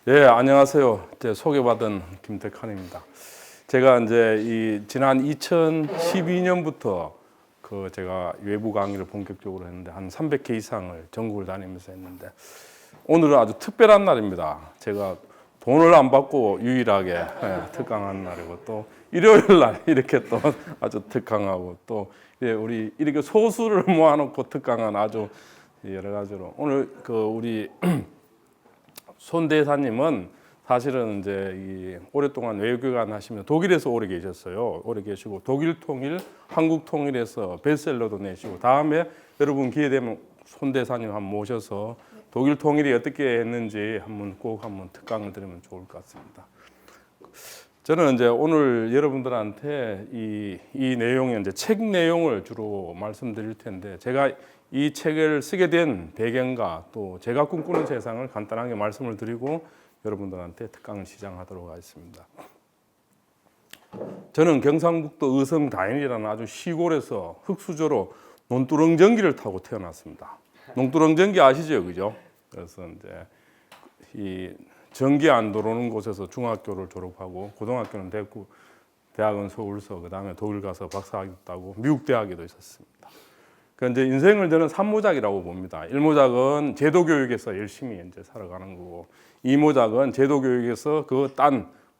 예, 안녕하세요. 소개받은 김택환입니다. 제가 이제 지난 2012년부터 제가 외부 강의를 본격적으로 했는데 한 300회 이상을 전국을 다니면서 했는데 오늘은 아주 특별한 날입니다. 제가 돈을 안 받고 유일하게 특강한 날이고 또 일요일 날 이렇게 또 아주 특강하고 또 우리 이렇게 소수를 모아놓고 특강한 아주 여러 가지로 오늘 우리 손 대사님은 사실은 이제 오랫동안 외교관 하시면 독일에서 오래 계셨어요. 오래 계시고 독일 통일, 한국 통일에서 베스트셀러도 내시고 다음에 여러분 기회 되면 손 대사님 한번 모셔서 독일 통일이 어떻게 했는지 꼭 한번 특강을 드리면 좋을 것 같습니다. 저는 이제 오늘 여러분들한테 이 내용의 이제 책 내용을 주로 말씀드릴 텐데 제가 이 책을 쓰게 된 배경과 또 제가 꿈꾸는 세상을 간단하게 말씀을 드리고 여러분들한테 특강을 시작하도록 하겠습니다. 저는 경상북도 의성 다인이라는 아주 시골에서 흙수저로 논두렁전기를 타고 태어났습니다. 논두렁전기 아시죠, 그죠? 그래서 이제 이 전기 안 들어오는 곳에서 중학교를 졸업하고 고등학교는 됐고 대학은 서울서 그다음에 독일 가서 박사학위도 따고 미국 대학에도 있었습니다. 그러니까 이제 인생을 저는 3모작이라고 봅니다. 1모작은 제도교육에서 열심히 이제 살아가는 거고 2모작은 제도교육에서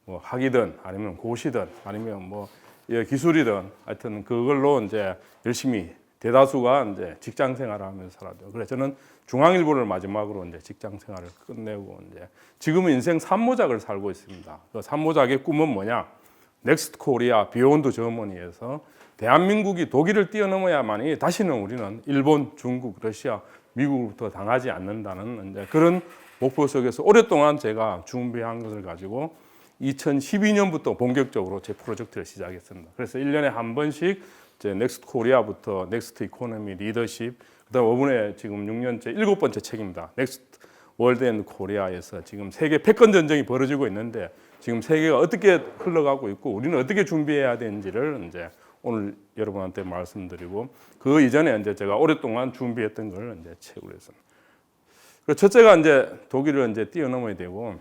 뭐 학위든 아니면 고시든 아니면 뭐 기술이든 하여튼 그걸로 이제 열심히 대다수가 이제 직장 생활을 하면서 살았죠. 그래서 저는 중앙일보를 마지막으로 이제 직장 생활을 끝내고 이제 지금은 인생 3모작을 살고 있습니다. 그 3모작의 꿈은 뭐냐? 넥스트 코리아 비욘드 저머니에서 대한민국이 독일을 뛰어넘어야만이 다시는 우리는 일본, 중국, 러시아, 미국부터 당하지 않는다는 이제 그런 목표 속에서 오랫동안 제가 준비한 것을 가지고 2012년부터 본격적으로 제 프로젝트를 시작했습니다. 그래서 1년에 한 번씩 이제 넥스트 코리아부터 넥스트 이코노미 리더십, 그다음 이번에 지금 6년째 7번째 책입니다. 넥스트 월드 앤 코리아에서 지금 세계 패권 전쟁이 벌어지고 있는데 지금 세계가 어떻게 흘러가고 있고 우리는 어떻게 준비해야 되는지를 이제 오늘 여러분한테 말씀드리고 그 이전에 이제 제가 오랫동안 준비했던 걸 이제 책으로 했습니다. 그 첫째가 이제 독일을 이제 뛰어넘어야 되고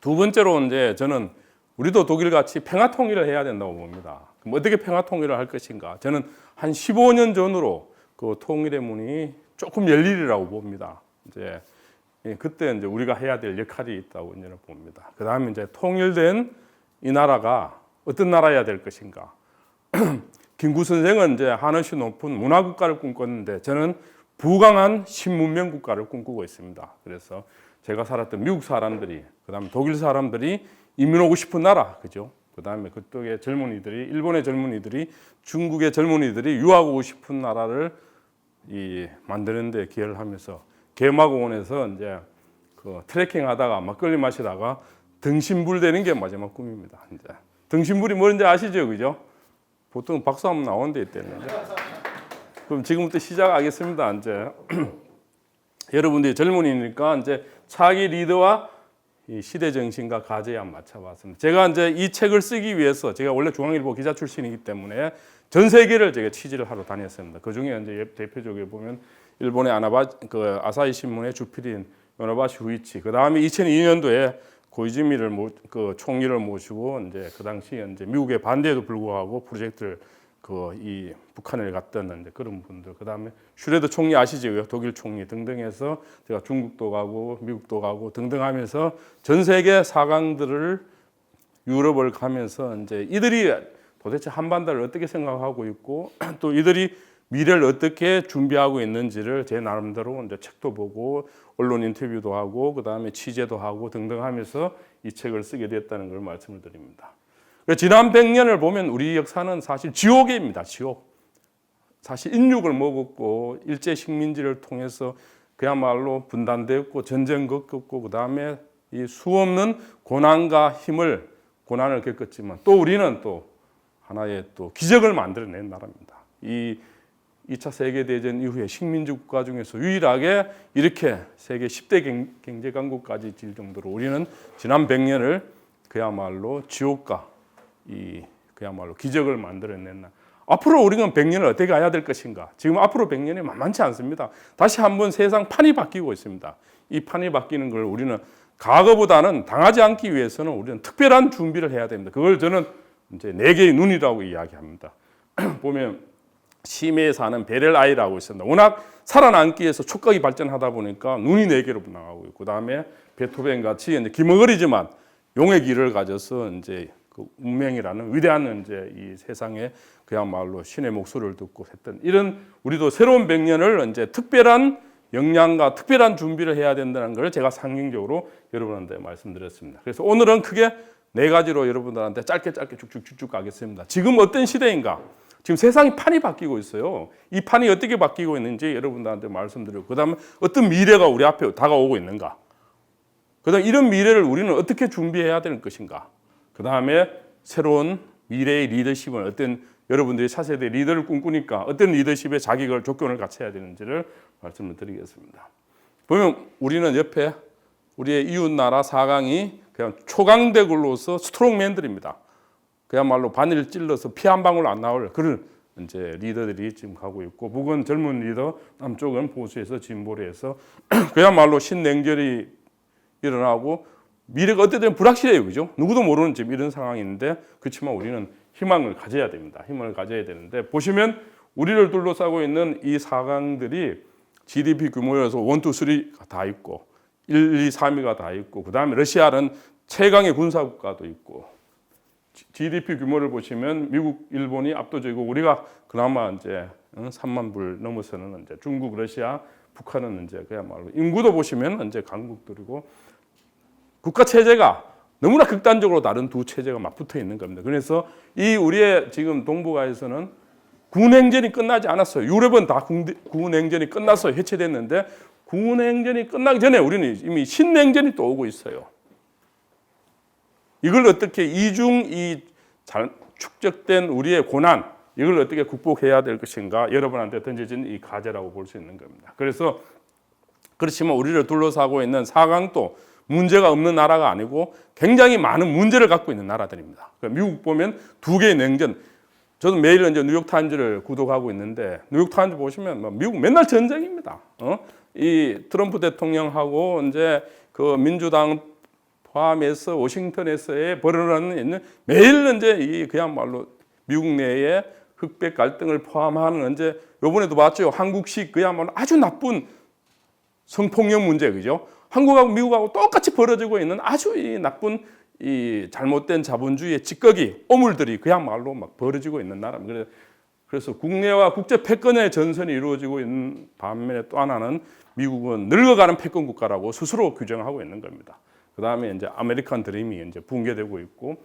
두 번째로 이제 저는 우리도 독일 같이 평화 통일을 해야 된다고 봅니다. 그럼 어떻게 평화 통일을 할 것인가? 저는 한 15년 전으로 그 통일의 문이 조금 열리리라고 봅니다. 이제 그때 이제 우리가 해야 될 역할이 있다고 저는 봅니다. 그 다음에 이제 통일된 이 나라가 어떤 나라여야 될 것인가? 김구 선생은 이제 한없이 높은 문화국가를 꿈꿨는데 저는 부강한 신문명 국가를 꿈꾸고 있습니다. 그래서 제가 살았던 미국 사람들이, 그다음에 독일 사람들이 이민 오고 싶은 나라, 그죠? 그다음에 그쪽의 젊은이들이, 일본의 젊은이들이, 중국의 젊은이들이 유학 오고 싶은 나라를 만드는데 기여를 하면서 개마공원에서 이제 트레킹 하다가 막걸리 마시다가 등신불 되는 게 마지막 꿈입니다. 이제 등신불이 뭔지 아시죠, 그죠? 보통 박수 한번 나오는 데 있대는데. 그럼 지금부터 시작하겠습니다. 이제 여러분들이 젊은이니까 이제 차기 리더와 이 시대 정신과 과제에 한번 맞춰봤습니다. 제가 이제 이 책을 쓰기 위해서 제가 원래 중앙일보 기자 출신이기 때문에 전 세계를 제가 취재를 하러 다녔습니다. 그 중에 이제 대표적으로 보면 일본의 아사히 신문의 주필인 요나바시 후이치, 그 다음에 2002년도에 고이즈미를 총리를 모시고 이제 그 당시 이제 미국의 반대에도 불구하고 프로젝트를 이 북한을 갔던 이제 그런 분들, 그 다음에 슈레더 총리 아시죠? 독일 총리 등등해서 제가 중국도 가고 미국도 가고 등등하면서 전 세계 사강들을 유럽을 가면서 이제 이들이 도대체 한반도를 어떻게 생각하고 있고 또 이들이 미래를 어떻게 준비하고 있는지를 제 나름대로 이제 책도 보고 언론 인터뷰도 하고 그 다음에 취재도 하고 등등 하면서 이 책을 쓰게 됐다는 걸 말씀을 드립니다. 지난 100년을 보면 우리 역사는 사실 지옥입니다. 지옥. 사실 인육을 먹었고 일제 식민지를 통해서 그야말로 분단되었고 전쟁 겪었고 그 다음에 이 수없는 고난과 고난을 겪었지만 또 우리는 또 하나의 또 기적을 만들어낸 나라입니다. 이 2차 세계대전 이후에 식민지 국가 중에서 유일하게 이렇게 세계 10대 경제 강국까지 질 정도로 우리는 지난 100년을 그야말로 지옥과 그야말로 기적을 만들어낸 나라. 앞으로 우리는 100년을 어떻게 가야 될 것인가? 지금 앞으로 100년이 만만치 않습니다. 다시 한번 세상 판이 바뀌고 있습니다. 이 판이 바뀌는 걸 우리는 과거보다는 당하지 않기 위해서는 우리는 특별한 준비를 해야 됩니다. 그걸 저는 이제 네 개의 눈이라고 이야기합니다. 보면 심해에 사는 베렐 아이라고 있습니다. 워낙 살아남기 위해서 촉각이 발전하다 보니까 눈이 네 개로 나가고 있고, 그다음에 베토벤 같이 이제 기머거리지만 용의 길을 가져서 이제 그 운명이라는 위대한 이제 이 세상에 그야말로 신의 목소리를 듣고 했던 이런 우리도 새로운 100년을 이제 특별한 역량과 특별한 준비를 해야 된다는 걸 제가 상징적으로 여러분한테 말씀드렸습니다. 그래서 오늘은 크게 네 가지로 여러분들한테 짧게 쭉쭉쭉쭉 가겠습니다. 지금 어떤 시대인가? 지금 세상이 판이 바뀌고 있어요. 이 판이 어떻게 바뀌고 있는지 여러분들한테 말씀드리고, 그다음에 어떤 미래가 우리 앞에 다가오고 있는가? 그다음 이런 미래를 우리는 어떻게 준비해야 되는 것인가? 그다음에 새로운 미래의 리더십은 어떤, 여러분들이 차세대 리더를 꿈꾸니까 어떤 리더십의 자격을 조건을 갖춰야 되는지를 말씀을 드리겠습니다. 보면 우리는 옆에 우리의 이웃 나라 4강이 그냥 초강대국으로서 스트롱맨들입니다. 그야말로 바늘 찔러서 피 한 방울 안 나올 그런 이제 리더들이 지금 가고 있고, 북은 젊은 리더, 남쪽은 보수에서 진보로 해서 그야말로 신냉전이 일어나고 미래가 어때든 불확실해요, 그죠? 누구도 모르는 지금 이런 상황인데, 그렇지만 우리는 희망을 가져야 됩니다. 희망을 가져야 되는데, 보시면 우리를 둘러싸고 있는 이 4강들이 GDP 규모에서 1, 2, 3가 다 있고 1, 2, 3위가 다 있고, 그 다음에 러시아는 최강의 군사국가도 있고, GDP 규모를 보시면 미국, 일본이 압도적이고, 우리가 그나마 이제 3만 불 넘어서는 이제 중국, 러시아, 북한은 이제 그야말로 인구도 보시면 이제 강국들이고, 국가 체제가 너무나 극단적으로 다른 두 체제가 맞붙어 있는 겁니다. 그래서 이 우리의 지금 동북아에서는 군행전이 끝나지 않았어요. 유럽은 다 군행전이 끝나서 해체됐는데, 군행전이 끝나기 전에 우리는 이미 신냉전이 또 오고 있어요. 이걸 어떻게 잘 축적된 우리의 고난, 이걸 어떻게 극복해야 될 것인가, 여러분한테 던져진 이 과제라고 볼 수 있는 겁니다. 그래서 그렇지만 우리를 둘러싸고 있는 4강도 문제가 없는 나라가 아니고 굉장히 많은 문제를 갖고 있는 나라들입니다. 미국 보면 두 개의 냉전, 저도 매일 이제 뉴욕타임즈를 구독하고 있는데, 뉴욕타임즈 보시면 미국 맨날 전쟁입니다. 이 트럼프 대통령하고 이제 그 민주당 포함해서 워싱턴에서의 벌어나는 매일 이제 이 그야말로 미국 내에 흑백 갈등을 포함하는, 이제 요번에도 봤죠. 한국식 그야말로 아주 나쁜 성폭력 문제, 그죠? 한국하고 미국하고 똑같이 벌어지고 있는 아주 이 나쁜 이 잘못된 자본주의의 찌꺼기 오물들이 그야말로 막 벌어지고 있는 나라입니다. 그래서 국내와 국제 패권의 전선이 이루어지고 있는 반면에 또 하나는 미국은 늙어가는 패권 국가라고 스스로 규정하고 있는 겁니다. 그 다음에 이제 아메리칸 드림이 이제 붕괴되고 있고,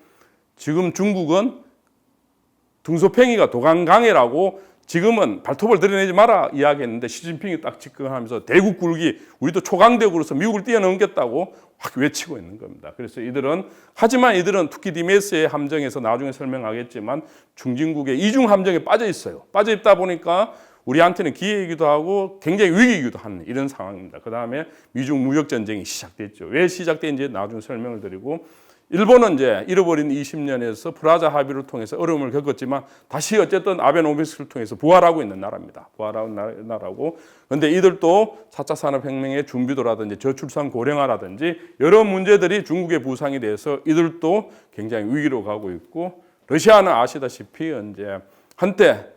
지금 중국은 등소팽이가 도강강해라고 지금은 발톱을 드러내지 마라 이야기했는데, 시진핑이 딱 집권하면서 대국 굴기, 우리도 초강대국으로서 미국을 뛰어넘겠다고 확 외치고 있는 겁니다. 그래서 하지만 이들은 투키디메스의 함정에서 나중에 설명하겠지만 중진국의 이중 함정에 빠져 있어요. 빠져 있다 보니까 우리한테는 기회이기도 하고 굉장히 위기이기도 하는 이런 상황입니다. 그 다음에 미중 무역 전쟁이 시작됐죠. 왜 시작된지 나중에 설명을 드리고, 일본은 이제 잃어버린 20년에서 프라자 합의를 통해서 어려움을 겪었지만 다시 어쨌든 아베노미스를 통해서 부활하고 있는 나라입니다. 부활하는 나라고. 그런데 이들도 4차 산업혁명의 준비도라든지 저출산 고령화라든지 여러 문제들이 중국의 부상이 돼서 이들도 굉장히 위기로 가고 있고, 러시아는 아시다시피 이제 한때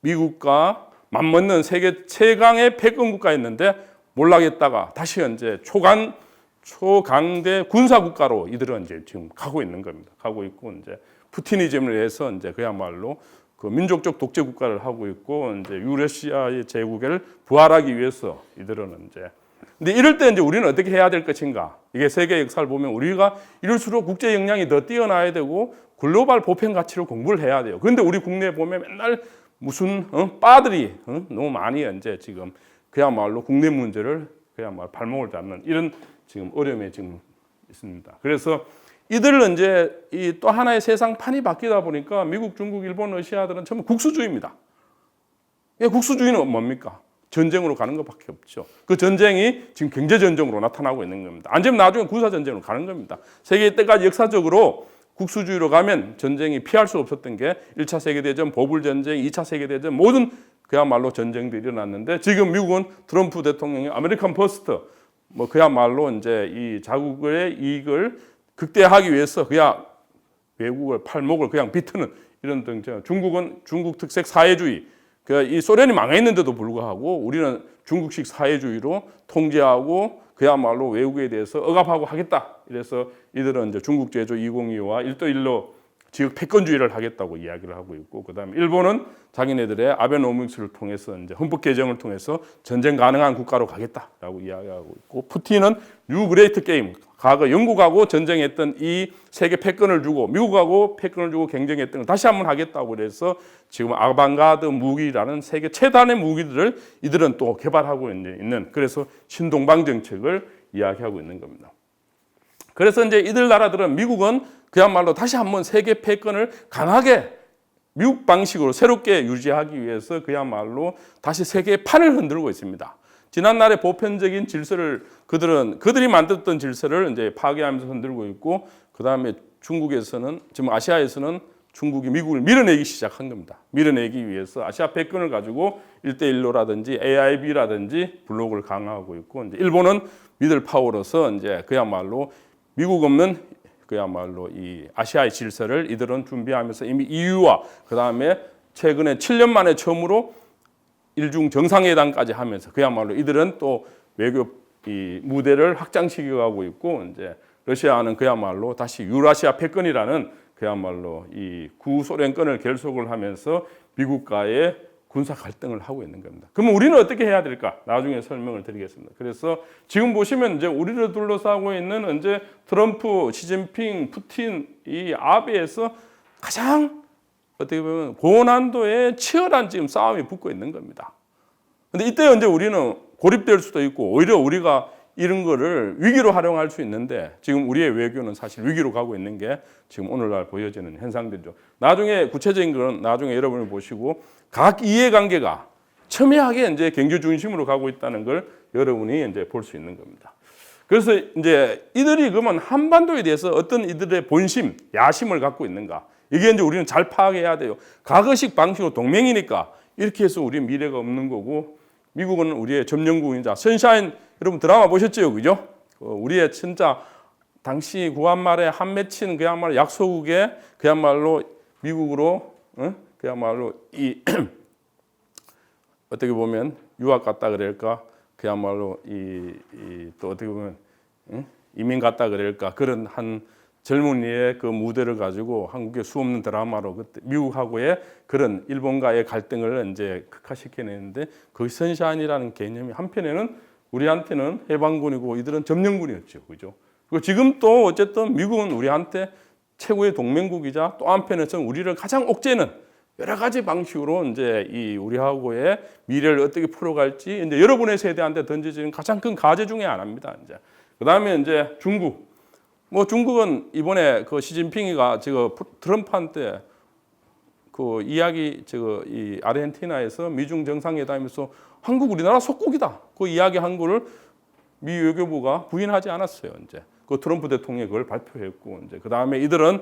미국과 맞먹는 세계 최강의 패권 국가였는데 몰락했다가 다시 이제 초강대 군사 국가로 이들은 이제 지금 가고 있는 겁니다. 가고 있고, 이제 푸티니즘을 해서 이제 그야말로 그 민족적 독재 국가를 하고 있고, 이제 유러시아의 제국을 부활하기 위해서 이들은 이제, 근데 이럴 때 이제 우리는 어떻게 해야 될 것인가? 이게 세계 역사를 보면 우리가 이럴수록 국제 역량이 더 뛰어나야 되고 글로벌 보편 가치를 공부를 해야 돼요. 그런데 우리 국내에 보면 맨날 무슨 빠들이 너무 많이 이제 지금 그야말로 국내 문제를 그야말로 발목을 잡는 이런 지금 어려움에 지금 있습니다. 그래서 이들은 이제 이 또 하나의 세상판이 바뀌다 보니까 미국, 중국, 일본, 러시아들은 전부 국수주의입니다. 국수주의는 뭡니까? 전쟁으로 가는 것밖에 없죠. 그 전쟁이 지금 경제전쟁으로 나타나고 있는 겁니다. 안 되면 나중에 군사전쟁으로 가는 겁니다. 세계 때까지 역사적으로 국수주의로 가면 전쟁이 피할 수 없었던 게 1차 세계대전, 보불전쟁, 2차 세계대전 모든 그야말로 전쟁들이 일어났는데, 지금 미국은 트럼프 대통령이 아메리칸 퍼스트, 뭐 그야말로 이제 이 자국의 이익을 극대화하기 위해서 그냥 외국을 팔목을 그냥 비트는 이런 등 중국은 중국 특색 사회주의. 이 소련이 망했는데도 불구하고 우리는 중국식 사회주의로 통제하고 그야말로 외국에 대해서 억압하고 하겠다. 이래서 이들은 이제 중국 제조 2025와 1대1로 지역 패권주의를 하겠다고 이야기를 하고 있고, 그다음에 일본은 자기네들의 아베노믹스를 통해서 이제 헌법 개정을 통해서 전쟁 가능한 국가로 가겠다라고 이야기하고 있고, 푸틴은 뉴 그레이트 게임, 과거 영국하고 전쟁했던 이 세계 패권을 주고 미국하고 패권을 주고 경쟁했던 걸 다시 한번 하겠다고 그래서 지금 아방가드 무기라는 세계 최단의 무기들을 이들은 또 개발하고 있는, 그래서 신동방 정책을 이야기하고 있는 겁니다. 그래서 이제 이들 나라들은, 미국은 그야말로 다시 한번 세계 패권을 강하게 미국 방식으로 새롭게 유지하기 위해서 그야말로 다시 세계의 판을 흔들고 있습니다. 지난날의 보편적인 질서를 그들이 만들었던 질서를 이제 파괴하면서 흔들고 있고, 그 다음에 중국에서는, 지금 아시아에서는 중국이 미국을 밀어내기 시작한 겁니다. 밀어내기 위해서 아시아 패권을 가지고 1대1로라든지 AIB라든지 블록을 강화하고 있고, 이제 일본은 미들 파워로서 이제 그야말로 미국 없는 그야말로 이 아시아의 질서를 이들은 준비하면서 이미 EU와 그 다음에 최근에 7년 만에 처음으로 일중 정상회담까지 하면서 그야말로 이들은 또 외교 이 무대를 확장시켜가고 있고, 이제 러시아는 그야말로 다시 유라시아 패권이라는 그야말로 이 구소련권을 결속을 하면서 미국과의 군사 갈등을 하고 있는 겁니다. 그러면 우리는 어떻게 해야 될까? 나중에 설명을 드리겠습니다. 그래서 지금 보시면 이제 우리를 둘러싸고 있는 이제 트럼프, 시진핑, 푸틴, 이 아베에서 가장 어떻게 보면 고난도의 치열한 지금 싸움이 붙고 있는 겁니다. 근데 이때 이제 우리는 고립될 수도 있고, 오히려 우리가 이런 거를 위기로 활용할 수 있는데, 지금 우리의 외교는 사실 위기로 가고 있는 게 지금 오늘날 보여지는 현상들이죠. 나중에 구체적인 건 나중에 여러분이 보시고, 각 이해관계가 첨예하게 이제 경제 중심으로 가고 있다는 걸 여러분이 이제 볼 수 있는 겁니다. 그래서 이제 이들이 그러면 한반도에 대해서 어떤 이들의 본심, 야심을 갖고 있는가? 이게 이제 우리는 잘 파악해야 돼요. 과거식 방식으로 동맹이니까 이렇게 해서 우리 미래가 없는 거고, 미국은 우리의 점령국이자 선샤인, 여러분 드라마 보셨죠, 그죠? 우리의 진짜 당시 구한말에 한 맺힌 그야말로 약소국에 그야말로 미국으로 그야말로 이 어떻게 보면 유학 갔다 그럴까, 그야말로 또 어떻게 보면 이민 갔다 그럴까, 그런 한 젊은이의 그 무대를 가지고 한국의 수없는 드라마로 그때 미국하고의 그런 일본과의 갈등을 이제 극화시켜내는데, 그 선샤인이라는 개념이 한편에는 우리한테는 해방군이고 이들은 점령군이었죠, 그죠? 그리고 지금 또 어쨌든 미국은 우리한테 최고의 동맹국이자 또 한편에서는 우리를 가장 옥죄는 여러 가지 방식으로 이제 이 우리하고의 미래를 어떻게 풀어갈지 이제 여러분의 세대한테 던져지는 가장 큰 과제 중에 하나입니다. 이제 그 다음에 이제 중국. 뭐 중국은 이번에 그 시진핑이가 지금 트럼프한테 그 이야기 이 아르헨티나에서 미중 정상회담에서 한국 우리나라 속국이다 그 이야기한 거를 미 외교부가 부인하지 않았어요. 이제 그 트럼프 대통령이 그걸 발표했고, 이제 그 다음에 이들은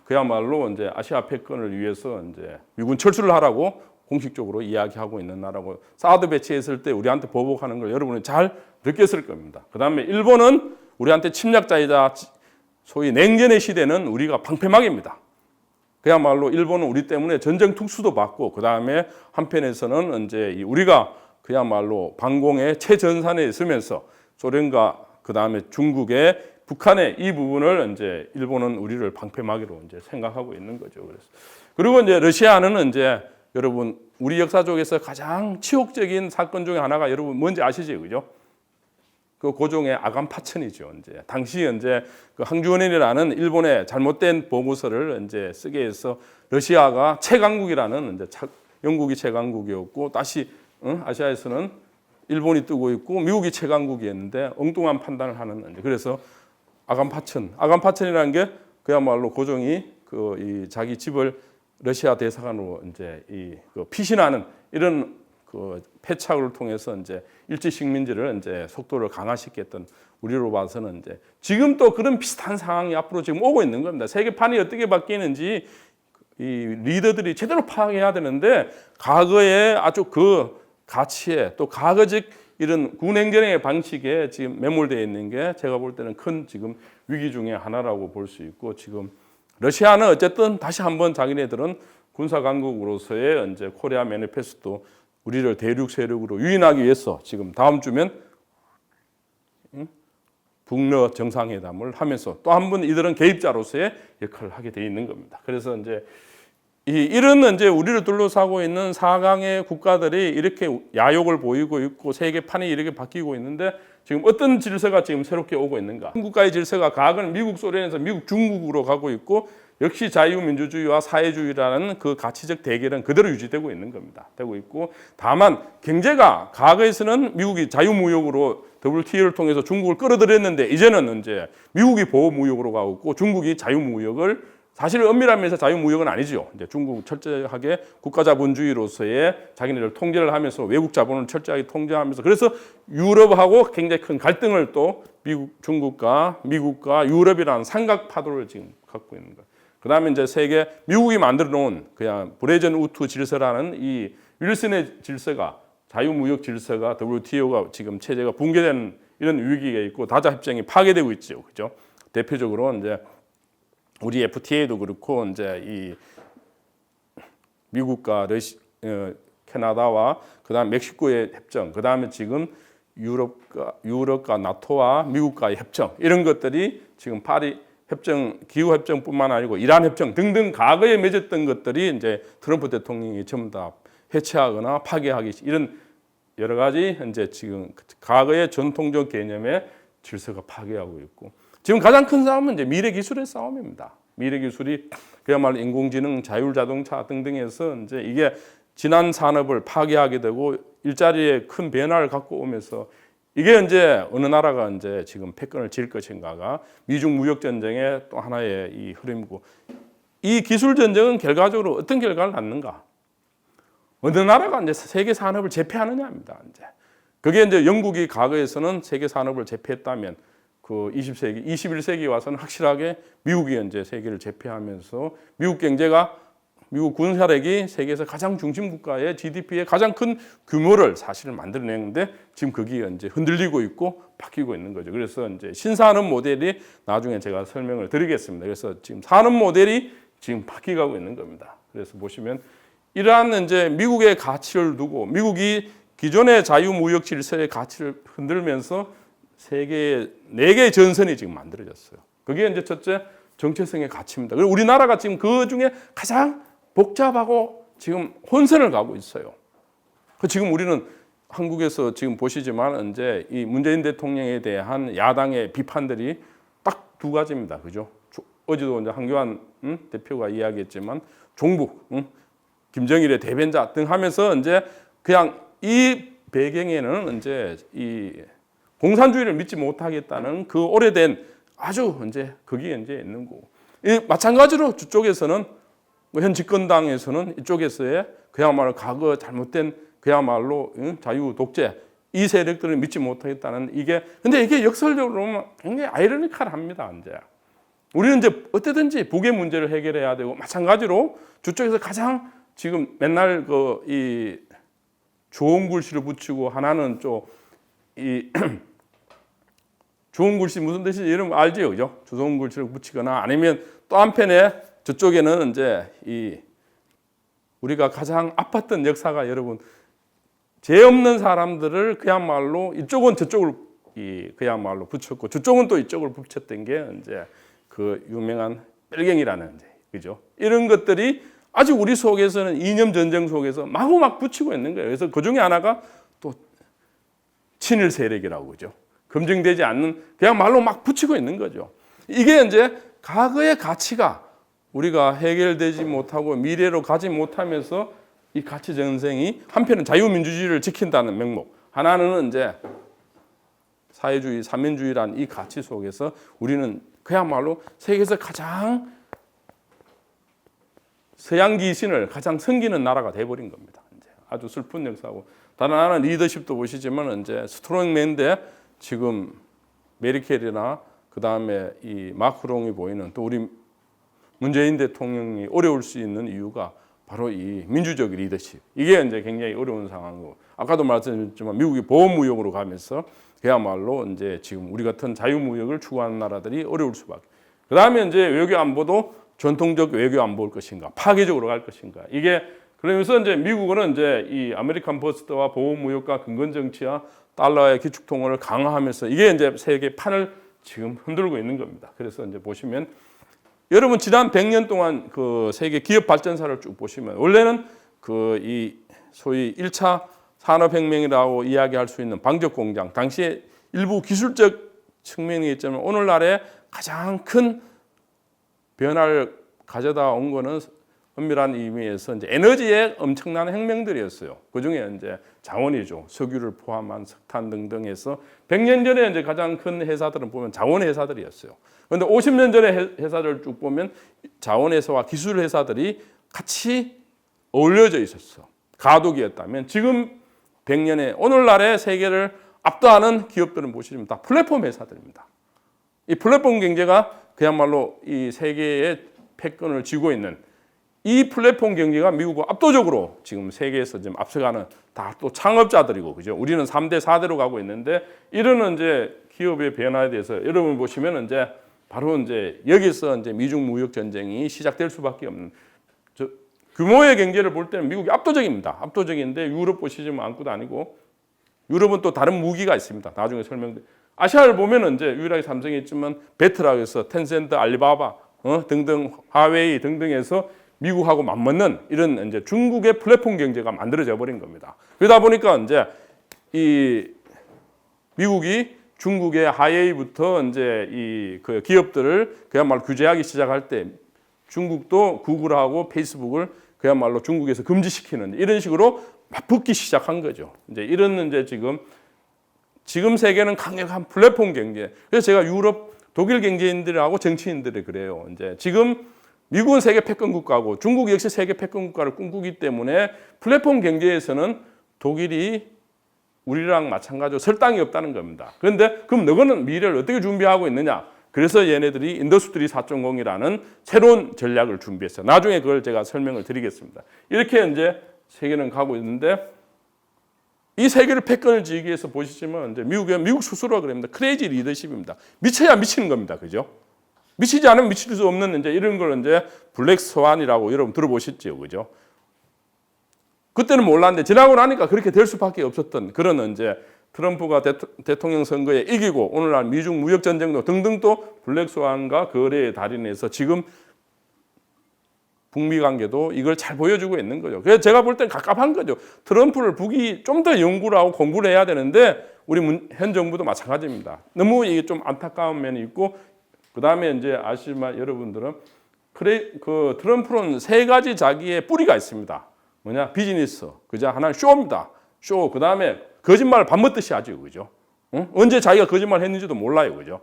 그야말로 이제 아시아 패권을 위해서 이제 미군 철수를 하라고 공식적으로 이야기하고 있는 나라고, 사드 배치했을 때 우리한테 보복하는 걸 여러분은 잘 느꼈을 겁니다. 그 다음에 일본은 우리한테 침략자이자 소위 냉전의 시대는 우리가 방패막입니다. 그야말로 일본은 우리 때문에 전쟁 특수도 받고, 그 다음에 한편에서는 이제 우리가 그야말로 방공의 최전선에 있으면서 소련과 그 다음에 중국의 북한의 이 부분을 이제 일본은 우리를 방패막이로 이제 생각하고 있는 거죠. 그리고 이제 러시아는 이제 여러분 우리 역사 속에서 가장 치욕적인 사건 중에 하나가 여러분 뭔지 아시죠, 그죠? 그 고종의 아간파천이죠. 이제 당시 이제 그 항주원인이라는 일본의 잘못된 보고서를 이제 쓰게 해서 러시아가 최강국이라는 이제 영국이 최강국이었고, 다시 아시아에서는 일본이 뜨고 있고 미국이 최강국이었는데 엉뚱한 판단을 하는, 그래서 아간파천이라는 게 그야말로 고종이 이 자기 집을 러시아 대사관으로 이제 그 피신하는 이런 그 패착을 통해서 이제 일제 식민지를 이제 속도를 강화시켰던, 우리로 봐서는 이제 지금 또 그런 비슷한 상황이 앞으로 지금 오고 있는 겁니다. 세계판이 어떻게 바뀌는지 이 리더들이 제대로 파악해야 되는데, 과거에 아주 그 가치에 또 과거적 이런 군행정의 방식에 지금 매몰되어 있는 게 제가 볼 때는 큰 지금 위기 중에 하나라고 볼 수 있고, 지금 러시아는 어쨌든 다시 한번 자기네들은 군사 강국으로서의 이제 코리아 매니페스토, 우리를 대륙 세력으로 유인하기 위해서 지금 다음 주면 북러 정상회담을 하면서 또 한 번 이들은 개입자로서의 역할을 하게 돼 있는 겁니다. 그래서 이제 이런 이제 우리를 둘러싸고 있는 4강의 국가들이 이렇게 야욕을 보이고 있고 세계판이 이렇게 바뀌고 있는데, 지금 어떤 질서가 지금 새롭게 오고 있는가? 한국과의 질서가 과거는 미국 소련에서 미국 중국으로 가고 있고, 역시 자유민주주의와 사회주의라는 그 가치적 대결은 그대로 유지되고 있는 겁니다. 되고 있고, 다만 경제가 과거에서는 미국이 자유무역으로 WTO를 통해서 중국을 끌어들였는데, 이제는 이제 미국이 보호무역으로 가고 있고 중국이 자유무역을, 사실 엄밀하면서 자유무역은 아니죠. 이제 중국 철저하게 국가자본주의로서의 자기네를 통제를 하면서 외국 자본을 철저하게 통제하면서, 그래서 유럽하고 굉장히 큰 갈등을 또 중국과 미국과 유럽이라는 삼각파도를 지금 갖고 있는 거예요. 그 다음에 이제 세계, 미국이 만들어 놓은 그냥 브레전 우투 질서라는 이 윌슨의 질서가, 자유무역 질서가, WTO가 지금 체제가 붕괴되는 이런 위기가 있고 다자 협정이 파괴되고 있죠. 그죠? 대표적으로 이제 우리 FTA도 그렇고, 이제 이 미국과 캐나다와 그다음 멕시코의 협정, 그다음에 지금 유럽과 나토와 미국과의 협정, 이런 것들이 지금 파리 협정, 기후 협정뿐만 아니고 이란 협정 등등 과거에 맺었던 것들이 이제 트럼프 대통령이 전부 다 해체하거나 파괴하기, 이런 여러 가지 이제 지금 과거의 전통적 개념의 질서가 파괴하고 있고, 지금 가장 큰 싸움은 이제 미래 기술의 싸움입니다. 미래 기술이 그야말로 인공지능, 자율자동차 등등에서 이제 이게 지난 산업을 파괴하게 되고 일자리에 큰 변화를 갖고 오면서, 이게 이제 어느 나라가 이제 지금 패권을 질 것인가가 미중 무역 전쟁의 또 하나의 이 흐름이고, 이 기술 전쟁은 결과적으로 어떤 결과를 낳는가? 어느 나라가 이제 세계 산업을 제패하느냐입니다. 이제 그게 이제 영국이 과거에서는 세계 산업을 제패했다면, 그 20세기, 21세기 와서는 확실하게 미국이 이제 세계를 제패하면서 미국 경제가, 미국 군사력이 세계에서 가장 중심 국가의 GDP의 가장 큰 규모를 사실은 만들어내는데, 지금 그게 이제 흔들리고 있고 바뀌고 있는 거죠. 그래서 이제 신산업 모델이 나중에 제가 설명을 드리겠습니다. 그래서 지금 산업 모델이 지금 바뀌고 있는 겁니다. 그래서 보시면 이러한 이제 미국의 가치를 두고, 미국이 기존의 자유무역 질서의 가치를 흔들면서 세계에 4개의 전선이 지금 만들어졌어요. 그게 이제 첫째 정체성의 가치입니다. 그리고 우리나라가 지금 그 중에 가장 복잡하고 지금 혼선을 가고 있어요. 지금 우리는 한국에서 지금 보시지만 이제 이 문재인 대통령에 대한 야당의 비판들이 딱 2가지입니다. 그죠? 어제도 이제 한교안 대표가 이야기했지만 종북, 김정일의 대변자 등 하면서 이제 그냥 이 배경에는 이제 이 공산주의를 믿지 못하겠다는 그 오래된 아주 이제 그게 이제 있는 거고, 마찬가지로 저쪽에서는 현 집권당에서는 이쪽에서의 그야말로 과거 잘못된 그야말로 자유 독재, 이 세력들을 믿지 못하겠다는 이게, 근데 이게 역설적으로 보면 굉장히 아이러니컬합니다. 이제 우리는 이제 어떻게든지 북의 문제를 해결해야 되고, 마찬가지로 저쪽에서 가장 지금 맨날 이 좋은 글씨를 붙이고, 하나는 이 좋은 글씨 무슨 뜻인지 이런 알죠, 그죠? 좋은 글씨를 붙이거나, 아니면 또 한편에 저쪽에는 이제 이 우리가 가장 아팠던 역사가, 여러분, 죄 없는 사람들을 그야말로 이쪽은 저쪽을 그야말로 붙였고, 저쪽은 또 이쪽을 붙였던 게 이제 그 유명한 뺄갱이라는, 그죠? 이런 것들이 아직 우리 속에서는 이념 전쟁 속에서 마구 막 붙이고 있는 거예요. 그래서 그 중에 하나가 또 친일 세력이라고, 그죠? 검증되지 않는 그냥 말로 막 붙이고 있는 거죠. 이게 이제 과거의 가치가 우리가 해결되지 못하고 미래로 가지 못하면서 이 가치 전쟁이, 한편은 자유민주주의를 지킨다는 명목, 하나는 이제 사회주의, 삼민주의라는 이 가치 속에서 우리는 그야말로 세계에서 가장 서양 기신을 가장 섬기는 나라가 돼버린 겁니다. 이제 아주 슬픈 역사고, 다른 하나는 리더십도 보시지만 이제 스트롱맨인데, 지금 메르켈이나 그 다음에 이 마크롱이 보이는, 또 우리 문재인 대통령이 어려울 수 있는 이유가 바로 이 민주적 리더십, 이게 이제 굉장히 어려운 상황이고, 아까도 말씀드렸지만 미국이 보호무역으로 가면서 그야말로 이제 지금 우리 같은 자유무역을 추구하는 나라들이 어려울 수밖에. 그 다음에 이제 외교 안보도 전통적 외교 안보일 것인가, 파괴적으로 갈 것인가. 이게 그러면서 이제 미국은 이제 이 아메리칸 퍼스트와 보호무역과 근건정치와 달러의 기축통화를 강화하면서 이게 이제 세계 판을 지금 흔들고 있는 겁니다. 그래서 이제 보시면 여러분 지난 100년 동안 그 세계 기업 발전사를 쭉 보시면 원래는 그 이 소위 1차 산업혁명이라고 이야기할 수 있는 방적 공장, 당시에 일부 기술적 측면이 있지만 오늘날에 가장 큰 변화를 가져다 온 거는 엄밀한 의미에서 이제 에너지의 엄청난 혁명들이었어요. 그 중에 이제 자원이죠. 석유를 포함한 석탄 등등해서 100년 전에 이제 가장 큰 회사들은 보면 자원 회사들이었어요. 그런데 50년 전에 회사를 쭉 보면 자원 회사와 기술 회사들이 같이 어울려져 있었어. 가독이었다면 지금 100년에 오늘날의 세계를 압도하는 기업들은 보시면 다 플랫폼 회사들입니다. 이 플랫폼 경제가 그야말로 이 세계의 패권을 쥐고 있는 이 플랫폼 경제가 미국을 압도적으로 지금 세계에서 지금 앞서가는 다 또 창업자들이고, 그죠? 우리는 3대, 4대로 가고 있는데 이런 이제 기업의 변화에 대해서 여러분 보시면 이제 바로 이제 여기서 이제 미중 무역 전쟁이 시작될 수밖에 없는 규모의 경제를 볼 때는 미국이 압도적입니다. 압도적인데 유럽 보시지만 아무것도 아니고 유럽은 또 다른 무기가 있습니다. 나중에 설명드릴게요. 아시아를 보면은 이제 유일하게 삼성이 있지만 베트라고 해서 텐센트, 알리바바 등등 화웨이 등등해서 미국하고 맞먹는 이런 이제 중국의 플랫폼 경제가 만들어져 버린 겁니다. 그러다 보니까 이제 이 미국이 중국의 화웨이부터 이제 이 그 기업들을 그야말로 규제하기 시작할 때 중국도 구글하고 페이스북을 그야말로 중국에서 금지시키는 이런 식으로 맞붙기 시작한 거죠. 이제 이런 이제 지금 세계는 강력한 플랫폼 경제. 그래서 제가 유럽 독일 경제인들하고 정치인들이 그래요. 이제 지금 미국은 세계 패권 국가고 중국 역시 세계 패권 국가를 꿈꾸기 때문에 플랫폼 경제에서는 독일이 우리랑 마찬가지로 설 땅이 없다는 겁니다. 그런데 그럼 너희는 미래를 어떻게 준비하고 있느냐? 그래서 얘네들이 인더스트리 4.0이라는 새로운 전략을 준비했어요. 나중에 그걸 제가 설명을 드리겠습니다. 이렇게 이제 세계는 가고 있는데 이 세계를 패권을 쥐기 위해서 보시지만 이제 미국 스스로가 그럽니다. 크레이지 리더십입니다. 미쳐야 미치는 겁니다. 그죠? 미치지 않으면 미칠 수 없는 이제 이런 걸 이제 블랙 스완이라고 여러분 들어보셨죠. 그죠? 그때는 몰랐는데 지나고 나니까 그렇게 될 수밖에 없었던 그런 이제 트럼프가 대통령 선거에 이기고 오늘날 미중 무역 전쟁도 등등 또 블랙 스완과 거래의 달인에서 지금 북미 관계도 이걸 잘 보여주고 있는 거죠. 그래서 제가 볼 땐 갑갑한 거죠. 트럼프를 북이 좀 더 연구를 하고 공부를 해야 되는데 우리 현 정부도 마찬가지입니다. 너무 이게 좀 안타까운 면이 있고 그 다음에 이제 아시지만 여러분들은 그 트럼프는 세 가지 자기의 뿌리가 있습니다. 뭐냐? 비즈니스. 그죠? 하나는 쇼입니다. 쇼. 그 다음에 거짓말을 밥 먹듯이 하죠. 그죠? 응? 언제 자기가 거짓말 했는지도 몰라요. 그죠?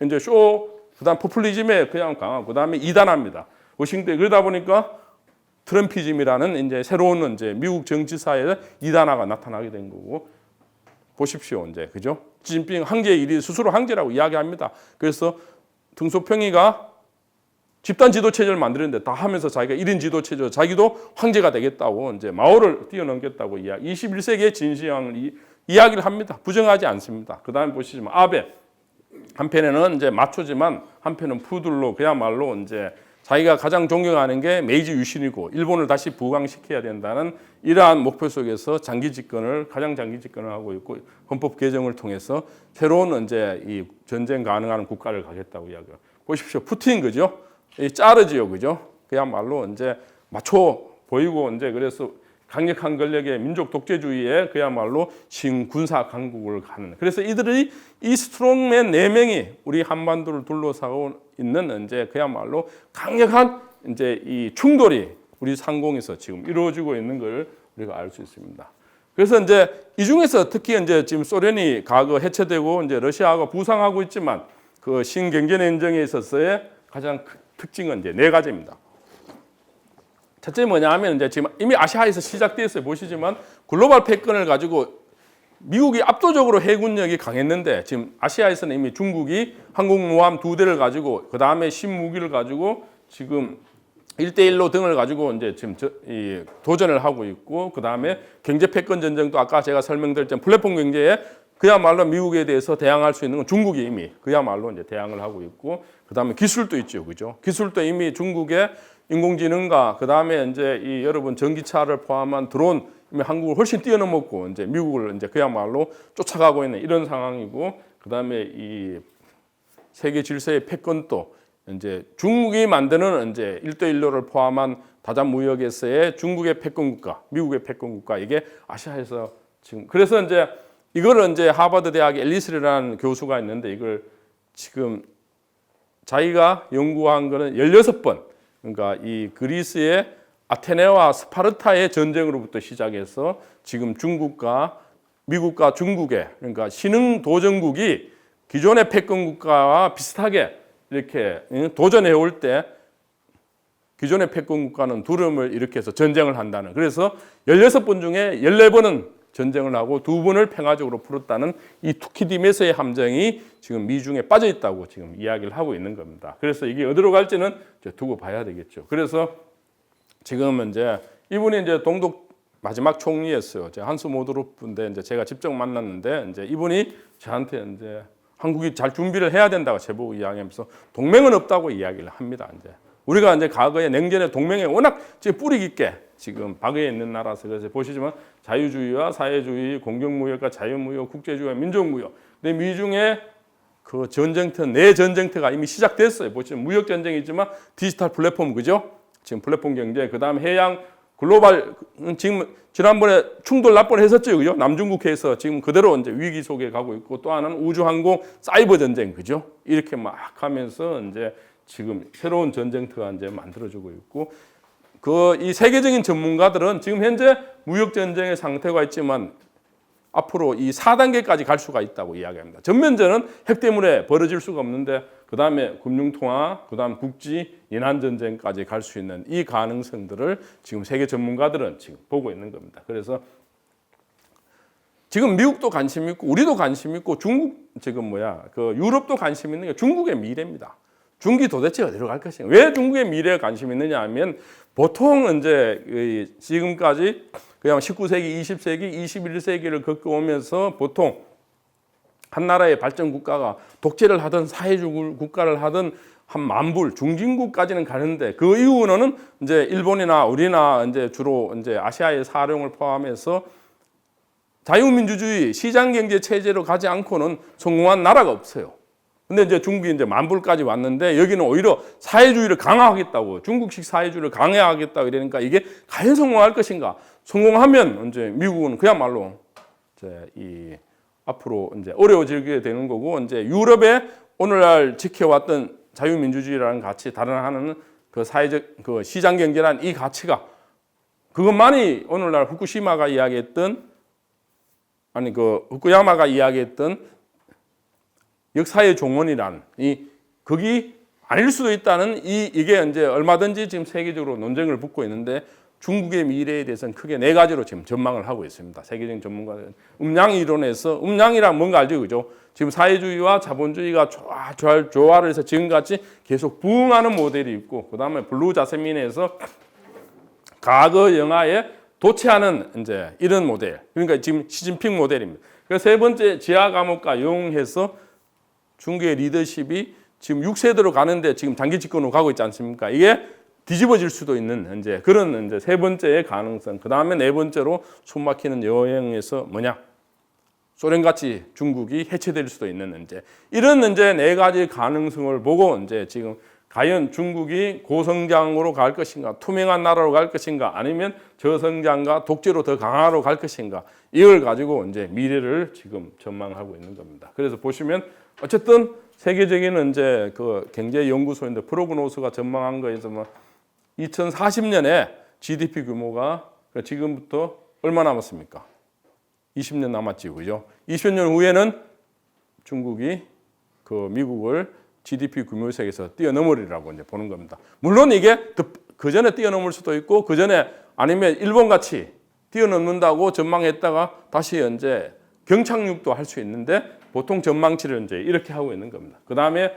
이제 쇼, 그 다음 포퓰리즘에 그냥 강하고, 그 다음에 이단합니다. 워싱턴. 그러다 보니까 트럼피즘이라는 이제 새로운 이제 미국 정치사에 이단화가 나타나게 된 거고, 보십시오. 이제. 그죠? 시진핑 황제의 일이 스스로 황제라고 이야기합니다. 그래서 등소평이가 집단 지도체제를 만드는데 다 하면서 자기가 1인 지도체제, 자기도 황제가 되겠다고 이제 마오를 뛰어넘겠다고 21세기의 진시황을 이야기를 합니다. 부정하지 않습니다. 그 다음에 보시지만 아베 한편에는 이제 마초지만 한편은 푸들로 그야말로 이제 자기가 가장 존경하는 게 메이지 유신이고 일본을 다시 부강시켜야 된다는 이러한 목표 속에서 가장 장기 집권을 하고 있고 헌법 개정을 통해서 새로운 이제 이 전쟁 가능한 국가를 가겠다고 이야기해요. 보십시오. 푸틴 그죠? 이 짜르지요, 그죠? 그야말로 이제 마초 보이고 이제 그래서 강력한 권력의 민족 독재주의에 그야말로 신군사 강국을 가는. 그래서 이들이 이 스트롱맨 4명이 우리 한반도를 둘러싸고 있는 이제 그야말로 강력한 이제 이 충돌이 우리 상공에서 지금 이루어지고 있는 걸 우리가 알 수 있습니다. 그래서 이제 이 중에서 특히 이제 지금 소련이 과거 해체되고 이제 러시아가 부상하고 있지만 그 신경제냉정에 있어서의 가장 특징은 이제 4가지입니다. 첫째 뭐냐 하면 이제 지금 이미 아시아에서 시작되었어요. 보시지만 글로벌 패권을 가지고 미국이 압도적으로 해군력이 강했는데 지금 아시아에서는 이미 중국이 항공모함 2대를 가지고 그 다음에 신무기를 가지고 지금 1대1로 등을 가지고 이제 지금 도전을 하고 있고, 그 다음에 경제 패권 전쟁도 아까 제가 설명드렸던 플랫폼 경제에 그야말로 미국에 대해서 대항할 수 있는 건 중국이 이미 그야말로 이제 대항을 하고 있고, 그 다음에 기술도 있죠, 그죠? 기술도 이미 중국의 인공지능과 그 다음에 이제 이 여러분 전기차를 포함한 드론 이미 한국을 훨씬 뛰어넘었고, 이제 미국을 이제 그야말로 쫓아가고 있는 이런 상황이고, 그 다음에 이 세계 질서의 패권도 이제 중국이 만드는 이제 1대1로를 포함한 다자 무역에서의 중국의 패권 국가, 미국의 패권 국가, 이게 아시아에서 지금 그래서 이제 이거를 이제 하버드 대학 앨리스라는 교수가 있는데, 이걸 지금 자기가 연구한 거는 16번, 그러니까 이 그리스의 아테네와 스파르타의 전쟁으로부터 시작해서 지금 중국과 미국과 중국의, 그러니까 신흥 도전국이 기존의 패권 국가와 비슷하게 이렇게 도전해 올 때 기존의 패권 국가는 두려움을 일으켜서 전쟁을 한다는, 그래서 16번 중에 14번은 전쟁을 하고 2번을 평화적으로 풀었다는 이 투키디메스의 함정이 지금 미중에 빠져 있다고 지금 이야기를 하고 있는 겁니다. 그래서 이게 어디로 갈지는 이제 두고 봐야 되겠죠. 그래서 지금은 이제 이분이 이제 동독 마지막 총리였어요. 한스 모드로프인데 이제 제가 직접 만났는데, 이제 이분이 저한테 이제 한국이 잘 준비를 해야 된다고 제보고 이야기하면서 동맹은 없다고 이야기를 합니다. 이제 우리가 이제 과거에 냉전의 동맹에 워낙 지금 뿌리 깊게 지금 박에 있는 나라서, 그래서 보시지만 자유주의와 사회주의, 공정무역과 자유무역, 국제주의와 민족무역. 근데 미중의 그 전쟁터, 내 전쟁터가 이미 시작됐어요. 보시면 무역 전쟁이지만 디지털 플랫폼, 그죠? 지금 플랫폼 경제, 그 다음 해양 글로벌, 지금 지난번에 충돌 날 뻔했었죠, 그죠? 남중국해에서 지금 그대로 이제 위기 속에 가고 있고, 또 하나는 우주항공 사이버 전쟁, 그죠? 이렇게 막 하면서 이제 지금 새로운 전쟁터가 이제 만들어지고 있고, 이 세계적인 전문가들은 지금 현재 무역 전쟁의 상태가 있지만 앞으로 이 4단계까지 갈 수가 있다고 이야기합니다. 전면전은 핵 때문에 벌어질 수가 없는데, 그 다음에 금융통화, 그 다음 국지, 인한전쟁까지 갈 수 있는 이 가능성들을 지금 세계 전문가들은 지금 보고 있는 겁니다. 그래서 지금 미국도 관심 있고, 우리도 관심 있고, 중국, 그 유럽도 관심 있는 게 중국의 미래입니다. 중국이 도대체 어디로 갈 것인가? 왜 중국의 미래에 관심 있느냐 하면, 보통 이제 지금까지 그냥 19세기, 20세기, 21세기를 겪어오면서 보통 한 나라의 발전 국가가 독재를 하든 사회주의 국가를 하든 한 만불 중진국까지는 가는데, 그 이후로는 이제 일본이나 우리나 이제 주로 이제 아시아의 사령을 포함해서 자유민주주의 시장경제 체제로 가지 않고는 성공한 나라가 없어요. 근데 이제 중국이 이제 만불까지 왔는데, 여기는 오히려 사회주의를 강화하겠다고, 중국식 사회주의를 강화하겠다고 이러니까 이게 과연 성공할 것인가? 성공하면 이제 미국은 그야말로 이제 앞으로 이제 어려워지게 되는 거고, 이제 유럽에 오늘날 지켜왔던 자유민주주의라는 가치, 다른 하나는 그 사회적 그 시장 경제란 이 가치가, 그것만이 오늘날 후쿠시마가 이야기했던, 아니 그 후쿠야마가 이야기했던 역사의 종언이란 거기 아닐 수도 있다는 이게 이제 얼마든지 지금 세계적으로 논쟁을 붙고 있는데, 중국의 미래에 대해서는 크게 4가지로 지금 전망을 하고 있습니다. 세계적인 전문가들은 음양 이론에서, 음양이란 뭔가 알죠, 그죠? 지금 사회주의와 자본주의가 조화를 해서 지금같이 계속 부흥하는 모델이 있고, 그 다음에 블루 자세민에서 과거 영화에 도취하는 이제 이런 모델, 그러니까 지금 시진핑 모델입니다. 그래서 3번째 지하 감옥과 영해서 중국의 리더십이 지금 6세대로 가는데 지금 장기 집권으로 가고 있지 않습니까? 이게 뒤집어질 수도 있는 이제 그런 이제 3번째의 가능성. 그 다음에 4번째로 숨막히는 여행에서 소련같이 중국이 해체될 수도 있는 이제 이런 이제 4가지 가능성을 보고, 이제 지금 과연 중국이 고성장으로 갈 것인가, 투명한 나라로 갈 것인가, 아니면 저성장과 독재로 더 강화로 갈 것인가, 이걸 가지고 이제 미래를 지금 전망하고 있는 겁니다. 그래서 보시면 어쨌든 세계적인 이제 그 경제 연구소인데 프로그노스가 전망한 거에서 2040년에 GDP 규모가 지금부터 얼마 남았습니까? 20년 남았지, 그죠? 20년 후에는 중국이 그 미국을 GDP 규모 세계에서 뛰어넘으리라고 이제 보는 겁니다. 물론 이게 그 전에 뛰어넘을 수도 있고, 그 전에 아니면 일본 같이 뛰어넘는다고 전망했다가 다시 이제 경착륙도 할 수 있는데, 보통 전망치를 이제 이렇게 하고 있는 겁니다. 그 다음에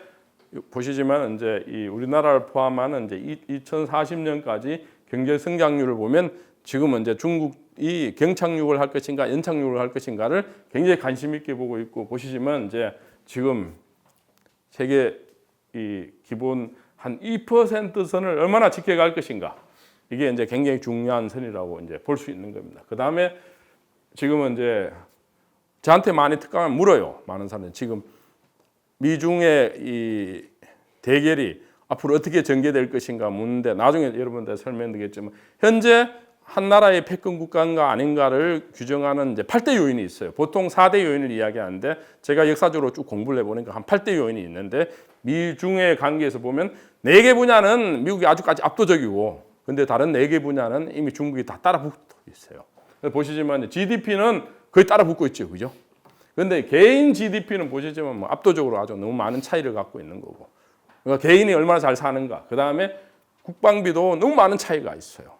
보시지만 이제 이 우리나라를 포함하는 이제 2040년까지 경제 성장률을 보면 지금은 이제 중국이 경착륙을 할 것인가 연착륙을 할 것인가를 굉장히 관심 있게 보고 있고, 보시지만 이제 지금 세계 이 기본 한 2% 선을 얼마나 지켜갈 것인가, 이게 이제 굉장히 중요한 선이라고 이제 볼 수 있는 겁니다. 그 다음에 지금은 이제 저한테 많이 특강을 물어요. 많은 사람들이 지금 미중의 이 대결이 앞으로 어떻게 전개될 것인가 묻는데, 나중에 여러분들 설명드리겠지만 현재 한 나라의 패권 국가인가 아닌가를 규정하는 이제 8대 요인이 있어요. 보통 4대 요인을 이야기하는데 제가 역사적으로 쭉 공부를 해보니까 한 8대 요인이 있는데, 미중의 관계에서 보면 4개 분야는 미국이 아주까지 압도적이고, 근데 다른 4개 분야는 이미 중국이 다 따라붙고 있어요. 보시지만 GDP는 거의 따라붙고 있죠, 그죠? 근데 개인 GDP는 보시지만 뭐 압도적으로 아주 너무 많은 차이를 갖고 있는 거고, 그러니까 개인이 얼마나 잘 사는가, 그 다음에 국방비도 너무 많은 차이가 있어요.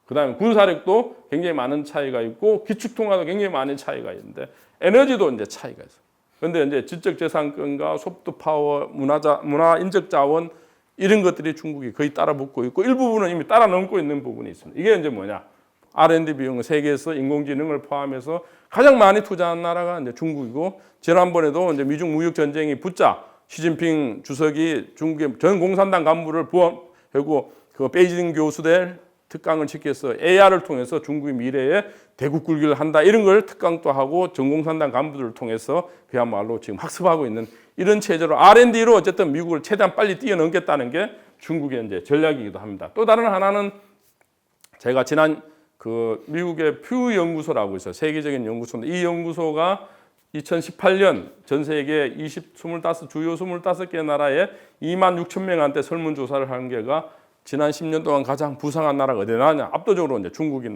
그 다음에 군사력도 굉장히 많은 차이가 있고, 기축통화도 굉장히 많은 차이가 있는데, 에너지도 이제 차이가 있어요. 그런데 이제 지적재산권과 소프트파워, 문화 인적 자원, 이런 것들이 중국이 거의 따라붙고 있고, 일부분은 이미 따라 넘고 있는 부분이 있습니다. 이게 이제 뭐냐? R&D 비용, 세계에서 인공지능을 포함해서 가장 많이 투자한 나라가 이제 중국이고, 지난번에도 이제 미중 무역 전쟁이 붙자 시진핑 주석이 중국의 전 공산당 간부를 부하고 그 베이징 교수들 특강을 시켜서 AR을 통해서 중국의 미래에 대국 굴기를 한다, 이런 걸 특강도 하고 전공산당 간부들을 통해서 그야말로 지금 학습하고 있는 이런 체제로 R&D로 어쨌든 미국을 최대한 빨리 뛰어넘겠다는 게 중국의 이제 전략이기도 합니다. 또 다른 하나는 제가 지난 그 미국의 퓨 연구소라고 있어요. 세계적인 연구소인데, 이 연구소가 2018년 전 세계 25 주요 25개 나라에 26,000명한테 설문조사를 한 게가 지난 10년 동안 가장 부상한 나라가 어디 나냐? 압도적으로 이제 중국이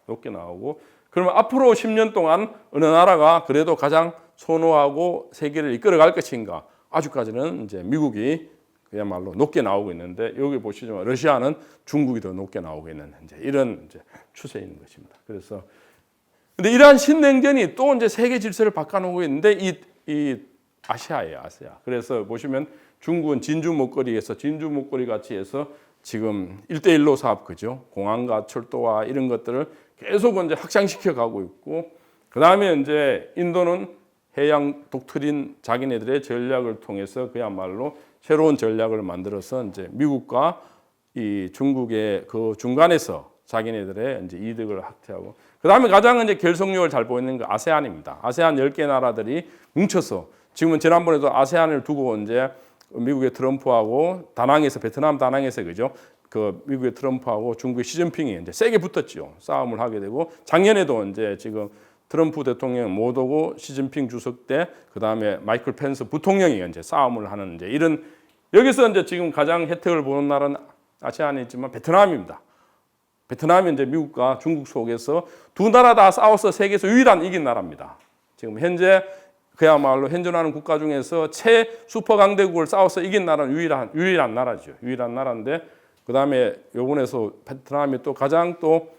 높게 나오고, 그러면 앞으로 10년 동안 어느 나라가 그래도 가장 선호하고 세계를 이끌어갈 것인가? 아직까지는 이제 미국이 그야말로 높게 나오고 있는데, 여기 보시지만 러시아는 중국이 더 높게 나오고 있는 이제 이런 이제 추세인 것입니다. 그래서 근데 이러한 신냉전이 또 이제 세계 질서를 바꿔놓고 있는데, 이 아시아예요, 아시아. 그래서 보시면 중국은 진주 목걸이 같이 해서 지금 1대1로 사업, 그죠? 공항과 철도와 이런 것들을 계속 이제 확장시켜 가고 있고, 그 다음에 이제 인도는 해양 독트린 자기네들의 전략을 통해서 그야말로 새로운 전략을 만들어서 이제 미국과 이 중국의 그 중간에서 자기네들의 이제 이득을 확대하고, 그 다음에 가장 이제 결속력을 잘 보이는 게 아세안입니다. 아세안 10개 나라들이 뭉쳐서 지금은 지난번에도 아세안을 두고 이제 미국의 트럼프하고 베트남 다낭에서 그죠? 그 미국의 트럼프하고 중국의 시진핑이 이제 세게 붙었죠. 싸움을 하게 되고, 작년에도 이제 지금 트럼프 대통령 못 오고 시진핑 주석 때 그다음에 마이클 펜스 부통령이 이제 싸움을 하는 이제 이런, 여기서 이제 지금 가장 혜택을 보는 나라는 아시안에 있지만 베트남입니다. 베트남이 이제 미국과 중국 속에서 두 나라 다 싸워서 세계에서 유일한 이긴 나라입니다. 지금 현재 그야말로 현존하는 국가 중에서 슈퍼 강대국을 싸워서 이긴 나라는 유일한 나라죠. 유일한 나라인데, 그 다음에 요번에서 베트남이 또 가장 또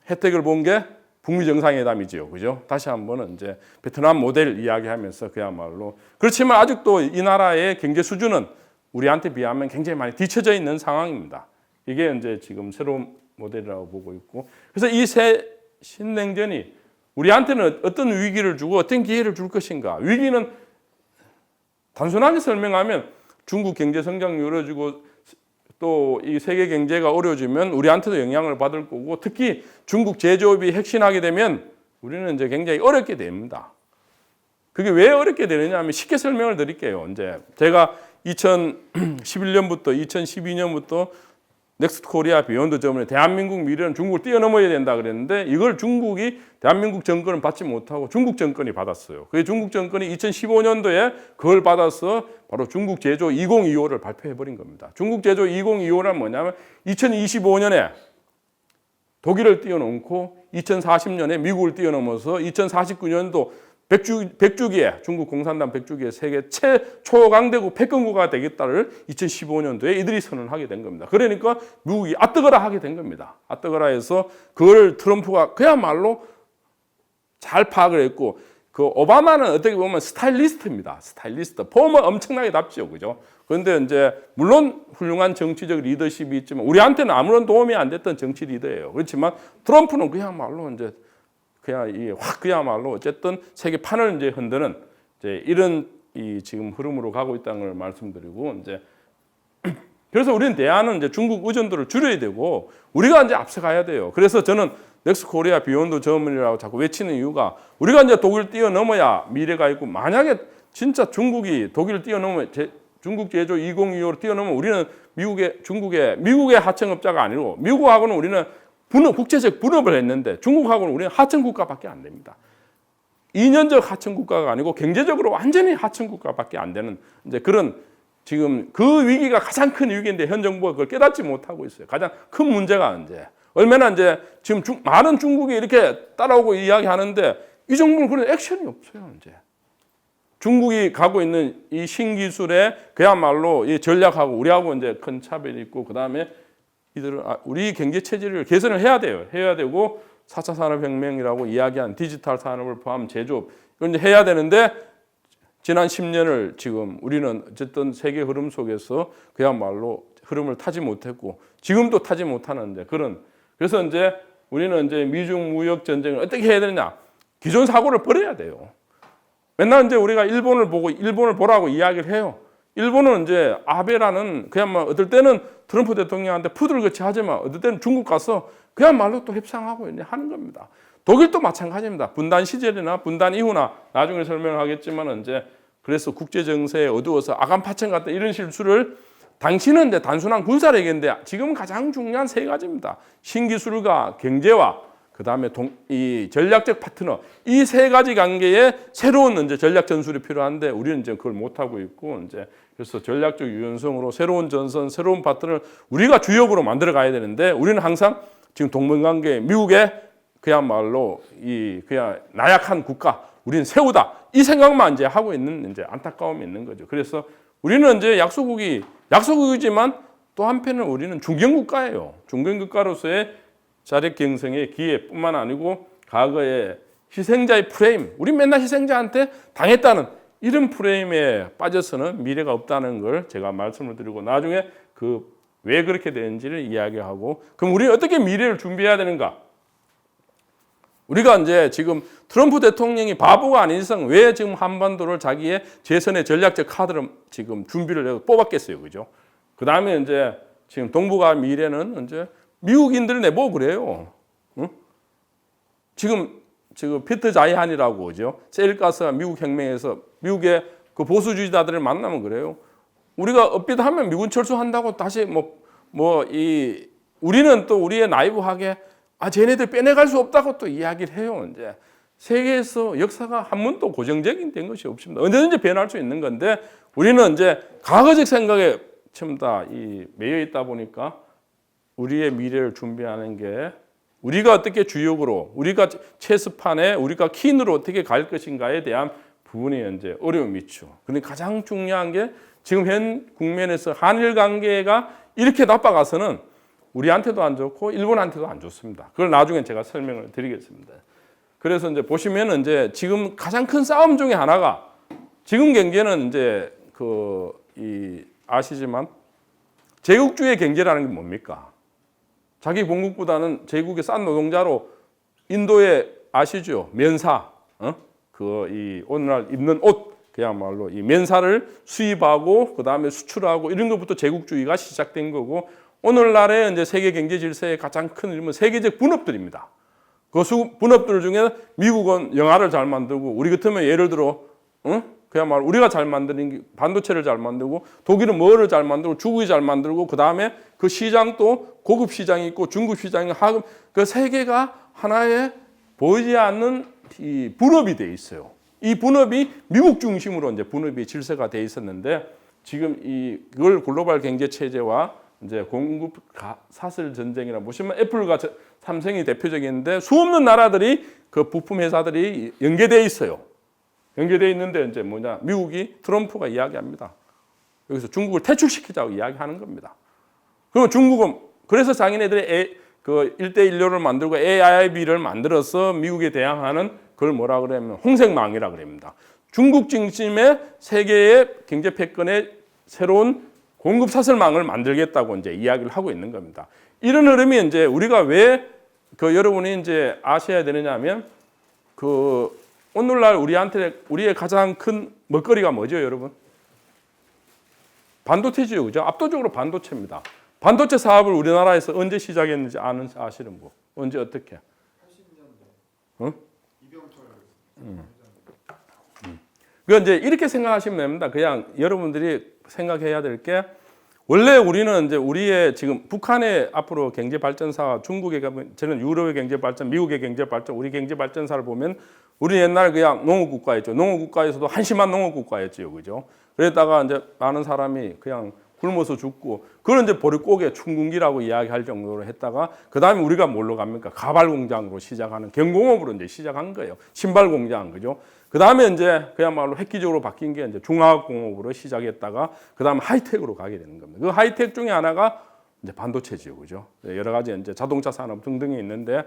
혜택을 본 게 북미 정상회담이죠, 그죠? 다시 한번은 이제 베트남 모델 이야기하면서 그야말로, 그렇지만 아직도 이 나라의 경제 수준은 우리한테 비하면 굉장히 많이 뒤처져 있는 상황입니다. 이게 이제 지금 새로운 모델이라고 보고 있고, 그래서 이 새 신냉전이 우리한테는 어떤 위기를 주고 어떤 기회를 줄 것인가? 위기는 단순하게 설명하면 중국 경제 성장이 어려지고 또 이 세계 경제가 어려워지면 우리한테도 영향을 받을 거고, 특히 중국 제조업이 혁신하게 되면 우리는 이제 굉장히 어렵게 됩니다. 그게 왜 어렵게 되느냐 하면 쉽게 설명을 드릴게요. 이제 제가 2011년부터 2012년부터 넥스트 코리아 비욘드 점을 대한민국 미래는 중국을 뛰어넘어야 된다 그랬는데, 이걸 중국이 대한민국 정권은 받지 못하고 중국 정권이 받았어요. 그 중국 정권이 2015년도에 그걸 받아서 바로 중국 제조 2025를 발표해 버린 겁니다. 중국 제조 2025란 뭐냐면 2025년에 독일을 뛰어넘고 2040년에 미국을 뛰어넘어서 2049년도 100주기에 중국 공산당 100주기에 세계 최초강대국 패권국가 되겠다를 2015년도에 이들이 선언하게 된 겁니다. 그러니까 미국이 아뜨거라 하게 된 겁니다. 아뜨거라 해서 그걸 트럼프가 그야말로 잘 파악을 했고, 그 오바마는 어떻게 보면 스타일리스트입니다. 스타일리스트. 보면 엄청나게 답죠, 그죠? 그런데 이제 물론 훌륭한 정치적 리더십이 있지만 우리한테는 아무런 도움이 안 됐던 정치 리더예요. 그렇지만 트럼프는 그야말로 이제 그냥 이 확 그야말로 어쨌든 세계 판을 이제 흔드는 이제 이런 이 지금 흐름으로 가고 있다는 걸 말씀드리고 이제 그래서 우리는 대안은 이제 중국 의존도를 줄여야 되고 우리가 이제 앞서가야 돼요. 그래서 저는 넥스 코리아 비욘드 저머니라고 자꾸 외치는 이유가 우리가 이제 독일 뛰어넘어야 미래가 있고 만약에 진짜 중국이 독일을 뛰어넘으면 중국 제조 2025로 뛰어넘으면 우리는 미국의 하청업자가 아니고 미국하고는 우리는 국제적 분업을 했는데 중국하고는 우리는 하청 국가밖에 안 됩니다. 2년적 하청 국가가 아니고 경제적으로 완전히 하청 국가밖에 안 되는 이제 그런 지금 그 위기가 가장 큰 위기인데 현 정부가 그걸 깨닫지 못하고 있어요. 가장 큰 문제가 이제 얼마나 이제 지금 많은 중국이 이렇게 따라오고 이야기하는데 이 정부는 그런 액션이 없어요. 이제 중국이 가고 있는 이 신기술에 그야말로 이 전략하고 우리하고 이제 큰 차별이 있고 그 다음에 이들은 우리 경제 체질을 개선을 해야 돼요. 해야 되고 4차 산업혁명이라고 이야기한 디지털 산업을 포함 제조업 이걸 이제 해야 되는데 지난 10년을 지금 우리는 어쨌든 세계 흐름 속에서 그야말로 흐름을 타지 못했고 지금도 타지 못하는데 그래서 이제 우리는 이제 미중 무역 전쟁을 어떻게 해야 되느냐 기존 사고를 버려야 돼요. 맨날 이제 우리가 일본을 보라고 이야기를 해요. 일본은 이제 아베라는 그야말로 어떨 때는 트럼프 대통령한테 푸들거치 하지만 어떨 때는 중국 가서 그야말로 또 협상하고 하는 겁니다. 독일도 마찬가지입니다. 분단 시절이나 분단 이후나 나중에 설명하겠지만 이제 그래서 국제 정세에 어두워서 아간파천 같은 이런 실수를 당신은 이제 단순한 군사력인데 지금 가장 중요한 세 가지입니다. 신기술과 경제와 그다음에 이 전략적 파트너 이 세 가지 관계에 새로운 이제 전략 전술이 필요한데 우리는 이제 그걸 못 하고 있고 이제 그래서 전략적 유연성으로 새로운 전선, 새로운 파트너를 우리가 주역으로 만들어 가야 되는데 우리는 항상 지금 동맹 관계 미국의 그야말로 그냥 나약한 국가 우리는 세우다 이 생각만 이제 하고 있는 이제 안타까움이 있는 거죠. 그래서 우리는 이제 약소국이지만 또 한편은 우리는 중견국가예요. 중견국가로서의 자력 경성의 기회뿐만 아니고 과거의 희생자의 프레임, 우리 맨날 희생자한테 당했다는 이런 프레임에 빠져서는 미래가 없다는 걸 제가 말씀을 드리고 나중에 왜 그렇게 되는지를 이야기하고 그럼 우리는 어떻게 미래를 준비해야 되는가? 우리가 이제 지금 트럼프 대통령이 바보가 아닌 이상 왜 지금 한반도를 자기의 재선의 전략적 카드로 지금 준비를 해서 뽑았겠어요, 그죠? 그 다음에 이제 지금 동북아 미래는 이제 미국인들이 내보고 그래요. 응? 지금 피터 자이한이라고 그죠? 셀가스가 미국 혁명에서 미국의 그 보수주의자들을 만나면 그래요. 우리가 업비트하면 미군 철수한다고 다시 우리는 또 우리의 나이브하게 쟤네들 빼내갈 수 없다고 또 이야기를 해요. 이제 세계에서 역사가 한 번도 고정적인 된 것이 없습니다. 언제든지 변할 수 있는 건데 우리는 이제 과거적 생각에 전부 다 매여 있다 보니까 우리의 미래를 준비하는 게 우리가 어떻게 주역으로 우리가 체스판에 우리가 퀸으로 어떻게 갈 것인가에 대한 부분이 이제 어려움이 있죠. 근데 가장 중요한 게 지금 현 국면에서 한일 관계가 이렇게 나빠가서는 우리한테도 안 좋고 일본한테도 안 좋습니다. 그걸 나중에 제가 설명을 드리겠습니다. 그래서 이제 보시면은 이제 지금 가장 큰 싸움 중에 하나가 지금 경제는 이제 아시지만 제국주의 경제라는 게 뭡니까? 자기 공급보다는 제국의 싼 노동자로 인도에 아시죠? 면사, 오늘날 입는 옷, 그야말로 이 면사를 수입하고 그 다음에 수출하고 이런 것부터 제국주의가 시작된 거고 오늘날의 이제 세계 경제 질서의 가장 큰 이름은 세계적 분업들입니다. 그 분업들 중에 미국은 영화를 잘 만들고 우리 같으면 예를 들어, 그야말로 우리가 잘 만드는 반도체를 잘 만들고 독일은 뭐를 잘 만들고 중국이 잘 만들고 그 다음에 그 시장도 고급 시장이 있고 중급 시장이 하급 그 세 개가 하나의 보이지 않는 이 분업이 돼 있어요. 이 분업이 미국 중심으로 이제 분업이 질서가 돼 있었는데 지금 이걸 글로벌 경제 체제와 이제 공급 사슬 전쟁이라 보시면 애플과 삼성이 대표적인데 수없는 나라들이 그 부품 회사들이 연계돼 있어요. 연계되어 있는데 이제 미국이 트럼프가 이야기합니다. 여기서 중국을 퇴출시키자고 이야기하는 겁니다. 그러면 중국은 그래서 자기네들이 그 1대1료를 만들고 AIB를 만들어서 미국에 대항하는 그걸 뭐라 그러냐면 홍색망이라 그럽니다. 중국 중심의 세계의 경제 패권의 새로운 공급 사슬망을 만들겠다고 이제 이야기를 하고 있는 겁니다. 이런 흐름이 이제 우리가 왜 여러분이 이제 아셔야 되느냐면 오늘날 우리의 가장 큰 먹거리가 뭐죠, 여러분? 반도체죠, 그죠? 압도적으로 반도체입니다. 반도체 사업을 우리나라에서 언제 시작했는지 아시는 분? 언제 어떻게? 80년대. 응? 이병철. 그 이제 이렇게 생각하시면 됩니다. 그냥 여러분들이 생각해야 될 게 원래 우리는 이제 우리의 지금 북한의 앞으로 경제 발전사, 중국의 저는 유럽의 경제 발전, 미국의 경제 발전, 우리 경제 발전사를 보면 우리 옛날 그냥 농업 국가였죠. 농업 국가에서도 한심한 농업 국가였죠, 그죠? 그랬다가 이제 많은 사람이 그냥 굶어서 죽고 그걸 이제 보릿고개 춘군기라고 이야기할 정도로 했다가 그 다음에 우리가 뭘로 갑니까? 가발 공장으로 시작하는 경공업으로 이제 시작한 거예요. 신발 공장, 그죠? 그 다음에 이제 그야말로 획기적으로 바뀐 게 이제 중화학공업으로 시작했다가 그 다음에 하이텍으로 가게 되는 겁니다. 그 하이텍 중에 하나가 이제 반도체지요, 그죠? 여러 가지 이제 자동차 산업 등등이 있는데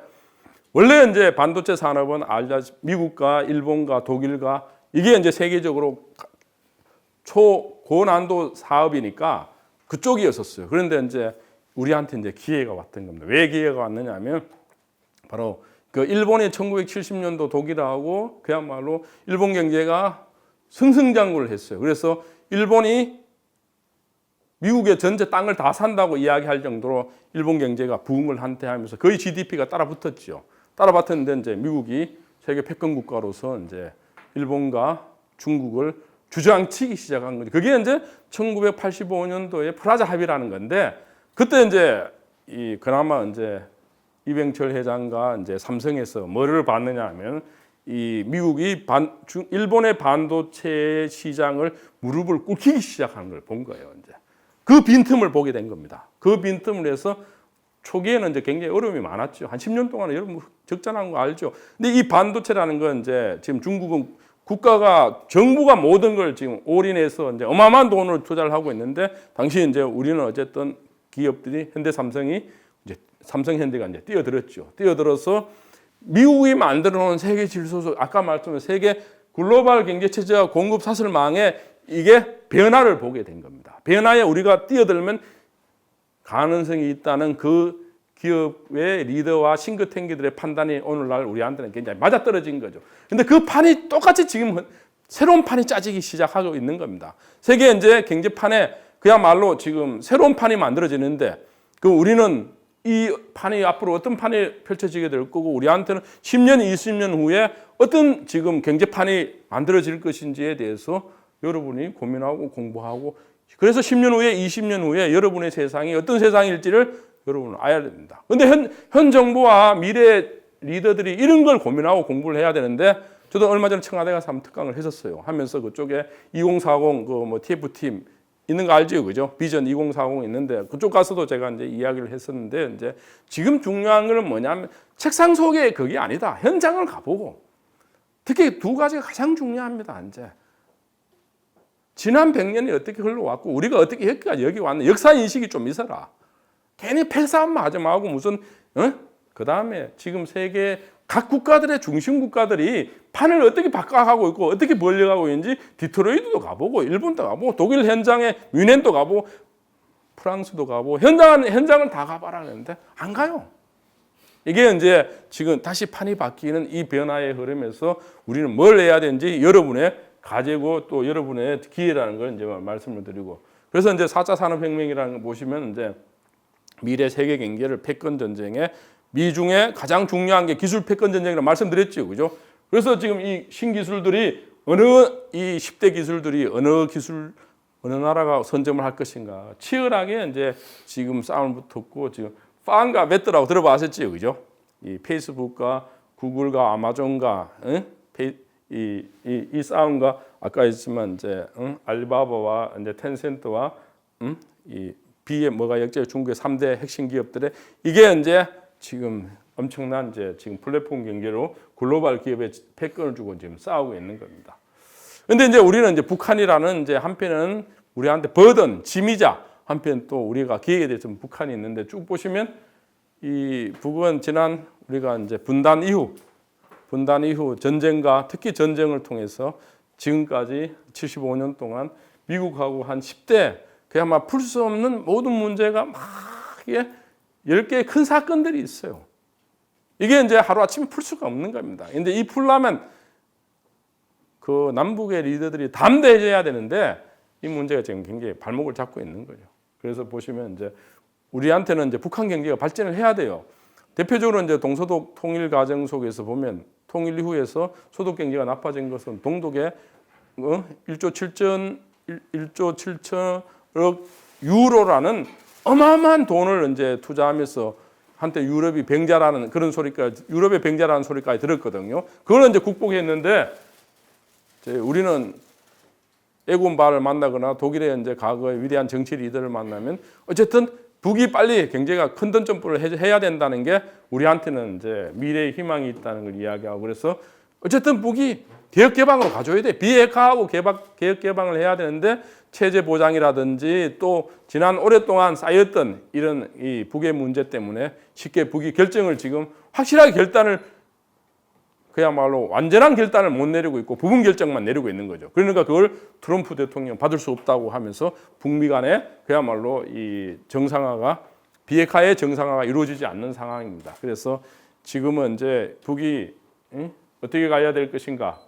원래 이제 반도체 산업은 알다시피 미국과 일본과 독일과 이게 이제 세계적으로 초고난도 사업이니까 그쪽이었었어요. 그런데 이제 우리한테 이제 기회가 왔던 겁니다. 왜 기회가 왔느냐 하면 바로 일본이 1970년도 독일하고 그야말로 일본 경제가 승승장구를 했어요. 그래서 일본이 미국의 전체 땅을 다 산다고 이야기할 정도로 일본 경제가 부흥을 한때하면서 거의 GDP가 따라붙었죠. 따라붙었는데 이제 미국이 세계 패권 국가로서 이제 일본과 중국을 주저앉히기 시작한 거죠. 그게 이제 1985년도에 프라자 합의라는 건데 그때 이제 그나마 이제 이병철 회장과 이제 삼성에서 뭐를 봤느냐 하면 이 미국이 일본의 반도체 시장을 무릎을 꿇히기 시작하는 걸 본 거예요. 이제 그 빈틈을 보게 된 겁니다. 그 빈틈을 해서 초기에는 이제 굉장히 어려움이 많았죠. 한 10년 동안은 여러분 적잖은 거 알죠. 근데 이 반도체라는 건 이제 지금 중국은 정부가 모든 걸 지금 올인해서 이제 어마어마한 돈을 투자를 하고 있는데 당시 이제 우리는 어쨌든 기업들이 현대삼성이 이제 삼성현대가 이제 뛰어들었죠. 뛰어들어서 미국이 만들어 놓은 세계 질서, 아까 말씀드린 세계 글로벌 경제 체제와 공급 사슬망에 이게 변화를 보게 된 겁니다. 변화에 우리가 뛰어들면 가능성이 있다는 그 기업의 리더와 싱크탱크들의 판단이 오늘날 우리한테는 굉장히 맞아떨어진 거죠. 근데 그 판이 똑같이 지금 새로운 판이 짜지기 시작하고 있는 겁니다. 세계 이제 경제판에 그야말로 지금 새로운 판이 만들어지는데 우리는 이 판이 앞으로 어떤 판이 펼쳐지게 될 거고 우리한테는 10년, 20년 후에 어떤 지금 경제판이 만들어질 것인지에 대해서 여러분이 고민하고 공부하고 그래서 10년 후에 20년 후에 여러분의 세상이 어떤 세상일지를 여러분은 알아야 됩니다. 그런데 현 정부와 미래 리더들이 이런 걸 고민하고 공부를 해야 되는데 저도 얼마 전에 청와대 가서 한번 특강을 했었어요. 하면서 그쪽에 2040 TF팀 있는 거 알죠, 그죠? 비전 2040 있는데 그쪽 가서도 제가 이제 이야기를 했었는데 이제 지금 중요한 건 뭐냐면 책상 속에 그게 아니다. 현장을 가보고 특히 두 가지가 가장 중요합니다. 이제 지난 100년이 어떻게 흘러왔고 우리가 어떻게 여기 왔나 역사 인식이 좀 있어라. 괜히 패싸움만 하지 말고 무슨 그 다음에 지금 세계 각 국가들의 중심 국가들이 판을 어떻게 바꿔가고 있고 어떻게 벌려가고 있는지 디트로이트도 가보고 일본도 가보고 독일 현장에 뮌헨도 가보고 프랑스도 가보고 현장을 다 가봐라는데 안 가요. 이게 이제 지금 다시 판이 바뀌는 이 변화의 흐름에서 우리는 뭘 해야 되는지 여러분의 과제고 또 여러분의 기회라는 걸 이제 말씀을 드리고 그래서 이제 4차 산업혁명이라는 거 보시면 이제 미래 세계 경제를 패권 전쟁에 미중에 가장 중요한 게 기술 패권 전쟁이라고 말씀드렸죠, 그죠? 그래서 지금 이 신기술들이 이 10대 기술들이 어느 나라가 선점을 할 것인가 치열하게 이제 지금 싸움을 붙었고 지금 판과 메트라고 들어봤었죠, 그죠? 이 페이스북과 구글과 아마존과 이 싸움과 아까 했지만 이제 알리바바와 이제 텐센트와 이 뭐가 역제 중국의 3대 핵심 기업들의 이게 이제 지금 엄청난 이제 지금 플랫폼 경제로 글로벌 기업에 패권을 주고 지금 싸우고 있는 겁니다. 그런데 이제 우리는 이제 북한이라는 이제 한편은 우리한테 버든 짐이자 한편 또 우리가 기회에 대해서 북한이 있는데 쭉 보시면 이 북은 지난 우리가 이제 분단 이후 분단 이후 전쟁과 특히 전쟁을 통해서 지금까지 75년 동안 미국하고 한 10대 그야말로 풀 수 없는 모든 문제가 막 이게 10개의 큰 사건들이 있어요. 이게 이제 하루아침에 풀 수가 없는 겁니다. 근데 이 풀려면 그 남북의 리더들이 담대해져야 되는데 이 문제가 지금 굉장히 발목을 잡고 있는 거죠. 그래서 보시면 이제 우리한테는 이제 북한 경제가 발전을 해야 돼요. 대표적으로 이제 동서독 통일 과정 속에서 보면 통일 이후에서 소득 경제가 나빠진 것은 동독에 1조 7천억 유로라는 어마어마한 돈을 이제 투자하면서 한때 유럽이 병자라는 그런 소리까지 유럽의 병자라는 소리까지 들었거든요. 그걸 이제 극복했는데 우리는 에곤바를 만나거나 독일의 이제 과거의 위대한 정치 리더를 만나면 어쨌든 북이 빨리 경제가 큰 던점프를 해야 된다는 게 우리한테는 이제 미래의 희망이 있다는 걸 이야기하고 그래서 어쨌든 북이 개혁 개방으로 가져야 돼. 비핵화하고 개혁 개방을 해야 되는데 체제 보장이라든지 또 지난 오랫동안 쌓였던 이런 이 북의 문제 때문에 쉽게 북이 결정을 지금 확실하게 결단을 그야말로 완전한 결단을 못 내리고 있고 부분 결정만 내리고 있는 거죠. 그러니까 그걸 트럼프 대통령 받을 수 없다고 하면서 북미 간에 그야말로 이 정상화가 비핵화의 정상화가 이루어지지 않는 상황입니다. 그래서 지금은 이제 북이 어떻게 가야 될 것인가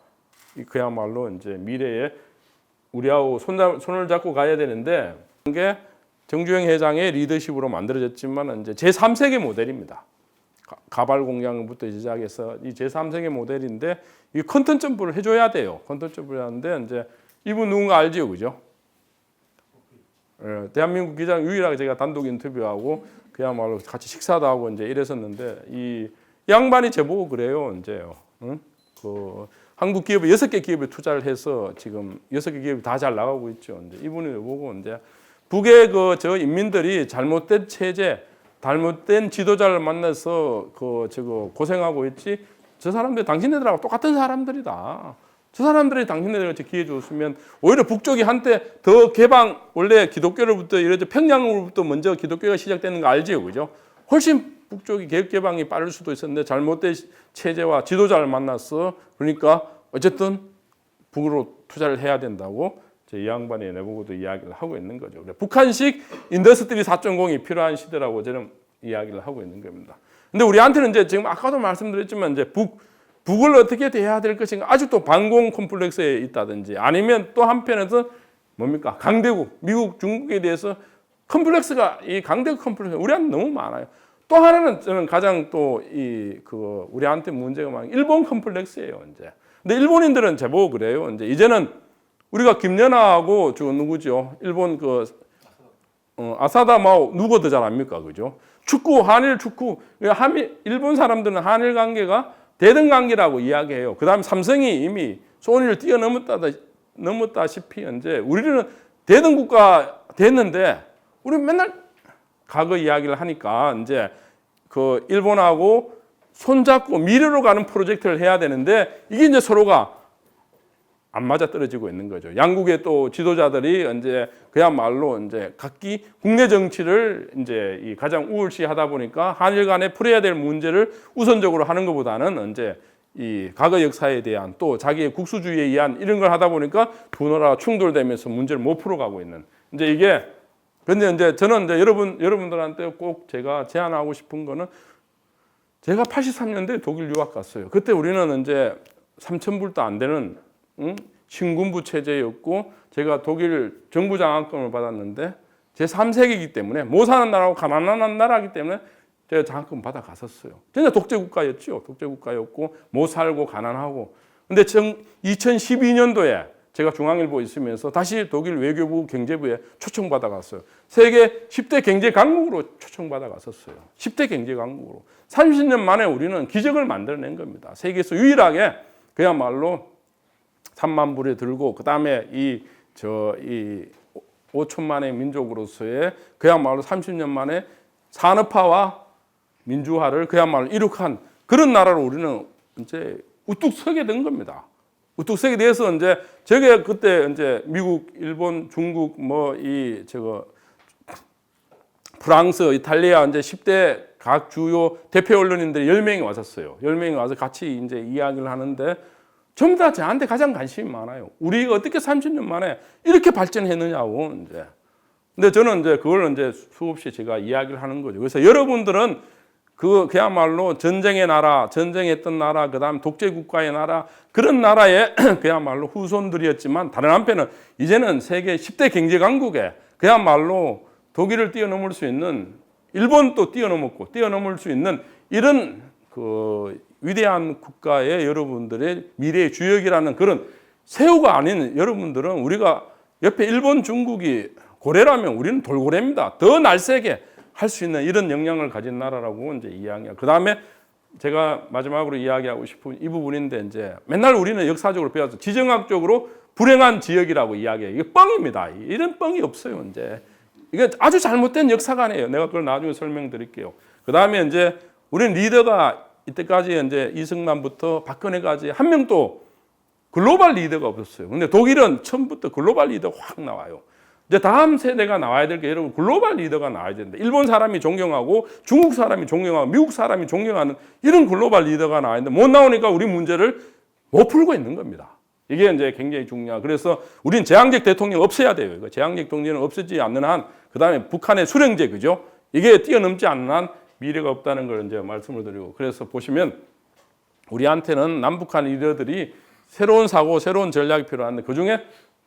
그야말로 이제 미래에 우리하고 손을 잡고 가야 되는데 이게 정주영 회장의 리더십으로 만들어졌지만 이제 제3세계 모델입니다. 가발 공장부터 시작해서 이 제3세계 모델인데 이 컨텐츠 점프를 해줘야 돼요. 컨텐츠 점프를 하는데 이제 이분 누군가 알지요, 그죠? 대한민국 기장 유일하게 제가 단독 인터뷰하고 그야말로 같이 식사도 하고 이제 이랬었는데 이 양반이 제보고 그래요, 이제요. 응? 그 한국 기업에 6개 기업에 투자를 해서 지금 6개 기업이 다 잘 나가고 있죠. 이제 이분이 보고 이제 북의 그 저 인민들이 잘못된 체제 잘못된 지도자를 만나서 저거 고생하고 있지. 저 사람들 당신네들하고 똑같은 사람들이다. 저 사람들이 당신네들한테 기회 줬으면 오히려 북쪽이 한때 더 개방 원래 기독교로부터 이렇게 평양으로부터 먼저 기독교가 시작되는 거 알지요, 그죠? 훨씬 북쪽이 개혁 개방이 빠를 수도 있었는데 잘못된 체제와 지도자를 만났어. 그러니까 어쨌든 북으로 투자를 해야 된다고. 이 양반이 내보고도 이야기를 하고 있는 거죠. 북한식 인더스트리 4.0이 필요한 시대라고 저는 이야기를 하고 있는 겁니다. 근데 우리한테는 이제 지금 아까도 말씀드렸지만 이제 북을 어떻게 대해야 될 것인가 아직도 반공 콤플렉스에 있다든지 아니면 또 한편에서 뭡니까 강대국 미국 중국에 대해서 컴플렉스가 이 강대국 컴플렉스 우리한테 너무 많아요. 또 하나는 저는 가장 또 우리한테 문제가 많은 일본 컴플렉스예요. 이제 근데 일본인들은 제법 그래요. 이제는 우리가 김연아하고 저 누구죠? 일본 아사다 마오 누구 더 잘 압니까? 그죠? 축구, 한일 축구. 일본 사람들은 한일 관계가 대등 관계라고 이야기해요. 그다음에 삼성이 이미 소니를 뛰어넘었다시피 이제 우리는 대등 국가 됐는데 우리 맨날 과거 이야기를 하니까 이제 그 일본하고 손잡고 미래로 가는 프로젝트를 해야 되는데 이게 이제 서로가 안 맞아 떨어지고 있는 거죠. 양국의 또 지도자들이 이제 그야말로 이제 각기 국내 정치를 이제 이 가장 우울시하다 보니까 한일 간에 풀어야 될 문제를 우선적으로 하는 것보다는 이제 이 과거 역사에 대한 또 자기의 국수주의에 의한 이런 걸 하다 보니까 두 나라가 충돌되면서 문제를 못 풀어가고 있는. 이제 이게 근데 이제 저는 이제 여러분들한테 꼭 제가 제안하고 싶은 거는 제가 83년도에 독일 유학 갔어요. 그때 우리는 이제 3,000불도 안 되는 신군부 체제였고 제가 독일 정부 장학금을 받았는데 제3세계이기 때문에 못 사는 나라고 가난한 나라이기 때문에 제가 장학금 받아 갔었어요. 진짜 독재국가였죠. 독재국가였고 못 살고 가난하고. 근데 2012년도에 제가 중앙일보 있으면서 다시 독일 외교부 경제부에 초청받아 갔어요. 세계 10대 경제 강국으로 초청받아 갔었어요. 10대 경제 강국으로. 30년 만에 우리는 기적을 만들어낸 겁니다. 세계에서 유일하게 그야말로 3만 불에 들고 그다음에 5천만의 민족으로서의 그야말로 30년 만에 산업화와 민주화를 그야말로 이룩한 그런 나라로 우리는 이제 우뚝 서게 된 겁니다. 우뚝 서게 돼서 이제 저게 그때 이제 미국, 일본, 중국 프랑스, 이탈리아 이제 10대 각 주요 대표 언론인들이 10명이 왔었어요. 10명이 와서 같이 이제 이야기를 하는데 전부 다 저한테 가장 관심이 많아요. 우리가 어떻게 30년 만에 이렇게 발전했느냐고 이제. 근데 저는 이제 그걸 이제 수없이 제가 이야기를 하는 거죠. 그래서 여러분들은 그야말로 전쟁의 나라, 전쟁했던 나라, 그다음 독재 국가의 나라, 그런 나라의 그야말로 후손들이었지만 다른 한편은 이제는 세계 10대 경제 강국에 그야말로 독일을 뛰어넘을 수 있는, 일본도 뛰어넘을 수 있는 이런 그 위대한 국가의 여러분들의 미래의 주역이라는 그런 새우가 아닌 여러분들은, 우리가 옆에 일본, 중국이 고래라면 우리는 돌고래입니다. 더 날쌔게 할 수 있는 이런 역량을 가진 나라라고 이제 이야기해요. 그 다음에 제가 마지막으로 이야기하고 싶은 이 부분인데, 이제 맨날 우리는 역사적으로 배워서 지정학적으로 불행한 지역이라고 이야기해요. 이게 뻥입니다. 이런 뻥이 없어요. 이제 이게 아주 잘못된 역사관이에요. 내가 그걸 나중에 설명드릴게요. 그 다음에 이제 우리는 리더가 이때까지 이제 이승만부터 박근혜까지 한 명도 글로벌 리더가 없었어요. 근데 독일은 처음부터 글로벌 리더가 확 나와요. 이제 다음 세대가 나와야 될 게, 여러분, 글로벌 리더가 나와야 된다. 일본 사람이 존경하고 중국 사람이 존경하고 미국 사람이 존경하는 이런 글로벌 리더가 나와야 되는데 못 나오니까 우리 문제를 못 풀고 있는 겁니다. 이게 이제 굉장히 중요하고, 그래서 우리는 제왕적 대통령 없애야 돼요. 이거 제왕적 대통령은 없애지 않는 한, 그다음에 북한의 수령제, 그죠? 이게 뛰어넘지 않는 한 미래가 없다는 걸 이제 말씀을 드리고, 그래서 보시면 우리한테는 남북한 리더들이 새로운 사고, 새로운 전략이 필요한데 그 중에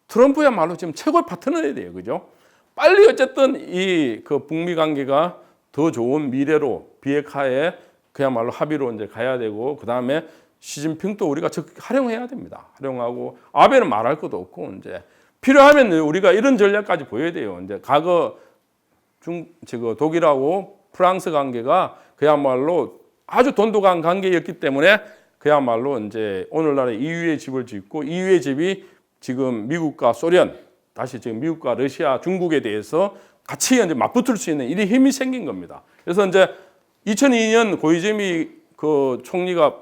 트럼프야말로 지금 최고의 파트너야 돼요, 그죠? 빨리 어쨌든 이 그 북미 관계가 더 좋은 미래로 비핵화에 그야말로 합의로 이제 가야 되고, 그 다음에 시진핑도 우리가 적극 활용해야 됩니다. 활용하고, 아베는 말할 것도 없고, 이제 필요하면 우리가 이런 전략까지 보여야 돼요. 이제 과거 독일하고 프랑스 관계가 그야말로 아주 돈독한 관계였기 때문에 그야말로 이제 오늘날의 EU의 집을 짓고, EU의 집이 지금 미국과 소련, 다시 지금 미국과 러시아, 중국에 대해서 같이 이제 맞붙을 수 있는 이런 힘이 생긴 겁니다. 그래서 이제 2002년 고이즈미 그 총리가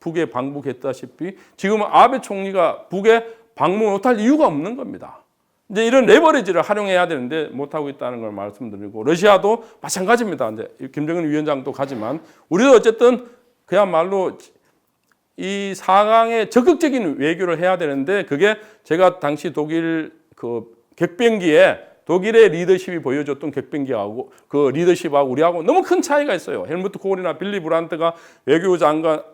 북에 방북했다시피 지금은 아베 총리가 북에 방문 못할 이유가 없는 겁니다. 이제 이런 레버리지를 활용해야 되는데 못하고 있다는 걸 말씀드리고, 러시아도 마찬가지입니다. 이제 김정은 위원장도 가지만 우리도 어쨌든 그야말로 이 4강에 적극적인 외교를 해야 되는데, 그게 제가 당시 독일 그 격변기에 독일의 리더십이 보여줬던 격변기하고 그 리더십하고 우리하고 너무 큰 차이가 있어요. 헬무트 코hl이나 빌리 브란트가 외교장관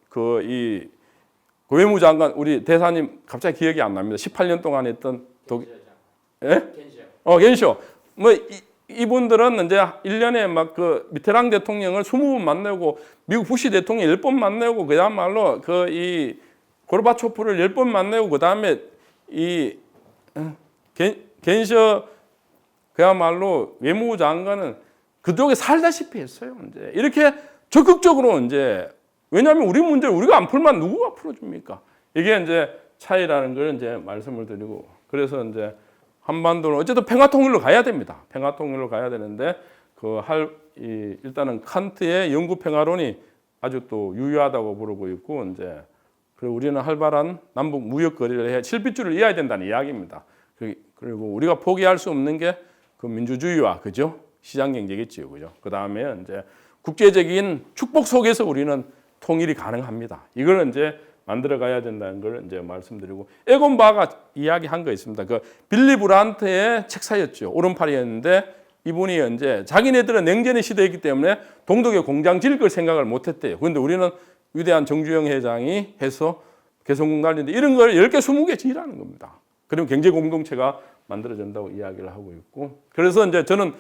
그 외무장관, 우리 대사님 갑자기 기억이 안 납니다. 18년 동안 했던 독일, 겐쇼. 뭐 이분들은 이제 1년에 막 그 미테랑 대통령을 20번 만나고, 미국 부시 대통령 10번 만나고, 그야말로 이 고르바초프를 10번 만나고, 그다음에 이 겐셔 그야말로 외무부 장관은 그쪽에 살다시피 했어요. 이제 이렇게 적극적으로, 이제 왜냐하면 우리 문제를 우리가 안 풀면 누구가 풀어줍니까? 이게 이제 차이라는 걸 이제 말씀을 드리고, 그래서 이제 한반도는 어쨌든 평화 통일로 가야 됩니다. 평화 통일로 가야 되는데 일단은 칸트의 영구 평화론이 아주 또 유효하다고 부르고 있고, 이제 그리고 우리는 활발한 남북 무역 거래를 해야, 실핏줄을 이어야 된다는 이야기입니다. 그리고 우리가 포기할 수 없는 게 그 민주주의와, 그죠? 시장 경제겠지요, 그죠? 그 다음에 이제 국제적인 축복 속에서 우리는 통일이 가능합니다. 이걸 이제 만들어 가야 된다는 걸 이제 말씀드리고, 에곤 바가 이야기한 거 있습니다. 그 빌리 브란트의 책사였죠. 오른팔이었는데 이분이 이제 자기네들은 냉전의 시대이기 때문에 동독에 공장 지을 걸 생각을 못 했대요. 그런데 우리는 위대한 정주영 회장이 해서 개성공단인데 이런 걸 10개, 20개 지으라는 겁니다. 그러면 경제 공동체가 만들어진다고 이야기를 하고 있고, 그래서 이제 저는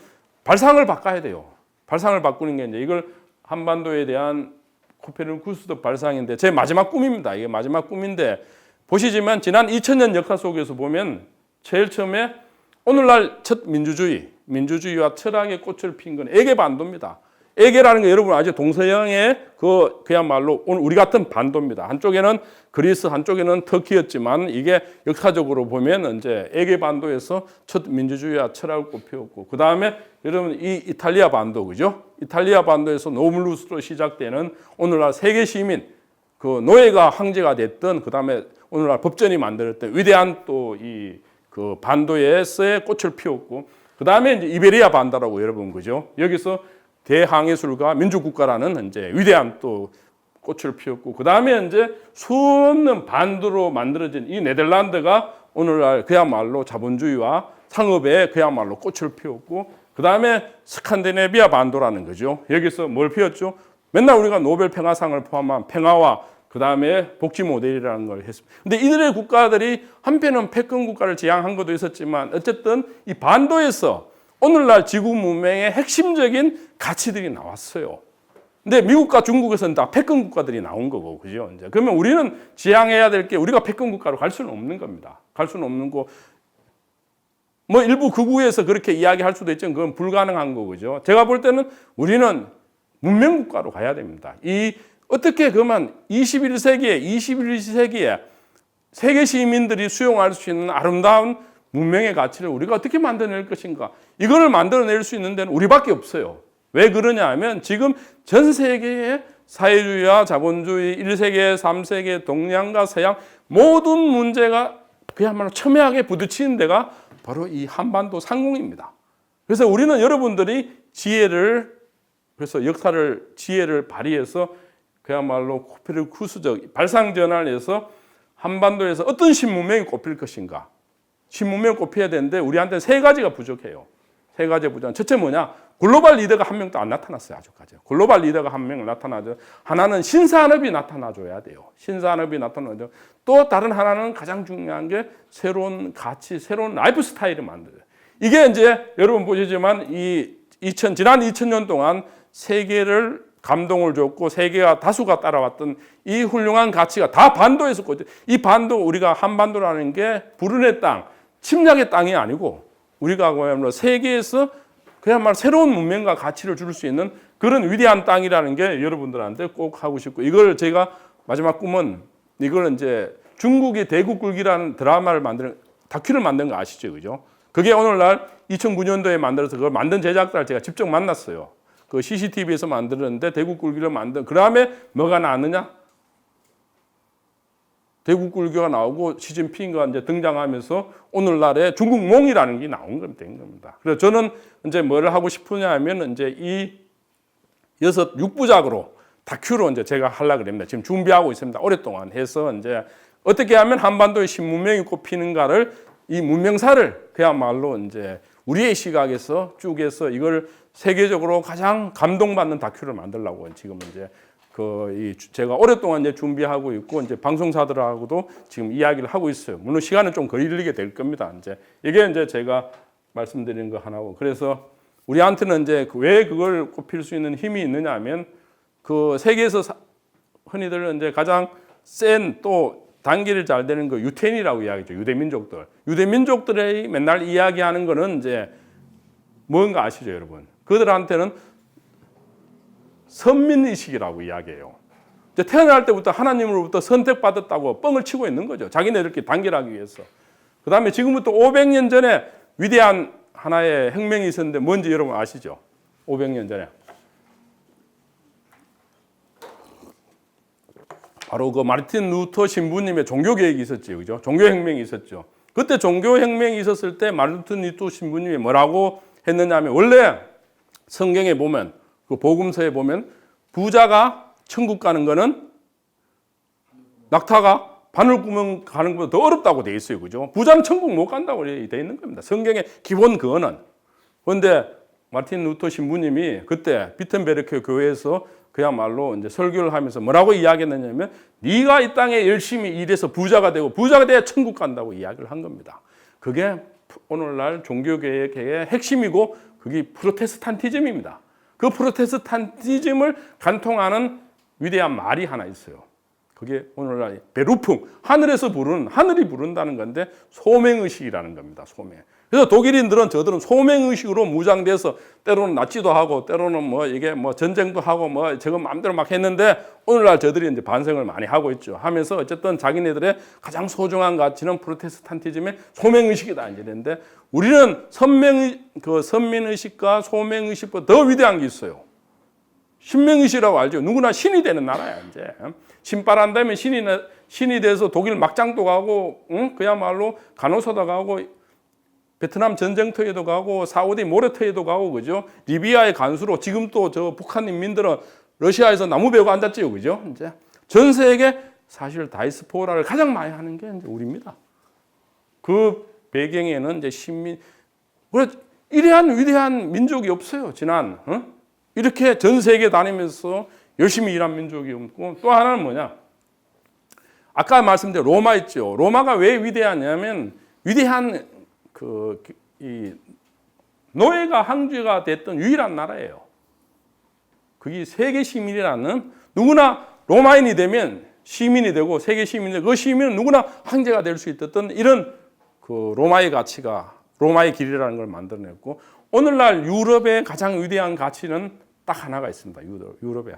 발상을 바꿔야 돼요. 발상을 바꾸는 게 이제 이걸 한반도에 대한 코페르니쿠스도 발상인데 제 마지막 꿈입니다. 이게 마지막 꿈인데, 보시지만 지난 2000년 역사 속에서 보면 제일 처음에 오늘날 첫 민주주의와 철학의 꽃을 핀 건 에게 반도입니다. 에게라는 게 여러분 아주 동서양의 그야말로 오늘 우리 같은 반도입니다. 한쪽에는 그리스, 한쪽에는 터키였지만 이게 역사적으로 보면 이제 에게 반도에서 첫 민주주의와 철학을 꽃피웠고, 그 다음에 여러분 이 이탈리아 반도, 그죠? 이탈리아 반도에서 노블루스로 시작되는 오늘날 세계 시민, 그 노예가 황제가 됐던, 그 다음에 오늘날 법전이 만들었던 위대한 또 이 그 반도에서의 꽃을 피웠고, 그 다음에 이제 이베리아 반도라고 여러분 그죠? 여기서 대항해술과 민주국가라는 이제 위대한 또 꽃을 피웠고, 그 다음에 이제 수없는 반도로 만들어진 이 네덜란드가 오늘날 그야말로 자본주의와 상업에 그야말로 꽃을 피웠고, 그 다음에 스칸디네비아 반도라는 거죠. 여기서 뭘 피웠죠? 맨날 우리가 노벨 평화상을 포함한 평화와 그 다음에 복지 모델이라는 걸 했습니다. 근데 이들의 국가들이 한편은 패권 국가를 지향한 것도 있었지만 어쨌든 이 반도에서 오늘날 지구 문명의 핵심적인 가치들이 나왔어요. 근데 미국과 중국에서는 다 패권 국가들이 나온 거고, 그죠? 이제 그러면 우리는 지향해야 될 게 우리가 패권 국가로 갈 수는 없는 겁니다. 갈 수는 없는 거. 뭐 일부 극우에서 그렇게 이야기할 수도 있지만 그건 불가능한 거죠. 제가 볼 때는 우리는 문명 국가로 가야 됩니다. 어떻게 그만 21세기에 세계 시민들이 수용할 수 있는 아름다운 문명의 가치를 우리가 어떻게 만들어낼 것인가? 이거를 만들어낼 수 있는 데는 우리밖에 없어요. 왜 그러냐 하면 지금 전 세계의 사회주의와 자본주의, 1세계, 3세계, 동양과 서양 모든 문제가 그야말로 첨예하게 부딪히는 데가 바로 이 한반도 상공입니다. 그래서 우리는 여러분들이 그래서 지혜를 발휘해서 그야말로 코페르쿠스적 발상전환을 해서 한반도에서 어떤 신문명이 꼽힐 것인가. 신문명을 꼽혀야 되는데 우리한테 세 가지가 부족해요. 세 가지 부족. 첫째 뭐냐? 글로벌 리더가 한 명도 안 나타났어요. 아직까지. 글로벌 리더가 한 명 나타나죠. 하나는 신산업이 나타나줘야 돼요. 신산업이 나타나죠. 또 다른 하나는 가장 중요한 게 새로운 가치, 새로운 라이프 스타일을 만들어요. 이게 이제 여러분 보시지만 지난 2000년 동안 세계를 감동을 줬고 세계가 다수가 따라왔던 이 훌륭한 가치가 다 반도에서 있거든요. 이 반도, 우리가 한반도라는 게 불운의 땅, 침략의 땅이 아니고 우리가 그야말로 세계에서 그야말로 새로운 문명과 가치를 줄 수 있는 그런 위대한 땅이라는 게 여러분들한테 꼭 하고 싶고, 이걸 제가 마지막 꿈은 이걸 이제 중국의 대국굴기라는 다큐를 만든 거 아시죠? 그죠? 그게 오늘날 2009년도에 만들어서 그걸 만든 제작자를 제가 직접 만났어요. 그 CCTV에서 만들었는데 대국굴기를 그 다음에 뭐가 나느냐? 대국굴기가 나오고 시진핑가 이제 등장하면서 오늘날의 중국몽이라는 게 나온 겁니다. 그래서 저는 이제 뭘 하고 싶으냐 하면 이제 이 6부작으로 다큐로 이제 제가 하려고 합니다. 지금 준비하고 있습니다. 오랫동안 해서 이제 어떻게 하면 한반도의 신문명이 꼽히는가를, 이 문명사를 그야말로 이제 우리의 시각에서 쭉 해서 이걸 세계적으로 가장 감동받는 다큐를 만들려고 지금 이제 제가 오랫동안 이제 준비하고 있고 이제 방송사들하고도 지금 이야기를 하고 있어요. 물론 시간은 좀 걸리게 될 겁니다. 이게 이제 제가 말씀드리는 거 하나고, 그래서 우리한테는 이제 왜 그걸 꼽힐 수 있는 힘이 있느냐 하면 그 세계에서 흔히들 이제 가장 센 또 단계를 잘 되는 거 유태인이라고 이야기죠. 유대민족들이 맨날 이야기하는 거는 이제 뭔가 아시죠, 여러분? 그들한테는 선민의식이라고 이야기해요. 이제 태어날 때부터 하나님으로부터 선택받았다고 뻥을 치고 있는 거죠. 자기네들끼리 단결하기 위해서. 그 다음에 지금부터 500년 전에 위대한 하나의 혁명이 있었는데 뭔지 여러분 아시죠? 500년 전에. 바로 그 마르틴 루터 신부님의 종교개혁이 있었죠. 그죠? 종교혁명이 있었죠. 그때 종교혁명이 있었을 때 마르틴 루터 신부님이 뭐라고 했느냐 하면, 원래 성경에 보면, 그 복음서에 보면 부자가 천국 가는 거는 낙타가 바늘구멍 가는 것보다 더 어렵다고 돼 있어요. 그죠? 부자는 천국 못 간다고 돼 있는 겁니다. 성경의 기본 그거는. 그런데 마르틴 루터 신부님이 그때 비텐베르크 교회에서 그야말로 이제 설교를 하면서 뭐라고 이야기했느냐면, 네가 이 땅에 열심히 일해서 부자가 되고 부자가 돼야 천국 간다고 이야기를 한 겁니다. 그게 오늘날 종교개혁의 핵심이고 그게 프로테스탄티즘입니다. 그 프로테스탄티즘을 간통하는 위대한 말이 하나 있어요. 그게 오늘날 베루풍, 하늘이 부른다는 건데 소맹의식이라는 겁니다. 소맹. 그래서 독일인들은 저들은 소맹의식으로 무장돼서 때로는 낫지도 하고 때로는 이게 전쟁도 하고 저거 마음대로 막 했는데, 오늘날 저들이 이제 반성을 많이 하고 있죠. 하면서 어쨌든 자기네들의 가장 소중한 가치는 프로테스탄티즘의 소맹의식이다 이랬는데, 우리는 선민의식과 소맹의식보다 더 위대한 게 있어요. 신명의식이라고 알죠. 누구나 신이 되는 나라야 이제. 신바란다면 신이 돼서 독일 막장도 가고, 그야말로 간호사도 가고, 베트남 전쟁터에도 가고 사우디 모래터에도 가고 그죠? 리비아의 간수로 지금 또 저 북한 인민들은 러시아에서 나무 베고 앉았지요, 그죠? 이제 전 세계 사실 다이스포라를 가장 많이 하는 게 이제 우리입니다. 그 배경에는 이제 신민, 이러한 위대한 민족이 없어요. 지난 이렇게 전 세계 다니면서 열심히 일한 민족이 없고 또 하나는 뭐냐? 아까 말씀드린 로마 있죠. 로마가 왜 위대하냐면 위대한 이 노예가 황제가 됐던 유일한 나라예요. 그게 세계 시민이라는 누구나 로마인이 되면 시민이 되고 세계 시민이 되고 그 시민은 누구나 황제가 될 수 있었던 이런 그 로마의 가치가 로마의 길이라는 걸 만들어냈고 오늘날 유럽의 가장 위대한 가치는 딱 하나가 있습니다. 유럽에.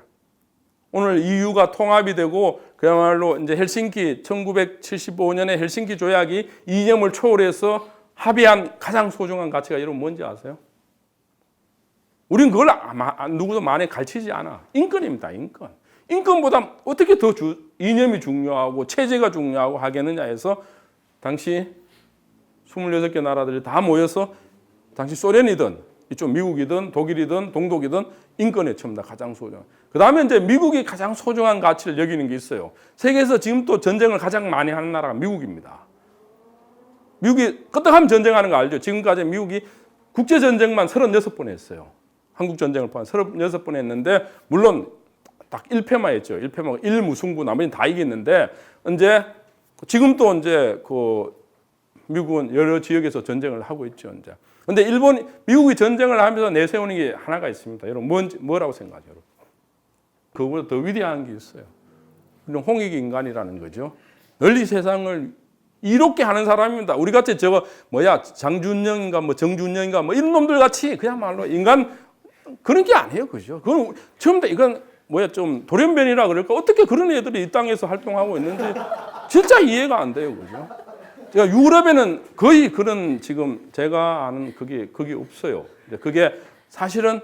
오늘 EU가 통합이 되고 그야말로 이제 헬싱키 1975년에 헬싱키 조약이 이념을 초월해서 합의한 가장 소중한 가치가 여러분 뭔지 아세요? 우린 그걸 누구도 많이 가르치지 않아. 인권입니다. 인권. 인권보다 어떻게 더 이념이 중요하고 체제가 중요하고 하겠느냐 해서 당시 26개 나라들이 다 모여서 당시 소련이든 이쪽 미국이든 독일이든 동독이든 인권의 처음다 가장 소중한. 그 다음에 이제 미국이 가장 소중한 가치를 여기는 게 있어요. 세계에서 지금 또 전쟁을 가장 많이 하는 나라가 미국입니다. 미국이 끄떡하면 전쟁하는 거 알죠? 지금까지 미국이 국제전쟁만 36번 했어요. 한국전쟁을 포함해 36번 했는데 물론 딱 1패만 했죠. 1패만 1무승부 나머지는 다 이겼는데 이제 지금도 이제 그 미국은 여러 지역에서 전쟁을 하고 있죠. 이제. 근데 미국이 전쟁을 하면서 내세우는 게 하나가 있습니다. 여러분 뭐라고 생각하세요? 여러분? 그거보다 더 위대한 게 있어요. 홍익 인간이라는 거죠. 널리 세상을 이롭게 하는 사람입니다. 우리 같이 장준영인가 정준영인가 이런 놈들 같이 그야말로 인간 그런 게 아니에요, 그죠? 그건 처음부터 이건 좀 돌연변이라 그럴까? 어떻게 그런 애들이 이 땅에서 활동하고 있는지 진짜 이해가 안 돼요, 그죠? 제가 유럽에는 거의 그런 지금 제가 아는 그게 없어요. 그게 사실은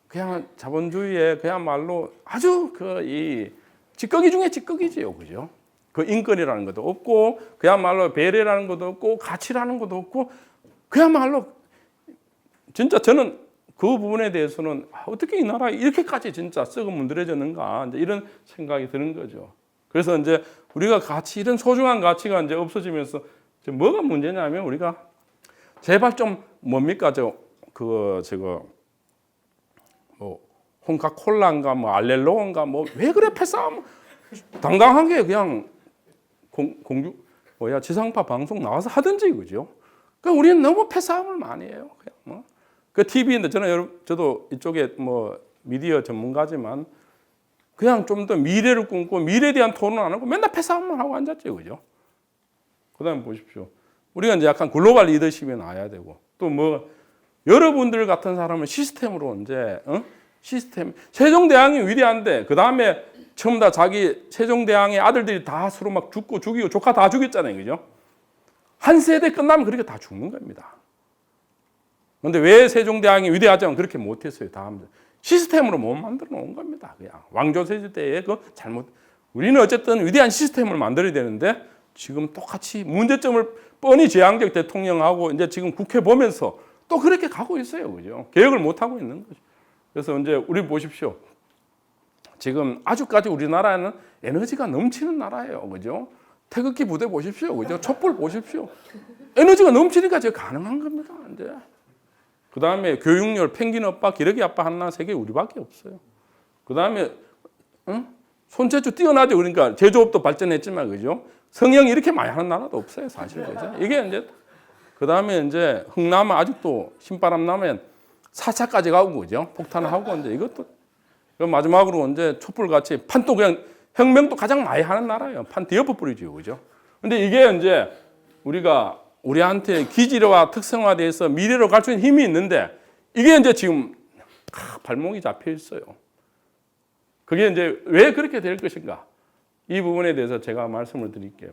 그냥 자본주의의 그야말로 아주 이 찌꺼기 중에 찌꺼기지요, 그죠? 그 인권이라는 것도 없고 그야말로 배려라는 것도 없고 가치라는 것도 없고 그야말로 진짜 저는 그 부분에 대해서는 어떻게 이 나라에 이렇게까지 진짜 썩어 문드러졌는가 이런 생각이 드는 거죠. 그래서 이제 우리가 이런 소중한 가치가 이제 없어지면서 뭐가 문제냐면 우리가 제발 좀 뭡니까 홍카콜라인가 알렐로인가 왜 그래 패싸움 당당하게 그냥 지상파 방송 나와서 하든지 그죠? 그러니까 우리는 너무 패싸움을 많이 해요. 그냥 그 TV인데 저도 이쪽에 미디어 전문가지만 그냥 좀 더 미래를 꿈고 미래에 대한 토론을 안 하고 맨날 패싸움만 하고 앉았죠, 그죠? 그다음에 보십시오. 우리가 이제 약간 글로벌 리더십에 나와야 되고 또 여러분들 같은 사람은 시스템으로 이제 시스템 세종대왕이 위대한데 그 다음에 처음 다 자기 세종대왕의 아들들이 다 서로 막 죽이고 조카 다 죽였잖아요, 그죠? 한 세대 끝나면 그렇게 다 죽는 겁니다. 그런데 왜 세종대왕이 위대하지만 그렇게 못했어요? 다음 시스템으로 못 만들어 놓은 겁니다. 그냥 왕조세제 때의 우리는 어쨌든 위대한 시스템을 만들어야 되는데 지금 똑같이 문제점을 뻔히 제왕적 대통령하고 이제 지금 국회 보면서 또 그렇게 가고 있어요, 그죠? 개혁을 못 하고 있는 거죠. 그래서 이제 우리 보십시오. 지금 아주까지 우리나라는 에너지가 넘치는 나라예요, 그죠? 태극기 부대 보십시오, 그죠? 촛불 보십시오. 에너지가 넘치니까 지금 가능한 겁니다, 이제. 그 다음에 교육열, 펭귄 아빠, 기러기 아빠 하나 세계 우리밖에 없어요. 그 다음에 손재주 뛰어나죠. 그러니까 제조업도 발전했지만 그죠. 성형 이렇게 많이 하는 나라도 없어요, 사실 그죠. 이게 이제 그 다음에 이제 흥남은 아직도 신바람 나면 4차까지 가고 그죠. 폭탄하고 이제 이것도 마지막으로 이제 촛불 같이 판도 그냥 혁명도 가장 많이 하는 나라예요. 판 뒤엎어 버리죠, 그죠. 근데 이게 이제 우리한테 기질화 특성화돼서 미래로 갈 수 있는 힘이 있는데 이게 이제 지금 발목이 잡혀 있어요. 그게 이제 왜 그렇게 될 것인가? 이 부분에 대해서 제가 말씀을 드릴게요.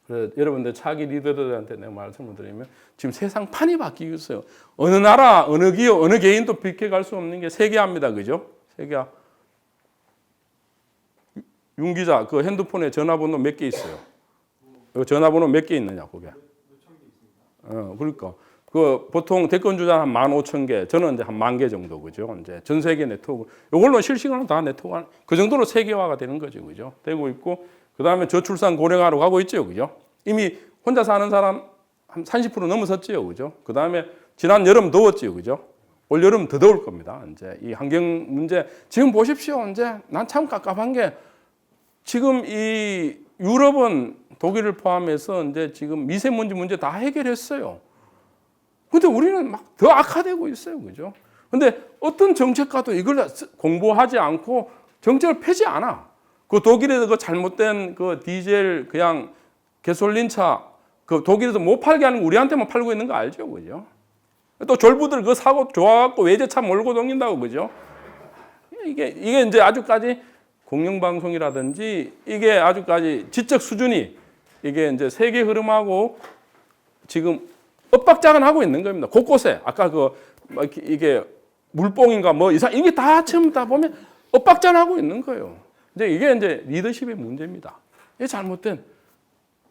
그래서 여러분들 차기 리더들한테 내가 말씀을 드리면 지금 세상 판이 바뀌고 있어요. 어느 나라, 어느 기업, 어느 개인도 비켜갈 수 없는 게 세계화입니다. 그죠? 세계화. 윤 기자, 그 핸드폰에 전화번호 몇 개 있어요? 전화번호 몇 개 있느냐, 그게? 그러니까 그 보통 대권 주자 한 15,000개, 저는 이제 한 10,000개 정도 그죠. 이제 전 세계 네트워크 이걸로 실시간으로 다 네트워크 그 정도로 세계화가 되는 거죠, 그죠. 되고 있고 그 다음에 저출산 고령화로 가고 있죠, 그죠. 이미 혼자 사는 사람 한 30% 넘어섰지요, 그죠. 그 다음에 지난 여름 더웠지요, 그죠. 올 여름 더 더울 겁니다. 이제 이 환경 문제 지금 보십시오. 이제 난 참 깝깝한 게 지금 이 유럽은 독일을 포함해서 이제 지금 미세먼지 문제 다 해결했어요. 근데 우리는 막 더 악화되고 있어요. 그죠? 근데 어떤 정책가도 이걸 공부하지 않고 정책을 펴지 않아. 그 독일에서 그 잘못된 그 디젤 그냥 가솔린차 그 독일에서 못 팔게 하는 거 우리한테만 팔고 있는 거 알죠? 그죠? 또 졸부들 그거 사고 좋아갖고 외제차 몰고 다닌다고 그죠? 이게 이제 아주까지 공영방송이라든지 이게 아주까지 지적 수준이 이게 이제 세계 흐름하고 지금 엇박자가 나고 있는 겁니다. 곳곳에 아까 그 이게 물뽕인가 뭐 이상 이게 다 처음 다 보면 엇박자 나고 있는 거예요. 이게 이제 리더십의 문제입니다. 이게 잘못된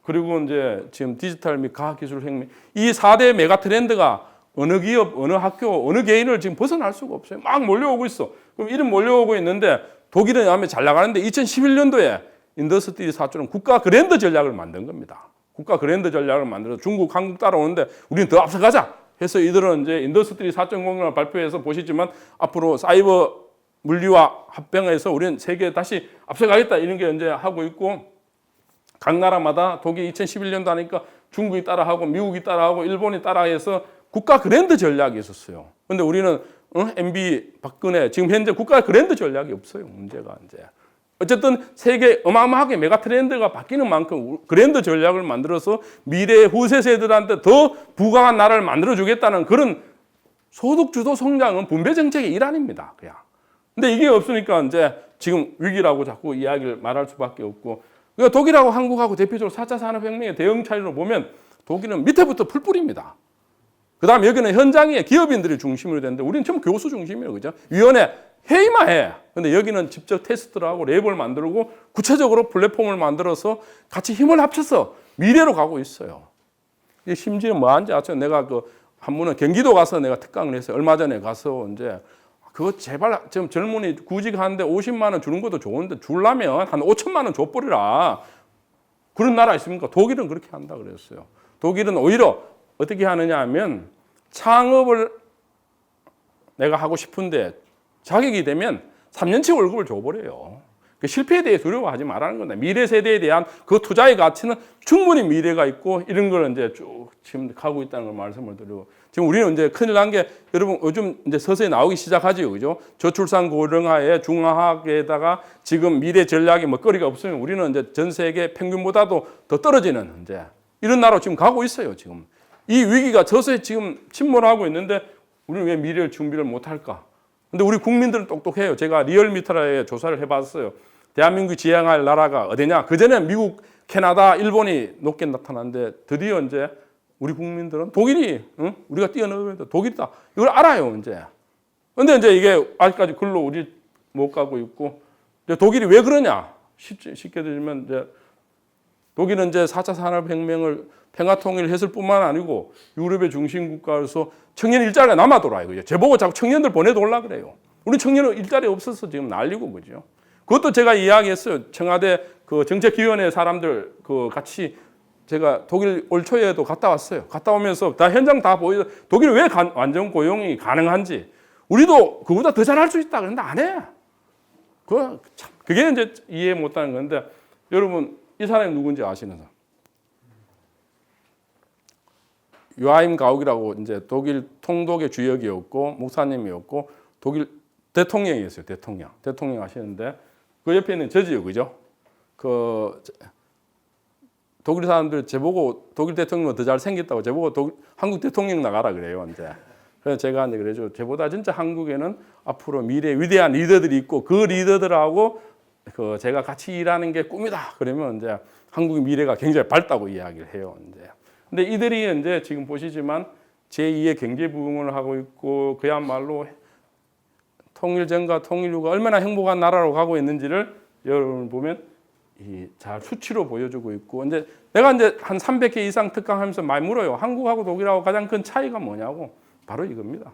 그리고 이제 지금 디지털 및 과학기술 혁명 이 4대 메가 트렌드가 어느 기업, 어느 학교, 어느 개인을 지금 벗어날 수가 없어요. 막 몰려오고 있어. 그럼 이름 몰려오고 있는데 독일은 하면 잘 나가는데 2011년도에 인더스트리 4.0 국가 그랜드 전략을 만든 겁니다. 국가 그랜드 전략을 만들어서 중국, 한국 따라오는데 우리는 더 앞서가자 해서 이들은 이제 인더스트리 4.0을 발표해서 보시지만 앞으로 사이버 물리와 합병해서 우리는 세계에 다시 앞서가겠다 이런 게 이제 하고 있고 각 나라마다 독일 2011년도 하니까 중국이 따라하고 미국이 따라하고 일본이 따라해서 국가 그랜드 전략이 있었어요. 근데 우리는 MB 박근혜 지금 현재 국가 그랜드 전략이 없어요. 문제가 이제. 어쨌든 세계 어마어마하게 메가 트렌드가 바뀌는 만큼 그랜드 전략을 만들어서 미래 후세 세대들한테 더 부강한 나라를 만들어 주겠다는 그런 소득 주도 성장은 분배 정책의 일환입니다. 그냥. 근데 이게 없으니까 이제 지금 위기라고 자꾸 이야기를 말할 수밖에 없고 그러니까 독일하고 한국하고 대표적으로 4차 산업혁명의 대응 차이로 보면 독일은 밑에부터 풀뿌리입니다. 그 다음에 여기는 현장에 기업인들이 중심으로 되는데 우리는 전부 교수 중심이에요. 그죠? 위원회 회의만 해. 근데 여기는 직접 테스트를 하고 랩을 만들고 구체적으로 플랫폼을 만들어서 같이 힘을 합쳐서 미래로 가고 있어요. 심지어 뭐 한지 아세요? 내가 그 한 번은 경기도 가서 내가 특강을 했어요. 얼마 전에 가서 이제 그거 제발 지금 젊은이 구직하는데 50만 원 주는 것도 좋은데 주려면 한 5천만 원 줘버리라. 그런 나라 있습니까? 독일은 그렇게 한다 그랬어요. 독일은 오히려 어떻게 하느냐 하면 창업을 내가 하고 싶은데 자격이 되면 3년치 월급을 줘버려요. 실패에 대해 두려워하지 말라는 겁니다. 미래 세대에 대한 그 투자의 가치는 충분히 미래가 있고 이런 걸 이제 쭉 지금 가고 있다는 걸 말씀을 드리고 지금 우리는 이제 큰일 난 게 여러분 요즘 이제 서서히 나오기 시작하죠, 그죠? 저출산 고령화에 중화학에다가 지금 미래 전략에 먹거리가 없으면 우리는 이제 전 세계 평균보다도 더 떨어지는 이제 이런 나라로 지금 가고 있어요, 지금. 이 위기가 서서히 지금 침몰하고 있는데 우리는 왜 미래를 준비를 못할까? 근데 우리 국민들은 똑똑해요. 제가 리얼미터라에 조사를 해봤어요. 대한민국이 지향할 나라가 어디냐? 그전에 미국, 캐나다, 일본이 높게 나타났는데 드디어 이제 우리 국민들은 독일이 우리가 뛰어넘어도 독일이다. 이걸 알아요, 이제. 근데 이제 이게 아직까지 글로 우리 못 가고 있고 이제 독일이 왜 그러냐? 쉽게 들면 이제 독일은 이제 4차 산업혁명을 평화통일을 했을 뿐만 아니고 유럽의 중심 국가로서 청년 일자리가 남아 돌아요. 그죠? 제보고 자꾸 청년들 보내돌라 그래요. 우리 청년은 일자리 없어서 지금 난리고 그죠. 그것도 제가 이야기했어요. 청와대 그 정책위원회 사람들 그 같이 제가 독일 올 초에도 갔다 왔어요. 갔다 오면서 다 현장 다 보여. 독일 왜 완전 고용이 가능한지 우리도 그보다 더 잘할 수 있다 그런데 안 해. 그게 이제 이해 못하는 건데 여러분 이 사람이 누군지 아시는 사람? 요하임 가욱이라고 이제 독일 통독의 주역이었고 목사님이었고 독일 대통령이었어요. 대통령 하시는데 그 옆에 있는 저지요, 그죠? 그 독일 사람들 제보고 독일 대통령은 더 잘 생겼다고 제보고 한국 대통령 나가라 그래요, 이제. 그래서 제가 이제 그래죠. 저보다 진짜 한국에는 앞으로 미래 위대한 리더들이 있고 그 리더들하고 그 제가 같이 일하는 게 꿈이다. 그러면 이제 한국의 미래가 굉장히 밝다고 이야기를 해요, 이제. 근데 이들이 이제 지금 보시지만 제2의 경제 부흥을 하고 있고 그야말로 통일 전과 통일 후가 얼마나 행복한 나라로 가고 있는지를 여러분 보면 잘 수치로 보여주고 있고 이제 내가 이제 한 300개 이상 특강하면서 많이 물어요. 한국하고 독일하고 가장 큰 차이가 뭐냐고 바로 이겁니다.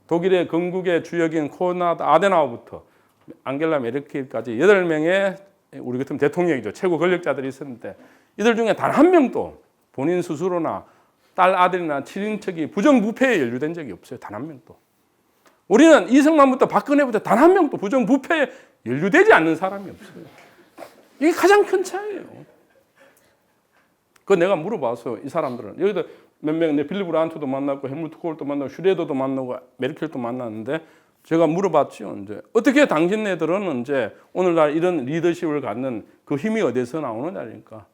독일의 건국의 주역인 코나드 아데나우부터 앙겔라 메르켈까지 8명의 우리 같은 대통령이죠. 최고 권력자들이 있었는데 이들 중에 단 한 명도 본인 스스로나 딸 아들이나 친인척이 부정부패에 연루된 적이 없어요. 단 한 명도. 우리는 이승만부터 박근혜부터 단 한 명도 부정부패에 연루되지 않는 사람이 없어요. 이게 가장 큰 차이예요. 그거 내가 물어봐서 이 사람들은 여기다 몇 명, 빌리 브란트도 만났고 헬무트 콜도 만나고 슈레더도 만나고 메르켈도 만났는데 제가 물어봤죠. 이제 어떻게 당신네들은 이제 오늘날 이런 리더십을 갖는 그 힘이 어디서 나오느냐니까.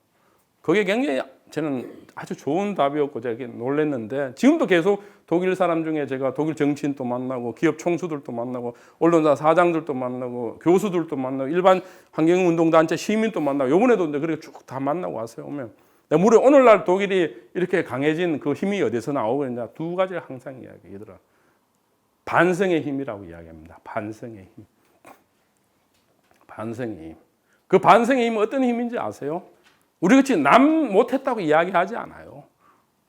그게 굉장히 저는 아주 좋은 답이었고 제가 놀랐는데 지금도 계속 독일 사람 중에 제가 독일 정치인도 만나고 기업 총수들도 만나고 언론사 사장들도 만나고 교수들도 만나고 일반 환경운동단체 시민도 만나고 요번에도 이제 그렇게 쭉 다 만나고 왔어요. 오면 물어 오늘날 독일이 이렇게 강해진 그 힘이 어디서 나오고 있냐 두 가지를 항상 이야기하더라. 반성의 힘이라고 이야기합니다. 반성의 힘. 반성의 힘. 그 반성의 힘은 어떤 힘인지 아세요? 우리 같이 남 못했다고 이야기하지 않아요.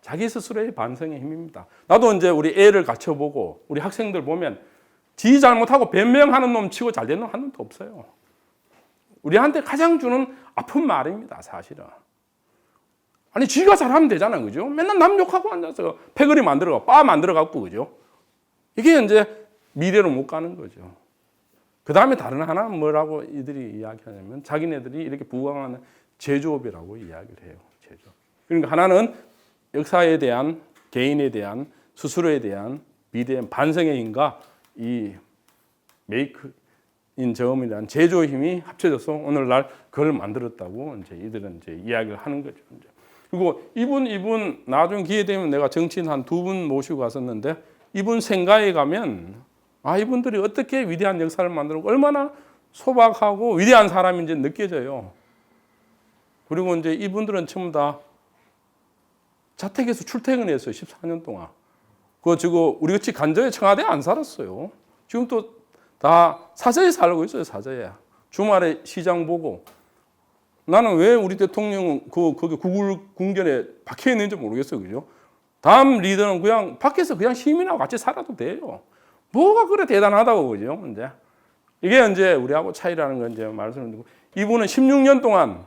자기 스스로의 반성의 힘입니다. 나도 이제 우리 애를 갖춰보고 우리 학생들 보면 지 잘못하고 변명하는 놈 치고 잘 되는 놈 한 놈도 없어요. 우리한테 가장 주는 아픈 말입니다. 사실은. 아니 지가 잘하면 되잖아. 그죠? 맨날 남 욕하고 앉아서 패거리 만들어가고 바 만들어갖고 그죠? 이게 이제 미래로 못 가는 거죠. 그 다음에 다른 하나 뭐라고 이들이 이야기하냐면 자기네들이 이렇게 부강하는 제조업이라고 이야기를 해요. 제조업. 그러니까 하나는 역사에 대한 개인에 대한 스스로에 대한 비대한 반성의 힘과 이 메이크인 저음이라는 제조의 힘이 합쳐져서 오늘날 그걸 만들었다고 이제 이들은 이제 이야기를 하는 거죠. 이제. 그리고 이분 나중에 기회 되면 내가 정치인 한 2분 모시고 갔었는데 이분 생가에 가면 이분들이 어떻게 위대한 역사를 만들고 얼마나 소박하고 위대한 사람인지 느껴져요. 그리고 이제 이분들은 전부 다 자택에서 출퇴근했어요. 14년 동안. 우리 같이 간저에 청와대에 안 살았어요. 지금 또 다 사저에 살고 있어요. 사저에. 주말에 시장 보고. 나는 왜 우리 대통령은 거기 구글 궁전에 박혀 있는지 모르겠어요. 그죠? 다음 리더는 그냥 밖에서 그냥 시민하고 같이 살아도 돼요. 뭐가 그래 대단하다고 그죠? 이게 이제 우리하고 차이라는 건 이제 말씀드리고 이분은 16년 동안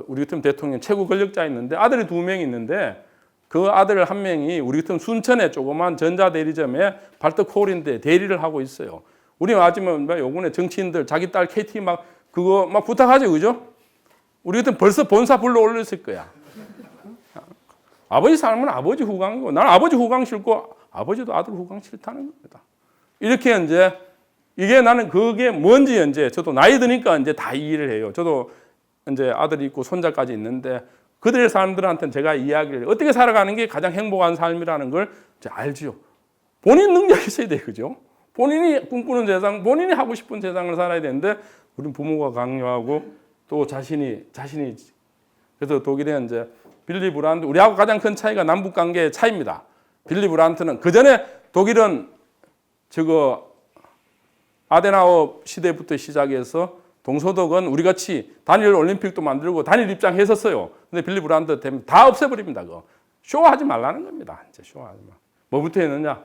우리 같은 대통령 최고 권력자였는데 아들이 2명이 있는데 그 아들 한 명이 우리 같은 순천에 조그만 전자대리점에 발트콜인데 대리를 하고 있어요. 우리 맞으면 요번에 정치인들 자기 딸 KT 그거 부탁하죠, 그죠? 우리 같은 벌써 본사 불러 올렸을 거야. 아버지 삶은 아버지 후광이고 나는 아버지 후광 싫고 아버지도 아들 후광 싫다는 겁니다. 이렇게 이제 이게 나는 그게 뭔지 이제 저도 나이 드니까 이제 다 이해를 해요. 저도 이제 아들이 있고 손자까지 있는데 그들의 사람들한테는 제가 이야기를 어떻게 살아가는 게 가장 행복한 삶이라는 걸 이제 알지요. 본인 능력이 있어야 돼요. 그죠? 본인이 꿈꾸는 세상, 본인이 하고 싶은 세상을 살아야 되는데 우리는 부모가 강요하고 또 자신이 그래서 독일에 이제 빌리 브란트 우리하고 가장 큰 차이가 남북 관계의 차이입니다. 빌리 브란트는 그 전에 독일은 아데나워 시대부터 시작해서 동서독은 우리 같이 단일 올림픽도 만들고 단일 입장했었어요. 근데 빌리 브란트 되면 다 없애버립니다. 그거 쇼하지 말라는 겁니다. 이제 쇼하지 마. 뭐부터 했느냐?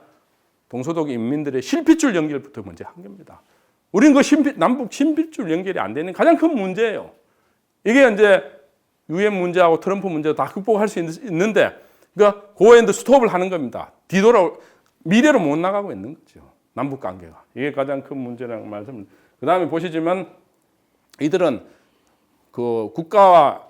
동서독 인민들의 실핏줄 연결부터 먼저 한 겁니다. 우리는 남북 실핏줄 연결이 안 되는 가장 큰 문제예요. 이게 이제 유엔 문제하고 트럼프 문제 다 극복할 수 있는데, 그러니까 고엔드 스톱을 하는 겁니다. 미래로 못 나가고 있는 거죠. 남북 관계가. 이게 가장 큰 문제라고 말씀을. 그 다음에 보시지만 이들은 국가와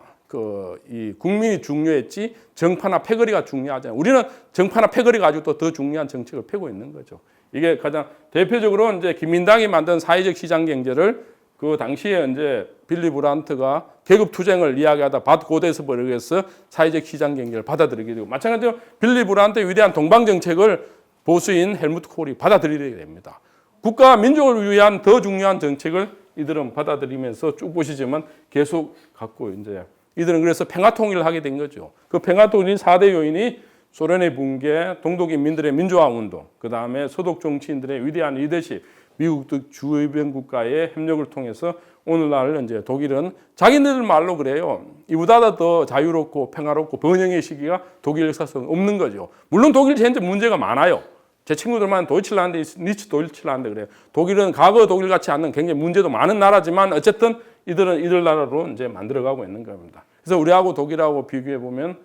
이 국민이 중요했지 정파나 패거리가 중요하잖아요. 우리는 정파나 패거리가 아주 또 더 중요한 정책을 펴고 있는 거죠. 이게 가장 대표적으로 이제 김민당이 만든 사회적 시장 경제를 그 당시에 이제 빌리 브란트가 계급 투쟁을 이야기하다 바드 고데스버그에서 사회적 시장 경제를 받아들이게 되고 마찬가지로 빌리 브란트의 위대한 동방 정책을 보수인 헬무트 콜이 받아들이게 됩니다. 국가와 민족을 위한 더 중요한 정책을 이들은 받아들이면서 쭉 보시지만 계속 갖고 이제 이들은 그래서 평화통일을 하게 된 거죠. 그 평화통일 4대 요인이 소련의 붕괴, 동독 인민들의 민주화 운동, 그 다음에 서독 정치인들의 위대한 리더십, 미국 등 주변 국가의 협력을 통해서 오늘날 이제 독일은 자기네들 말로 그래요. 이보다 더 자유롭고 평화롭고 번영의 시기가 독일 역사상 없는 거죠. 물론 독일 현재 문제가 많아요. 제 친구들만 도이칠란드, 니츠 도이칠란드 그래요. 독일은 과거 독일 같지 않는 굉장히 문제도 많은 나라지만 어쨌든 이들은 이들 나라로 이제 만들어가고 있는 겁니다. 그래서 우리하고 독일하고 비교해 보면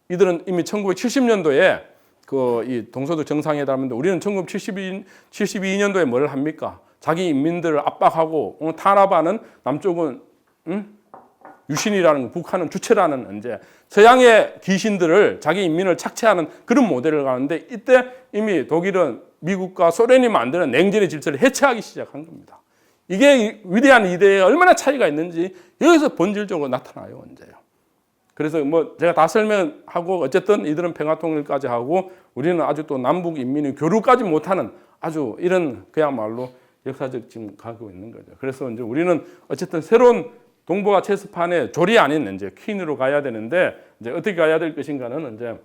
이들은 이미 1970년도에 이 동서독 정상회담인데 우리는 1972년도에 뭘 합니까? 자기 인민들을 압박하고 탄압하는 남쪽은 유신이라는 북한은 주체라는 이제 서양의 귀신들을 자기 인민을 착취하는 그런 모델을 가는데 이때 이미 독일은 미국과 소련이 만드는 냉전의 질서를 해체하기 시작한 겁니다. 이게 위대한 이데에 얼마나 차이가 있는지 여기서 본질적으로 나타나요, 언제요. 그래서 뭐 제가 다 설명하고 어쨌든 이들은 평화통일까지 하고 우리는 아주 또 남북 인민이 교류까지 못하는 아주 이런 그야말로 역사적 지금 가고 있는 거죠. 그래서 이제 우리는 어쨌든 새로운 동북아 체스판의 조리 아닌 이제 퀸으로 가야 되는데 이제 어떻게 가야 될 것인가는 이제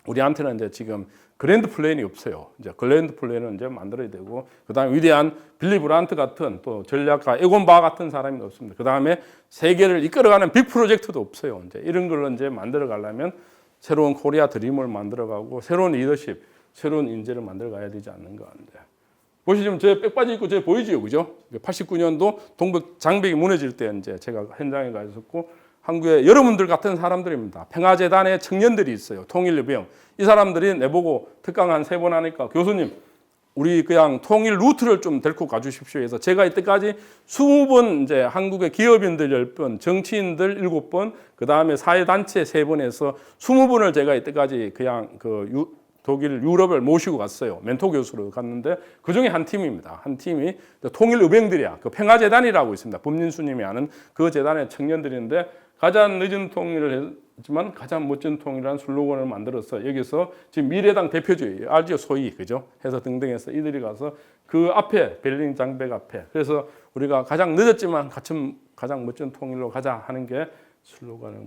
우리한테는 이제 지금 그랜드 플랜이 없어요. 이제 그랜드 플랜을 이제 만들어야 되고 그다음에 위대한 빌리 브란트 같은 또 전략가 에곤 바 같은 사람이 없습니다. 그다음에 세계를 이끌어가는 빅 프로젝트도 없어요. 이제 이런 걸 이제 만들어 가려면 새로운 코리아 드림을 만들어 가고 새로운 리더십, 새로운 인재를 만들어 가야 되지 않는가 하는데. 보시면 제 백바지 입고 제 보이지요, 그죠? 89년도 동북 장벽이 무너질 때 이제 제가 현장에 가 있었고 한국에 여러분들 같은 사람들입니다. 평화재단의 청년들이 있어요. 통일병. 이 사람들이 내보고 특강 한 3번 하니까 교수님, 우리 그냥 통일 루트를 좀 데리고 가주십시오 해서 제가 이때까지 20번 이제 한국의 기업인들 10번, 정치인들 7번, 그 다음에 사회단체 3번 해서 20번을 제가 이때까지 그냥 독일 유럽을 모시고 갔어요. 멘토 교수로 갔는데 그 중에 한 팀입니다. 한 팀이 통일의병들이야. 그 평화재단이라고 있습니다. 법민수님이 하는 그 재단의 청년들인데 가장 늦은 통일을 했지만 가장 멋진 통일이라는 슬로건을 만들어서 여기서 지금 미래당 대표주의 알죠? 소위 그죠? 해서 등등해서 이들이 가서 그 앞에 베를린 장벽 앞에 그래서 우리가 가장 늦었지만 가장 멋진 통일로 가자 하는 게 슬로건을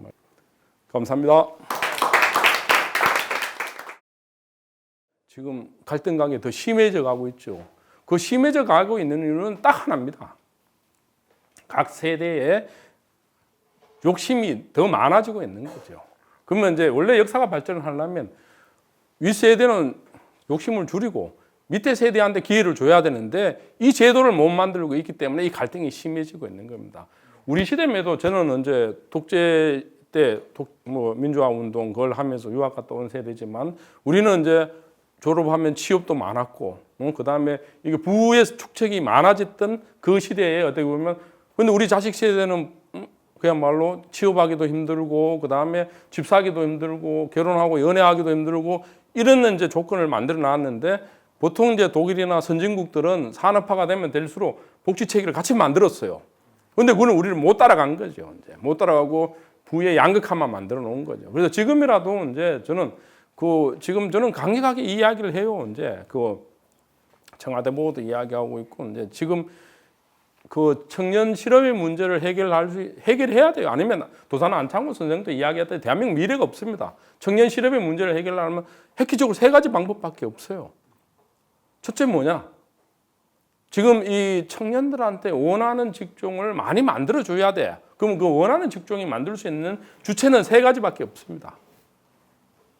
감사합니다. 지금 갈등 관계 더 심해져 가고 있죠. 그 심해져 가고 있는 이유는 딱 하나입니다. 각 세대의 욕심이 더 많아지고 있는 거죠. 그러면 이제 원래 역사가 발전을 하려면 윗세대는 욕심을 줄이고 밑에 세대한테 기회를 줘야 되는데 이 제도를 못 만들고 있기 때문에 이 갈등이 심해지고 있는 겁니다. 우리 시대에도 저는 이제 독재 때 민주화 운동 그걸 하면서 유학 갔다 온 세대지만 우리는 이제 졸업하면 취업도 많았고, 그 다음에 이게 부의 축적이 많아졌던 그 시대에 어떻게 보면, 근데 우리 자식 세대는 그야말로 취업하기도 힘들고, 그 다음에 집 사기도 힘들고, 결혼하고 연애하기도 힘들고, 이런 이제 조건을 만들어 놨는데, 보통 이제 독일이나 선진국들은 산업화가 되면 될수록 복지 체계를 같이 만들었어요. 근데 그거는 우리를 못 따라간 거죠. 이제 못 따라가고 부의 양극화만 만들어 놓은 거죠. 그래서 지금이라도 이제 지금 저는 강력하게 이야기를 해요. 이제 청와대 보고도 이야기하고 있고, 이제 지금 청년 실업의 문제를 해결해야 돼요. 아니면 도산 안창호 선생도 이야기했듯이 대한민국 미래가 없습니다. 청년 실업의 문제를 해결하려면 획기적으로 3가지 방법밖에 없어요. 첫째 뭐냐? 지금 이 청년들한테 원하는 직종을 많이 만들어줘야 돼. 그럼 그 원하는 직종이 만들 수 있는 주체는 3가지밖에 없습니다.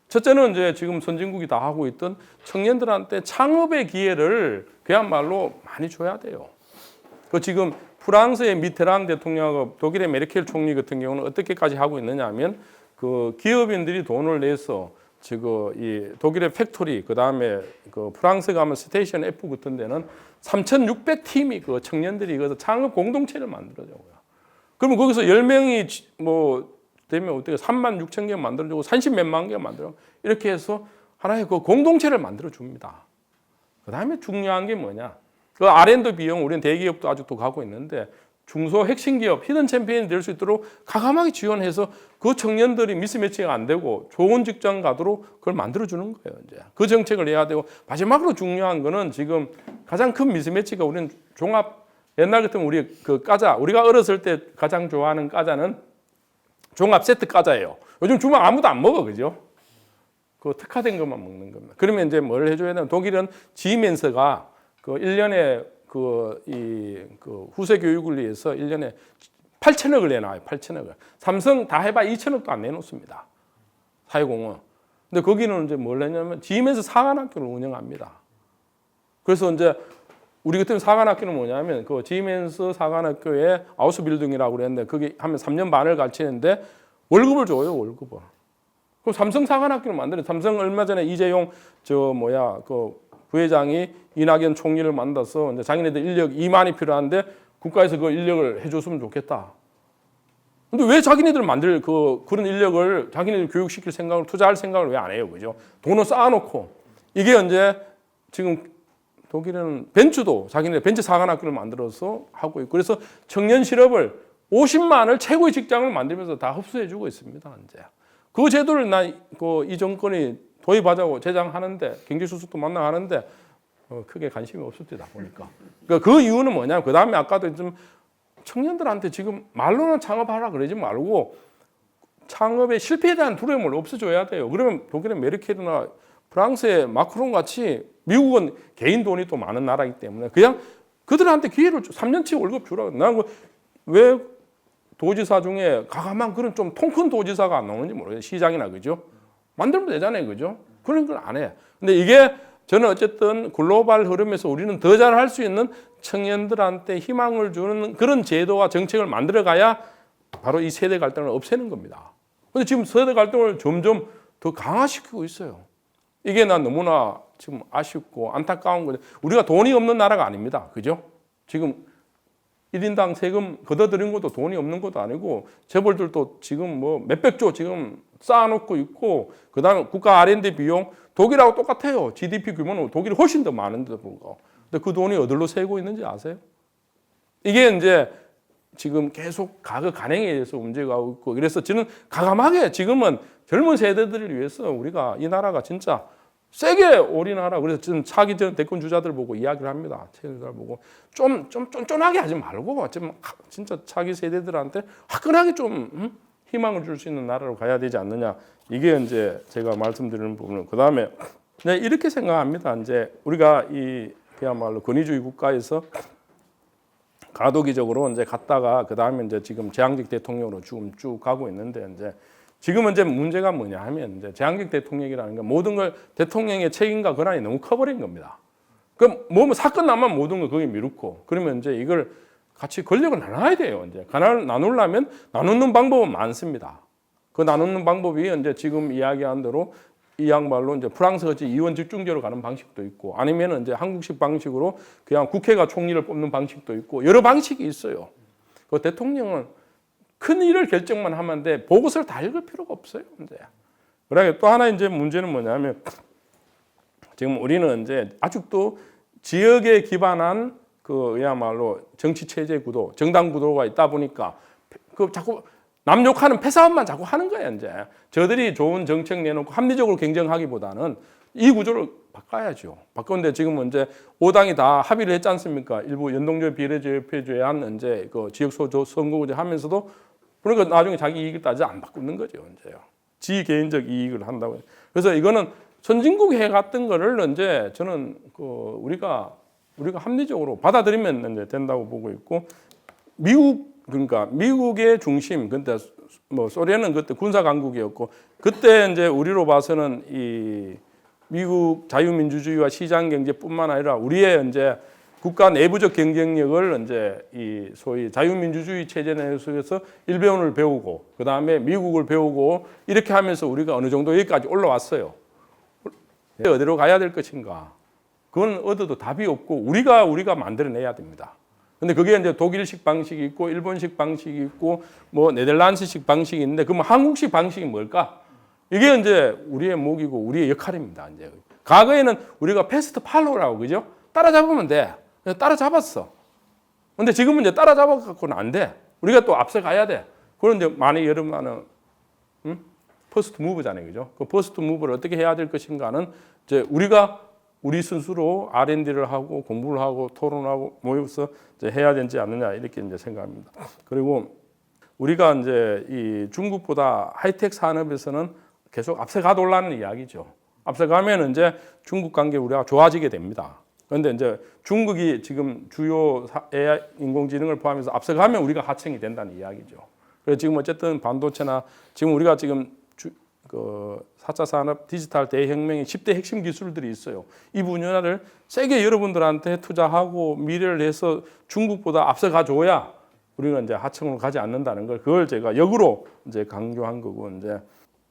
첫째는 이제 지금 선진국이 다 하고 있던 청년들한테 창업의 기회를 그야말로 많이 줘야 돼요. 지금 프랑스의 미테랑 대통령하고 독일의 메르켈 총리 같은 경우는 어떻게까지 하고 있느냐 하면 기업인들이 돈을 내서 지금 이 독일의 팩토리 그다음에 프랑스 가면 스테이션 F 같은 데는 3,600팀이 청년들이 거기서 창업 공동체를 만들어줘요. 그러면 거기서 10명이 되면 어떻게 36,000개 만들어주고 30몇만 개 만들어 이렇게 해서 하나의 공동체를 만들어 줍니다. 그 다음에 중요한 게 뭐냐? R&D 비용 우리는 대기업도 아직도 가고 있는데 중소 핵심 기업 히든 챔피언이 될 수 있도록 과감하게 지원해서 그 청년들이 미스매치가 안 되고 좋은 직장 가도록 그걸 만들어 주는 거예요. 이제 그 정책을 해야 되고 마지막으로 중요한 거는 지금 가장 큰 미스매치가 우리는 옛날 같으면 우리 과자 우리가 어렸을 때 가장 좋아하는 과자는 종합 세트 과자예요. 요즘 주면 아무도 안 먹어, 그죠? 특화된 것만 먹는 겁니다. 그러면 이제 뭘 해줘야 되나? 독일은 지멘스가 1년에 그 후세 교육을 위해서 1년에 8천억을 내놔요. 8천억을. 삼성 다 해봐 2천억도 안 내놓습니다. 사회공헌. 근데 거기는 이제 뭘 했냐면 지면서 사관학교를 운영합니다. 그래서 이제 우리 같은 사관학교는 뭐냐면 그 지멘스 사관학교에 아우스 빌딩이라고 그랬는데 거기 하면 3년 반을 가르치는데 월급을 줘요, 월급을. 그럼 삼성 사관학교를 만드는 삼성 얼마 전에 이재용 그 부회장이 이낙연 총리를 만나서 이제 자기네들 인력 2만이 필요한데 국가에서 그 인력을 해줬으면 좋겠다. 근데 왜 자기네들 만들 그런 인력을 자기네들 교육시킬 생각을 투자할 생각을 왜 안 해요, 그죠? 돈을 쌓아놓고 이게 이제 지금 독일은 벤츠도 자기네 벤츠 사관학교를 만들어서 하고 있고 그래서 청년 실업을 50만을 최고의 직장을 만들면서 다 흡수해주고 있습니다. 이제 그 제도를 이 정권이 도입하자고 제장하는데 경제수석도 만나하는데 크게 관심이 없었다 보니까 그러니까 그 이유는 뭐냐면 그 다음에 아까도 좀 청년들한테 지금 말로는 창업하라 그러지 말고 창업의 실패에 대한 두려움을 없애줘야 돼요. 그러면 독일의 메르켈이나 프랑스의 마크롱 같이 미국은 개인 돈이 또 많은 나라이기 때문에 그냥 그들한테 기회를 3년치 월급 주라고. 난 왜 도지사 중에 가감한 그런 좀 통 큰 도지사가 안 나오는지 모르겠어요. 시장이나 그죠? 만들면 되잖아요, 그죠? 그런 걸 안 해. 근데 이게 저는 어쨌든 글로벌 흐름에서 우리는 더 잘할 수 있는 청년들한테 희망을 주는 그런 제도와 정책을 만들어가야 바로 이 세대 갈등을 없애는 겁니다. 근데 지금 세대 갈등을 점점 더 강화시키고 있어요. 이게 난 너무나 지금 아쉽고 안타까운 거죠. 우리가 돈이 없는 나라가 아닙니다. 그죠? 지금 1인당 세금 걷어들인 것도 돈이 없는 것도 아니고 재벌들도 지금 뭐 몇백조 지금 쌓아놓고 있고 그다음에 국가 R&D 비용 독일하고 똑같아요. GDP 규모는 독일이 훨씬 더 많은데도 불구하고. 근데 그 돈이 어디로 새고 있는지 아세요? 이게 이제 지금 계속 가격 간행에 의해서 움직여가고 있고 그래서 저는 가감하게 지금은 젊은 세대들을 위해서 우리가 이 나라가 진짜 세게 올인하라. 그래서 저는 차기 전 대권 주자들 보고 이야기를 합니다. 세대들 보고 좀 쫀쫀하게 하지 말고 좀 진짜 차기 세대들한테 화끈하게 좀 희망을 줄 수 있는 나라로 가야 되지 않느냐. 이게 이제 제가 말씀드리는 부분은 그다음에 이렇게 생각합니다. 이제 우리가 이 그야말로 권위주의 국가에서 가도기적으로 이제 갔다가 그다음에 이제 지금 재앙직 대통령으로 쭉 가고 있는데 이제 지금은 이제 문제가 뭐냐 하면 이제 재앙직 대통령이라는 건 모든 걸 대통령의 책임과 권한이 너무 커버린 겁니다. 그럼 뭐 사건 나면 모든 걸 거기 미루고 그러면 이제 이걸 같이 권력을 나눠야 돼요. 이제 권한을 나누려면 나누는 방법은 많습니다. 그 나누는 방법이 이제 지금 이야기한 대로 이양말로 이제 프랑스 같이 이원 집중제로 가는 방식도 있고 아니면 이제 한국식 방식으로 그냥 국회가 총리를 뽑는 방식도 있고 여러 방식이 있어요. 그 대통령은 큰 일을 결정만 하면 돼. 보고서를 다 읽을 필요가 없어요. 이제. 그러니까 또 하나 이제 문제는 뭐냐면 지금 우리는 이제 아직도 지역에 기반한 그야말로 정치 체제 구도, 정당 구도가 있다 보니까 그 자꾸 남 욕하는 패싸움만 자꾸 하는 거예요. 이제 저들이 좋은 정책 내놓고 합리적으로 경쟁하기보다는 이 구조를 바꿔야죠. 바꿨는데 지금 이제 5당이 다 합의를 했지 않습니까? 일부 연동적 비례제표에 제한 이제 그 지역소조 선거구제 하면서도 그러니까 나중에 자기 이익을 따져 안 바꾸는 거죠. 이제요. 지 개인적 이익을 한다고. 그래서 이거는 선진국 해갔던 거를 이제 저는 우리가 합리적으로 받아들이면 이제 된다고 보고 있고 그러니까 미국의 중심, 근데 뭐 소련은 그때 군사 강국이었고 그때 이제 우리로 봐서는 이 미국 자유민주주의와 시장 경제뿐만 아니라 우리의 이제 국가 내부적 경쟁력을 이제 이 소위 자유민주주의 체제 내에서 일본을 배우고 그 다음에 미국을 배우고 이렇게 하면서 우리가 어느 정도 여기까지 올라왔어요. 어디로 가야 될 것인가? 그건 얻어도 답이 없고 우리가 만들어내야 됩니다. 근데 그게 이제 독일식 방식이 있고 일본식 방식이 있고 뭐 네덜란드식 방식이 있는데 그럼 한국식 방식이 뭘까? 이게 이제 우리의 목이고 우리의 역할입니다. 이제 과거에는 우리가 패스트 팔로우라고 그죠? 따라잡으면 돼. 따라잡았어. 근데 지금은 이제 따라잡아갖고는 안 돼. 우리가 또 앞서가야 돼. 그런 이제 많이 여러분은 퍼스트 무브잖아요, 그죠? 그 퍼스트 무브를 어떻게 해야 될 것인가는 이제 우리 스스로 R&D를 하고 공부를 하고 토론하고 모여서 이제 해야 되지 않느냐 이렇게 이제 생각합니다. 그리고 우리가 이제 이 중국보다 하이텍 산업에서는 계속 앞서가돌라는 이야기죠. 앞서가면 이제 중국 관계 우리가 좋아지게 됩니다. 그런데 이제 중국이 지금 주요 AI 인공지능을 포함해서 앞서가면 우리가 하청이 된다는 이야기죠. 그래서 지금 어쨌든 반도체나 지금 우리가 지금 그 4차 산업 디지털 대혁명의 10대 핵심 기술들이 있어요. 이 분야를 세게 여러분들한테 투자하고 미래를 해서 중국보다 앞서가 줘야 우리가 이제 하청으로 가지 않는다는 걸 그걸 제가 역으로 이제 강조한 거고 이제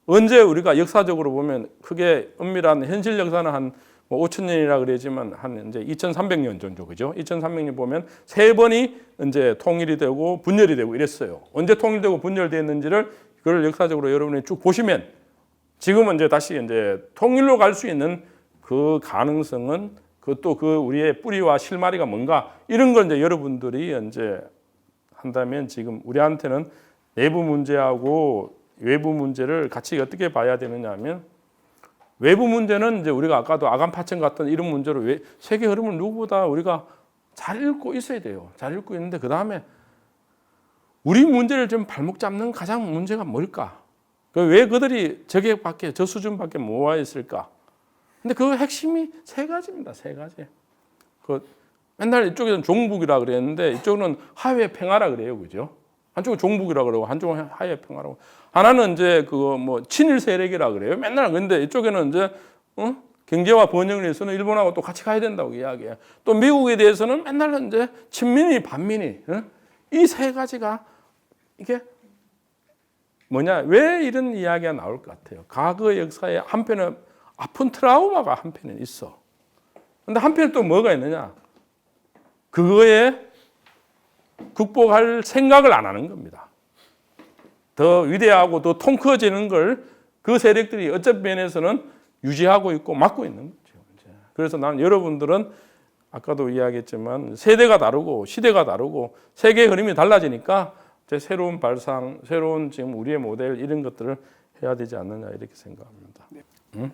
언제 우리가 역사적으로 보면 크게 엄밀한 현실 역사는 한 5천 년이라 그러지만 한 이제 2,300년 정도 그죠? 2,300년 보면 세 번이 이제 통일이 되고 분열이 되고 이랬어요. 언제 통일되고 분열됐는지를 그걸 역사적으로 여러분이 쭉 보시면 지금은 이제 다시 이제 통일로 갈 수 있는 그 가능성은 그 우리의 뿌리와 실마리가 뭔가 이런 걸 이제 여러분들이 이제 한다면 지금 우리한테는 내부 문제하고 외부 문제를 같이 어떻게 봐야 되느냐 하면 외부 문제는 이제 우리가 아까도 아간 파천 같은 이런 문제로 세계 흐름을 누구보다 우리가 잘 읽고 있어야 돼요. 잘 읽고 있는데 그 다음에 우리 문제를 좀 발목 잡는 가장 문제가 뭘까? 왜 그들이 저 수준밖에 못 와 있을까? 근데 그 핵심이 세 가지입니다. 세 가지. 맨날 이쪽에는 종북이라 그랬는데 이쪽은 하회 평화라 그래요, 그죠? 한쪽은 종북이라 그러고 한쪽은 하회 평화라고. 하나는 이제 그거 뭐 친일 세력이라 그래요. 맨날 근데 이쪽에는 이제 경제와 번영을 위해서는 일본하고 또 같이 가야 된다고 이야기해요. 또 미국에 대해서는 맨날 이제 친민이 반민이 이 세 가지가 이게 뭐냐? 왜 이런 이야기가 나올 것 같아요? 과거 역사에 한편은 아픈 트라우마가 한편은 있어. 근데 한편에 또 뭐가 있느냐? 그거에 극복할 생각을 안 하는 겁니다. 더 위대하고 더 통 커지는 걸 그 세력들이 어떤 면에서는 유지하고 있고 막고 있는 거죠. 그래서 나는 여러분들은 아까도 이야기했지만 세대가 다르고 시대가 다르고 세계의 흐름이 달라지니까 새로운 발상, 새로운 지금 우리의 모델 이런 것들을 해야 되지 않느냐 이렇게 생각합니다. 응?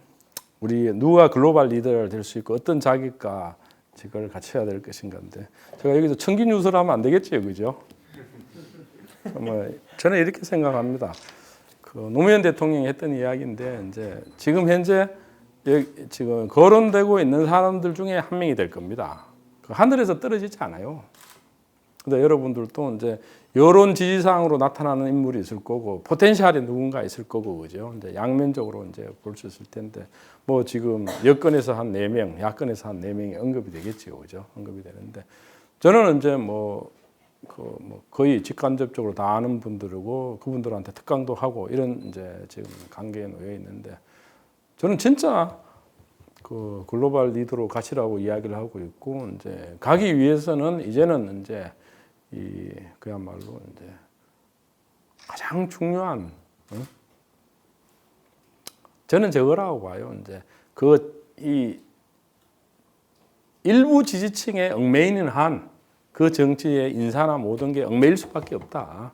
우리 누가 글로벌 리더를 될 수 있고 어떤 자격과 이걸 같이 해야 될 것인가인데 제가 여기서 청기누설 하면 안 되겠지요, 그죠? 저는 이렇게 생각합니다. 노무현 대통령이 했던 이야기인데 이제 지금 현재 지금 거론되고 있는 사람들 중에 한 명이 될 겁니다. 하늘에서 떨어지지 않아요. 근데 여러분들도 이제 여론 지지상으로 나타나는 인물이 있을 거고 포텐셜이 누군가 있을 거고 그죠? 이제 양면적으로 이제 볼 수 있을 텐데 뭐 지금 여권에서 한 4명, 야권에서 한 4명이 언급이 되겠지요, 그죠? 언급이 되는데 저는 이제 거의 직간접적으로 다 아는 분들이고 그분들한테 특강도 하고 이런 이제 지금 관계에 놓여 있는데 저는 진짜 그 글로벌 리더로 가시라고 이야기를 하고 있고 이제 가기 위해서는 이제는 이제 그야말로 이제 가장 중요한 저는 저거라고 봐요. 이제 이 일부 지지층의 얽매이는 한 그 정치의 인사나 모든 게 얽매일 수밖에 없다.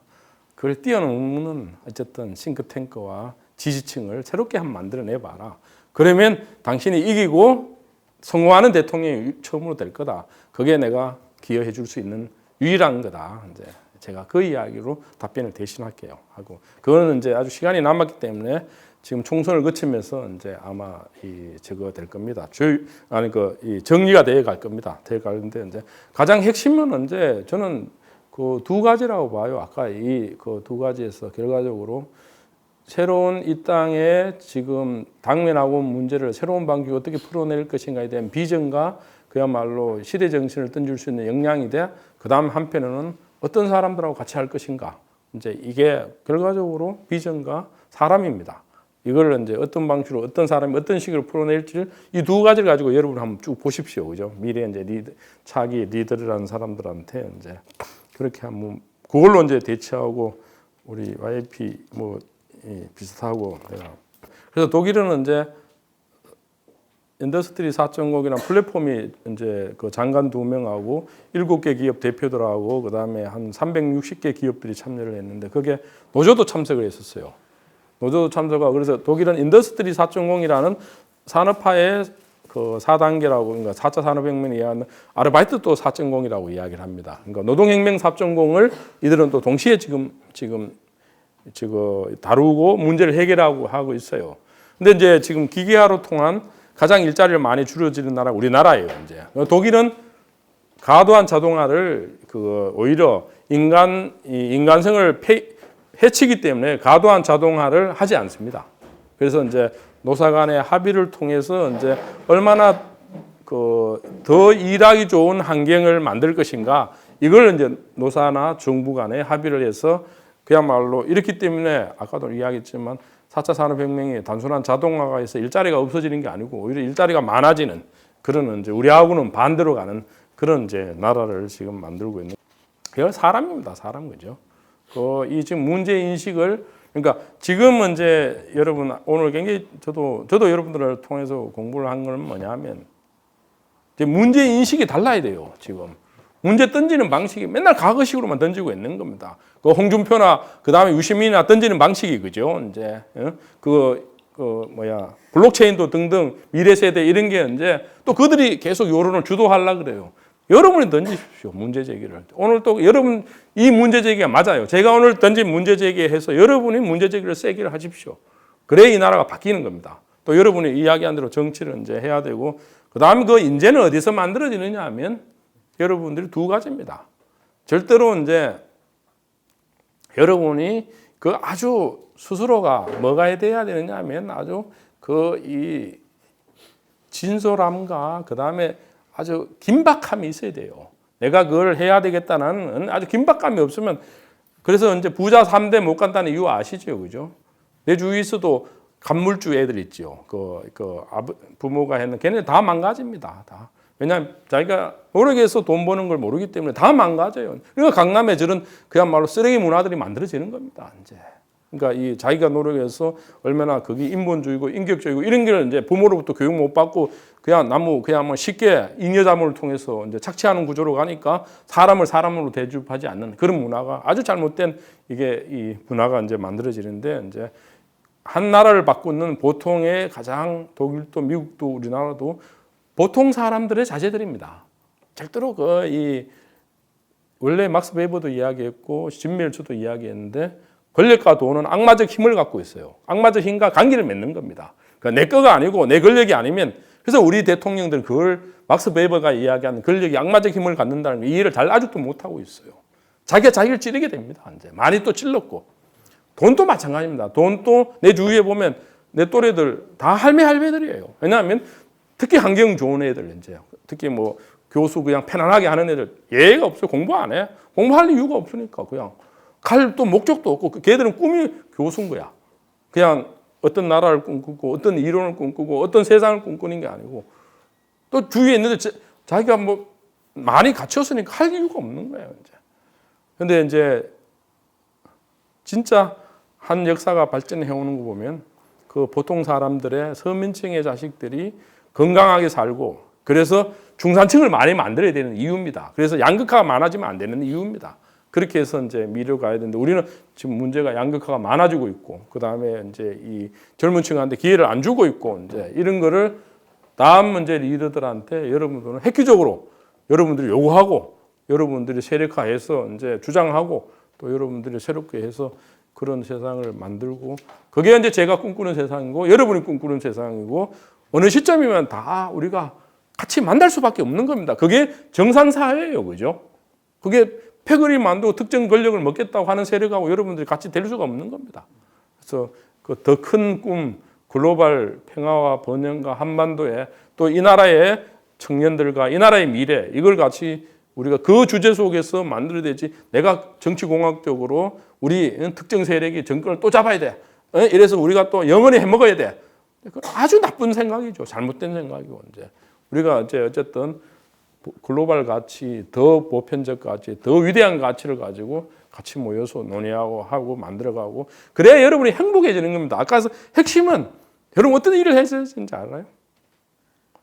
그걸 뛰어넘는 어쨌든 싱크탱크와 지지층을 새롭게 한번 만들어내봐라. 그러면 당신이 이기고 성공하는 대통령이 처음으로 될 거다. 그게 내가 기여해 줄 수 있는 유일한 거다. 이제 제가 그 이야기로 답변을 대신할게요. 하고 그거는 이제 아주 시간이 남았기 때문에 지금 총선을 거치면서 이제 아마 저거 될 겁니다. 이 정리가 돼 갈 겁니다. 돼 가는데 이제 가장 핵심은 이제 저는 그 두 가지라고 봐요. 아까 그 두 가지에서 결과적으로 새로운 이 땅에 지금 당면하고 문제를 새로운 방식으로 어떻게 풀어낼 것인가에 대한 비전과 그야말로 시대 정신을 던질 수 있는 역량이 돼. 그다음 한편에는 어떤 사람들하고 같이 할 것인가. 이제 이게 결과적으로 비전과 사람입니다. 이걸 이제 어떤 방식으로 어떤 사람이 어떤 식으로 풀어낼지 이 두 가지를 가지고 여러분 한번 쭉 보십시오, 그죠? 미래 이제 차기 리더라는 사람들한테 이제 그렇게 한번 그걸로 이제 대처하고 우리 YP 비슷하고 내가 그래서 독일은 이제 인더스트리 4.0이라는 플랫폼이 이제 그 장관 2명하고 7개 기업 대표들하고 그다음에 한 360개 기업들이 참여를 했는데 그게 노조도 참석을 했었어요. 노조도 참석하고 그래서 독일은 인더스트리 4.0이라는 산업화의 그 4단계라고 그러니까 4차 산업혁명에 의한 아르바이트도 4.0이라고 이야기를 합니다. 그러니까 노동혁명 4.0을 이들은 또 동시에 지금 다루고 문제를 해결하고 하고 있어요. 근데 이제 지금 기계화로 통한 가장 일자리를 많이 줄여지는 나라가 우리나라예요. 이제 독일은 과도한 자동화를 오히려 인간성을 해치기 때문에 과도한 자동화를 하지 않습니다. 그래서 이제 노사 간의 합의를 통해서 이제 얼마나 더 일하기 좋은 환경을 만들 것인가, 이걸 이제 노사나 정부 간에 합의를 해서 그야말로 이렇기 때문에 아까도 이야기했지만 4차 산업혁명이 단순한 자동화가 해서 일자리가 없어지는 게 아니고 오히려 일자리가 많아지는 그런 이제 우리하고는 반대로 가는 그런 이제 나라를 지금 만들고 있는, 그건 사람입니다. 사람 거죠. 이 지금 문제 인식을, 그러니까 지금 이제 여러분 오늘 굉장히 저도 여러분들을 통해서 공부를 한 건 뭐냐면 이제 문제 인식이 달라야 돼요. 지금 문제 던지는 방식이 맨날 과거식으로만 던지고 있는 겁니다. 홍준표나 그 다음에 유시민이나 던지는 방식이 그죠. 이제 블록체인도 등등 미래 세대 이런 게 이제 또 그들이 계속 여론을 주도하려고 그래요. 여러분이 던지십시오. 문제 제기를. 오늘 또 여러분 이 문제 제기가 맞아요. 제가 오늘 던진 문제 제기해서 여러분이 문제 제기를 세게 하십시오. 그래야 이 나라가 바뀌는 겁니다. 또 여러분이 이야기한 대로 정치를 이제 해야 되고, 그 다음에 그 인재는 어디서 만들어지느냐 하면 여러분들이 두 가지입니다. 절대로 이제 여러분이 아주 스스로가 뭐가 돼야 되느냐 하면 아주 이 진솔함과 그 다음에 아주 긴박함이 있어야 돼요. 내가 그걸 해야 되겠다는 아주 긴박감이 없으면, 그래서 이제 부자 3대 못 간다는 이유 아시죠? 그죠? 내 주위에서도 간물주 애들 있죠. 부모가 했는, 걔네 다 망가집니다. 다. 왜냐하면 자기가 노력해서 돈 버는 걸 모르기 때문에 다 망가져요. 그러니까 강남에 저런 그야말로 쓰레기 문화들이 만들어지는 겁니다. 이제. 그러니까 이 자기가 노력해서 얼마나 그게 인본주의고 인격적이고 이런 걸 이제 부모로부터 교육 못 받고 그냥 뭐 쉽게 잉여자문을 통해서 이제 착취하는 구조로 가니까 사람을 사람으로 대접하지 않는 그런 문화가, 아주 잘못된 이게 이 문화가 이제 만들어지는데, 이제 한 나라를 바꾸는 보통의 가장 독일도 미국도 우리나라도 보통 사람들의 자제들입니다. 절대로 원래 막스 베버도 이야기했고 진멜츠도 이야기했는데, 권력과 돈은 악마적 힘을 갖고 있어요. 악마적 힘과 관계를 맺는 겁니다. 그러니까 내 거가 아니고 내 권력이 아니면, 그래서 우리 대통령들은 그걸 막스 베버가 이야기하는 권력이 악마적 힘을 갖는다는 이해를 잘 아직도 못하고 있어요. 자기가 자기를 찌르게 됩니다. 이제 많이 또 찔렀고, 돈도 마찬가지입니다. 돈도 내 주위에 보면 내 또래들 다 할매들이에요. 왜냐하면 특히 환경 좋은 애들, 이제 특히 뭐 교수 그냥 편안하게 하는 애들, 예의가 없어요. 공부 안 해. 공부할 이유가 없으니까 그냥 갈 또 목적도 없고, 걔들은 꿈이 교수인 거야. 그냥 어떤 나라를 꿈꾸고 어떤 이론을 꿈꾸고 어떤 세상을 꿈꾸는 게 아니고, 또 주위에 있는데 자기가 뭐 많이 갖췄으니까 할 이유가 없는 거예요. 이제. 근데 이제 진짜 한 역사가 발전해 오는 거 보면 그 보통 사람들의 서민층의 자식들이 건강하게 살고, 그래서 중산층을 많이 만들어야 되는 이유입니다. 그래서 양극화가 많아지면 안 되는 이유입니다. 그렇게 해서 이제 미래로 가야 되는데, 우리는 지금 문제가 양극화가 많아지고 있고, 그 다음에 이제 이 젊은 층한테 기회를 안 주고 있고, 이제 이런 거를 다음 문제 리더들한테 여러분들은 획기적으로 여러분들이 요구하고, 여러분들이 세력화해서 이제 주장하고, 또 여러분들이 새롭게 해서 그런 세상을 만들고, 그게 이제 제가 꿈꾸는 세상이고, 여러분이 꿈꾸는 세상이고, 어느 시점이면 다 우리가 같이 만날 수밖에 없는 겁니다. 그게 정상사회예요. 그죠? 그게 패거리 만들고 특정 권력을 먹겠다고 하는 세력하고 여러분들이 같이 될 수가 없는 겁니다. 그래서 그 더 큰 꿈, 글로벌 평화와 번영과 한반도에 또 이 나라의 청년들과 이 나라의 미래, 이걸 같이 우리가 그 주제 속에서 만들어야 되지, 내가 정치공학적으로 우리 특정 세력이 정권을 또 잡아야 돼. 이래서 우리가 또 영원히 해먹어야 돼. 아주 나쁜 생각이죠. 잘못된 생각이고, 이제 우리가 이제 어쨌든 글로벌 가치, 더 보편적 가치, 더 위대한 가치를 가지고 같이 모여서 논의하고 하고 만들어가고, 그래야 여러분이 행복해지는 겁니다. 아까 핵심은 여러분 어떤 일을 했어야 되는지 알아요?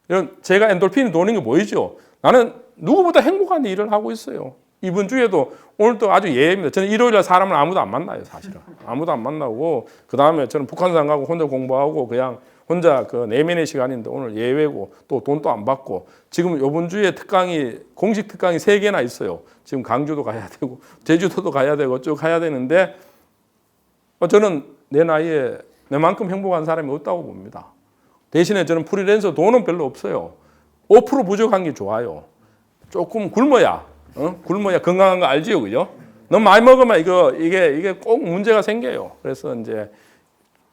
여러분, 제가 엔돌핀이 도는 게 보이죠? 나는 누구보다 행복한 일을 하고 있어요. 이번 주에도 오늘도 아주 예입니다. 저는 일요일날 사람을 아무도 안 만나요, 사실은. 아무도 안 만나고, 그 다음에 저는 북한산 가고 혼자 공부하고 그냥 혼자 그 내면의 시간인데 오늘 예외고, 또 돈도 안 받고, 지금 이번 주에 공식 특강이 3개나 있어요. 지금 강주도 가야 되고, 제주도도 가야 되고, 쭉 가야 되는데, 저는 내 나이에 내만큼 행복한 사람이 없다고 봅니다. 대신에 저는 프리랜서 돈은 별로 없어요. 5% 부족한 게 좋아요. 조금 굶어야, 굶어야 건강한 거 알지요, 그죠? 너무 많이 먹으면 이게 꼭 문제가 생겨요. 그래서 이제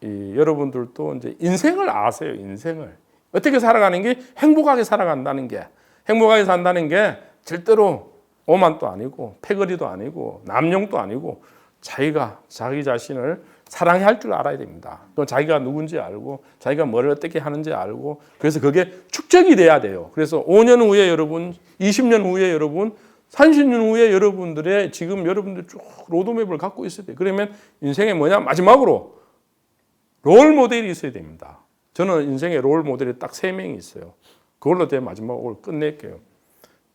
여러분들도 이제 인생을 아세요, 인생을. 어떻게 살아가는 게 행복하게 살아간다는 게, 행복하게 산다는 게 절대로 오만도 아니고 패거리도 아니고 남용도 아니고 자기 자신을 사랑해야 할 줄 알아야 됩니다. 또 자기가 누군지 알고 자기가 뭘 어떻게 하는지 알고 그래서 그게 축적이 돼야 돼요. 그래서 5년 후에 여러분, 20년 후에 여러분, 30년 후에 여러분들의 지금 여러분들 쭉 로드맵을 갖고 있어야 돼요. 그러면 인생에 뭐냐? 마지막으로 롤 모델이 있어야 됩니다. 저는 인생에 롤 모델이 딱 3명이 있어요. 그걸로 제 마지막으로 끝낼게요.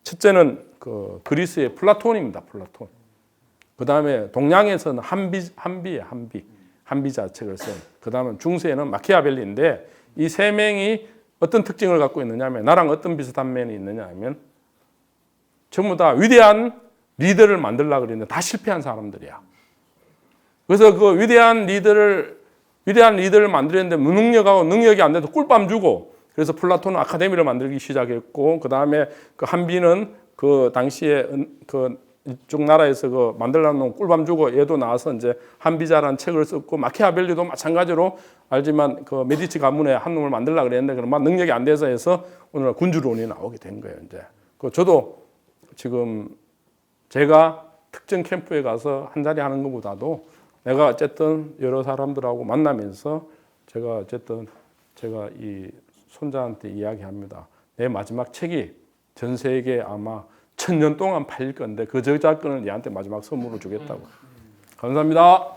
첫째는 그 그리스의 플라톤입니다. 플라톤. 그 다음에 동양에서는 한비예요. 한비자 책을 쓴. 그 다음에 중세에는 마키아벨리인데 이 3명이 어떤 특징을 갖고 있느냐 하면 나랑 어떤 비슷한 면이 있느냐 하면 전부 다 위대한 리더를 만들려고 그랬는데 다 실패한 사람들이야. 그래서 그 위대한 리더를 만들었는데 무능력하고 능력이 안 돼서 꿀밤 주고 그래서 플라톤은 아카데미를 만들기 시작했고 그 다음에 그 한비는 그 당시에 그 이쪽 나라에서 그 만들어놓은 꿀밤 주고 얘도 나와서 이제 한비자라는 책을 썼고 마키아벨리도 마찬가지로 알지만 그 메디치 가문의 한 놈을 만들려고 그랬는데 그런 능력이 안 돼서 해서 오늘 군주론이 나오게 된 거예요. 이제 그 저도 지금 제가 특정 캠프에 가서 한 자리 하는 것보다도 내가 어쨌든 여러 사람들하고 만나면서 제가 이 손자한테 이야기합니다. 내 마지막 책이 전 세계에 아마 1000년 동안 팔릴 건데 그 저작권을 얘한테 마지막 선물로 주겠다고. 감사합니다.